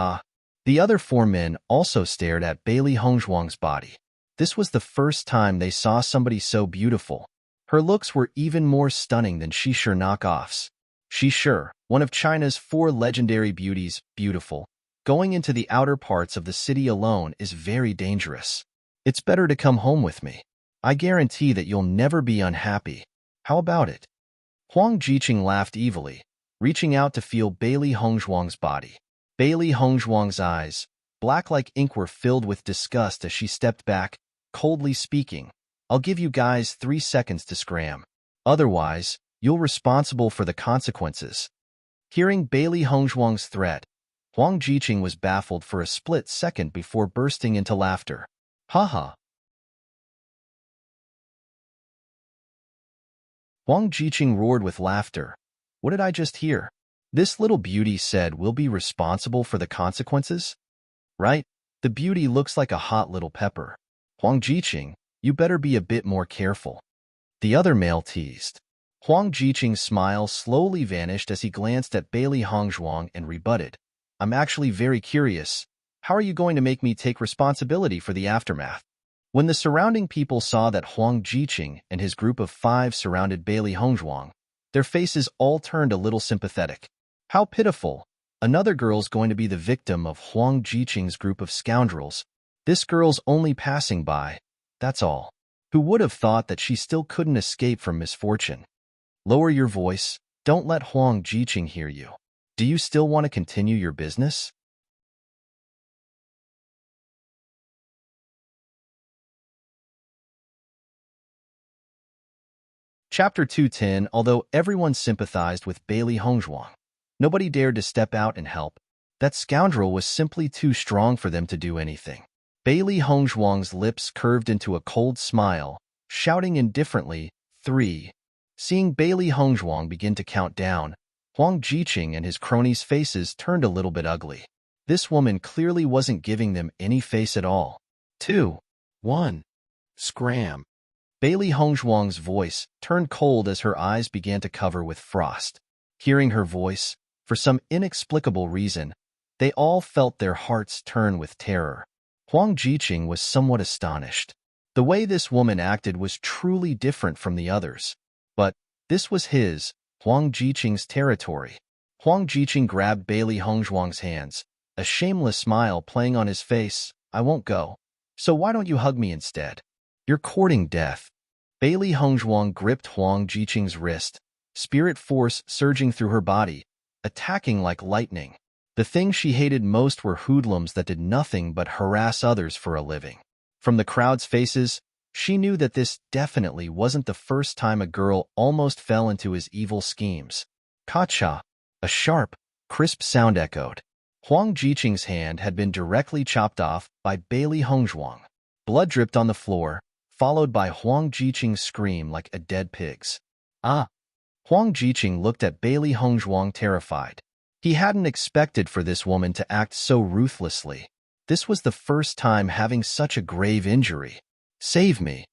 A: The other 4 men also stared at Bailey Hongzhuang's body. This was the first time they saw somebody so beautiful. Her looks were even more stunning than Shishir knockoffs. Shishir, one of China's 4 legendary beauties, beautiful. Going into the outer parts of the city alone is very dangerous. It's better to come home with me. I guarantee that you'll never be unhappy. How about it? Huang Jiqing laughed evilly, reaching out to feel Bailey Hongzhuang's body. Bailey Hongzhuang's eyes, black like ink, were filled with disgust as she stepped back, coldly speaking. I'll give you guys 3 seconds to scram. Otherwise, you're responsible for the consequences. Hearing Bailey Hongzhuang's threat, Huang Jiqing was baffled for a split second before bursting into laughter. Haha. Huang Jiqing roared with laughter. What did I just hear? This little beauty said we'll be responsible for the consequences? Right? The beauty looks like a hot little pepper. Huang Jiqing, you better be a bit more careful. The other male teased. Huang Jiqing's smile slowly vanished as he glanced at Bailey Hongzhuang and rebutted. I'm actually very curious. How are you going to make me take responsibility for the aftermath? When the surrounding people saw that Huang Jiqing and his group of 5 surrounded Bailey Hongzhuang, their faces all turned a little sympathetic. How pitiful. Another girl's going to be the victim of Huang Jiqing's group of scoundrels. This girl's only passing by, that's all. Who would have thought that she still couldn't escape from misfortune? Lower your voice. Don't let Huang Jiqing hear you. Do you still want to continue your business? Chapter 210. Although everyone sympathized with Bailey Hongzhuang, nobody dared to step out and help. That scoundrel was simply too strong for them to do anything. Bailey Hongzhuang's lips curved into a cold smile, shouting indifferently, 3. Seeing Bailey Hongzhuang begin to count down, Huang Jiqing and his cronies' faces turned a little bit ugly. This woman clearly wasn't giving them any face at all. 2. 1. Scram. Bailey Hongzhuang's voice turned cold as her eyes began to cover with frost. Hearing her voice, for some inexplicable reason, they all felt their hearts turn with terror. Huang Jiqing was somewhat astonished. The way this woman acted was truly different from the others. But this was his, Huang Jiqing's territory. Huang Jiqing grabbed Bailey Hongzhuang's hands, a shameless smile playing on his face. I won't go. So why don't you hug me instead? You're courting death. Bailey Hongzhuang gripped Huang Jiqing's wrist, spirit force surging through her body, attacking like lightning. The thing she hated most were hoodlums that did nothing but harass others for a living. From the crowd's faces, she knew that this definitely wasn't the first time a girl almost fell into his evil schemes. Ka-cha! A sharp, crisp sound echoed. Huang Jiqing's hand had been directly chopped off by Bailey Hongzhuang. Blood dripped on the floor, followed by Huang Jiqing's scream like a dead pig's. Ah! Huang Jiqing looked at Bailey Hongzhuang terrified. He hadn't expected for this woman to act so ruthlessly. This was the first time having such a grave injury. Save me!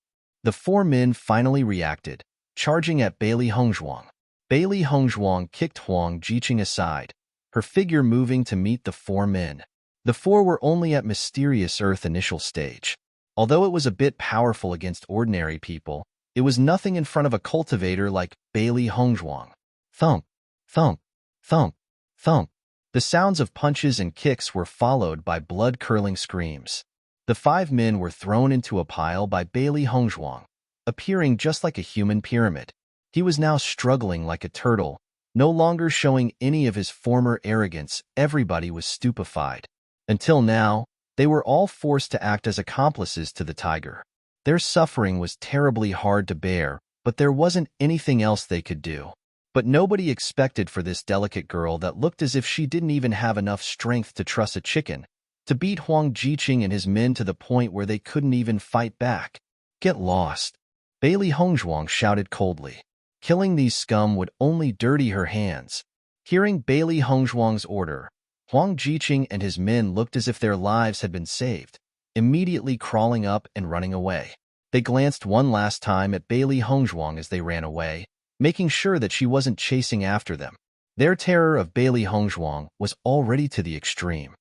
A: The 4 men finally reacted, charging at Bailey Hongzhuang. Bailey Hongzhuang kicked Huang Jiqing aside, her figure moving to meet the 4 men. The 4 were only at Mysterious Earth initial stage. Although it was a bit powerful against ordinary people, it was nothing in front of a cultivator like Bailey Hongzhuang. Thump, thump, thump, thump. The sounds of punches and kicks were followed by blood-curdling screams. The 5 men were thrown into a pile by Bailey Hongzhuang, appearing just like a human pyramid. He was now struggling like a turtle, no longer showing any of his former arrogance. Everybody was stupefied. Until now, they were all forced to act as accomplices to the tiger. Their suffering was terribly hard to bear, but there wasn't anything else they could do. But nobody expected for this delicate girl that looked as if she didn't even have enough strength to truss a chicken, to beat Huang Jiqing and his men to the point where they couldn't even fight back. Get lost. Bailey Hongzhuang shouted coldly. Killing these scum would only dirty her hands. Hearing Bailey Hongzhuang's order, Huang Jiqing and his men looked as if their lives had been saved, immediately crawling up and running away. They glanced one last time at Bailey Hongzhuang as they ran away, making sure that she wasn't chasing after them. Their terror of Bailey Hongzhuang was already to the extreme.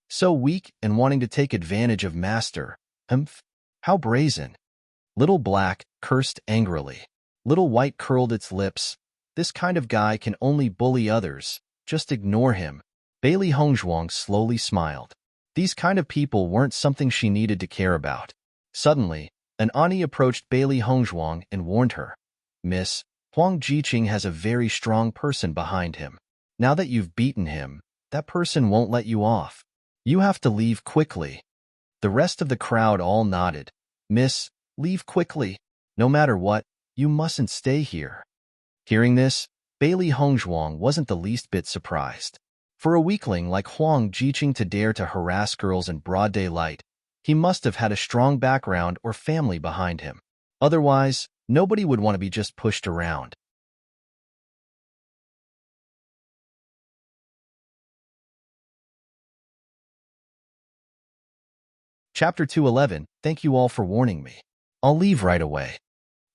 A: So weak and wanting to take advantage of Master. Humph! How brazen! Little Black cursed angrily. Little White curled its lips. This kind of guy can only bully others. Just ignore him. Bailey Hongzhuang slowly smiled. These kind of people weren't something she needed to care about. Suddenly, an Ani approached Bailey Hongzhuang and warned her. Miss, Huang Jiqing has a very strong person behind him. Now that you've beaten him, that person won't let you off. You have to leave quickly. The rest of the crowd all nodded. Miss, leave quickly. No matter what, you mustn't stay here. Hearing this, Bailey Hongzhuang wasn't the least bit surprised. For a weakling like Huang Jiqing to dare to harass girls in broad daylight, he must have had a strong background or family behind him. Otherwise, nobody would want to be just pushed around. Chapter 211, Thank you all for warning me. I'll leave right away.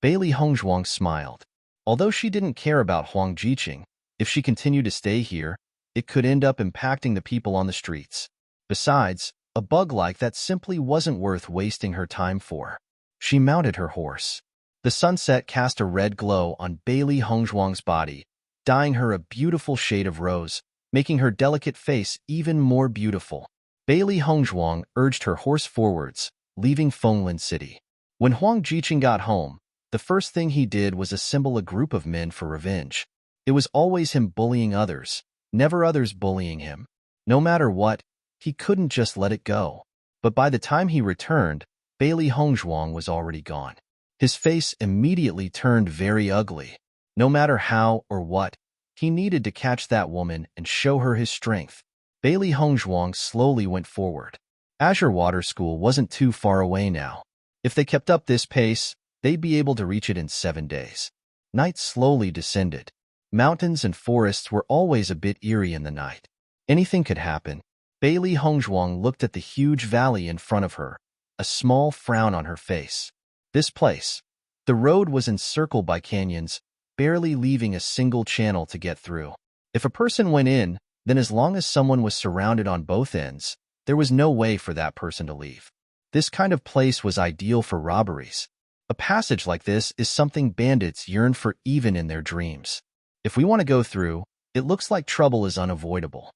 A: Bailey Hongzhuang smiled. Although she didn't care about Huang Jiqing, if she continued to stay here, it could end up impacting the people on the streets. Besides, a bug like that simply wasn't worth wasting her time for. She mounted her horse. The sunset cast a red glow on Bailey Hongzhuang's body, dyeing her a beautiful shade of rose, making her delicate face even more beautiful. Bailey Hongzhuang urged her horse forwards, leaving Fenglin City. When Huang Jiqing got home, the first thing he did was assemble a group of men for revenge. It was always him bullying others, never others bullying him. No matter what, he couldn't just let it go. But by the time he returned, Bailey Hongzhuang was already gone. His face immediately turned very ugly. No matter how or what, he needed to catch that woman and show her his strength. Bailey Hongzhuang slowly went forward. Azure Water School wasn't too far away now. If they kept up this pace, they'd be able to reach it in 7 days. Night slowly descended. Mountains and forests were always a bit eerie in the night. Anything could happen. Bailey Hongzhuang looked at the huge valley in front of her, a small frown on her face. This place. The road was encircled by canyons, barely leaving a single channel to get through. If a person went in, then as long as someone was surrounded on both ends, there was no way for that person to leave. This kind of place was ideal for robberies. A passage like this is something bandits yearn for even in their dreams. If we want to go through, it looks like trouble is unavoidable.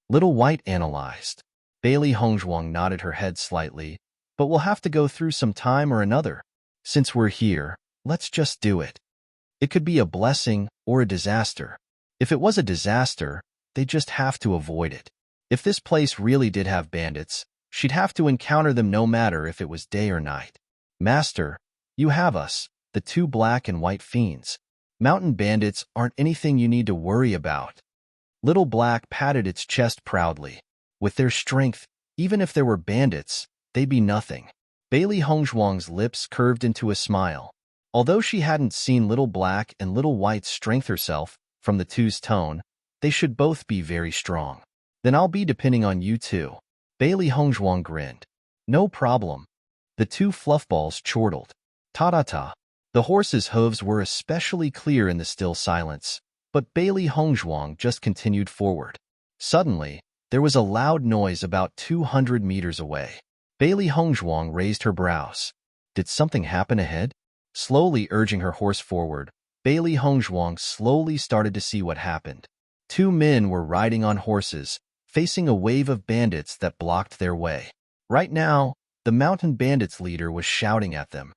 A: Little White analyzed. Bailey Hongzhuang nodded her head slightly, but we'll have to go through some time or another. Since we're here, let's just do it. It could be a blessing or a disaster. If it was a disaster, they just have to avoid it. If this place really did have bandits, she'd have to encounter them no matter if it was day or night. Master, you have us, the 2 black and white fiends. Mountain bandits aren't anything you need to worry about. Little Black patted its chest proudly. With their strength, even if there were bandits, they'd be nothing. Bailey Hongzhuang's lips curved into a smile. Although she hadn't seen Little Black and Little White's strength herself, from the two's tone, they should both be very strong. Then I'll be depending on you too. Bailey Hongzhuang grinned. No problem. The 2 fluffballs chortled. Ta-ta-ta. The horse's hooves were especially clear in the still silence, but Bailey Hongzhuang just continued forward. Suddenly, there was a loud noise about 200 meters away. Bailey Hongzhuang raised her brows. Did something happen ahead? Slowly urging her horse forward, Bailey Hongzhuang slowly started to see what happened. 2 men were riding on horses, facing a wave of bandits that blocked their way. Right now, the mountain bandits' leader was shouting at them.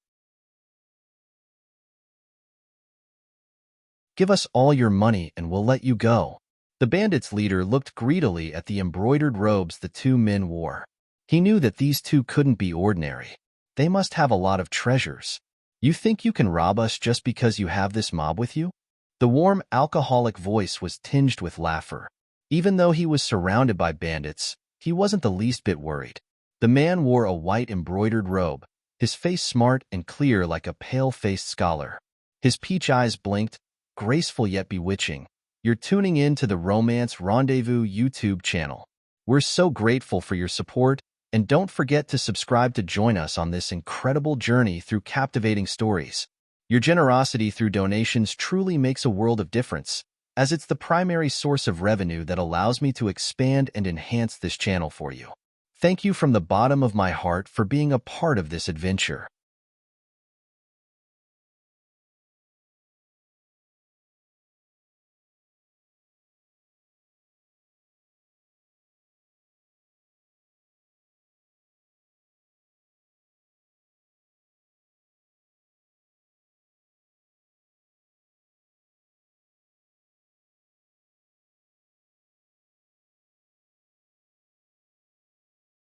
A: Give us all your money and we'll let you go. The bandits' leader looked greedily at the embroidered robes the 2 men wore. He knew that these 2 couldn't be ordinary. They must have a lot of treasures. You think you can rob us just because you have this mob with you? The warm, alcoholic voice was tinged with laughter. Even though he was surrounded by bandits, he wasn't the least bit worried. The man wore a white embroidered robe, his face smart and clear like a pale-faced scholar. His peach eyes blinked, graceful yet bewitching. You're tuning in to the Romance Rendezvous YouTube channel. We're so grateful for your support, and don't forget to subscribe to join us on this incredible journey through captivating stories. Your generosity through donations truly makes a world of difference, as it's the primary source of revenue that allows me to expand and enhance this channel for you. Thank you from the bottom of my heart for being a part of this adventure.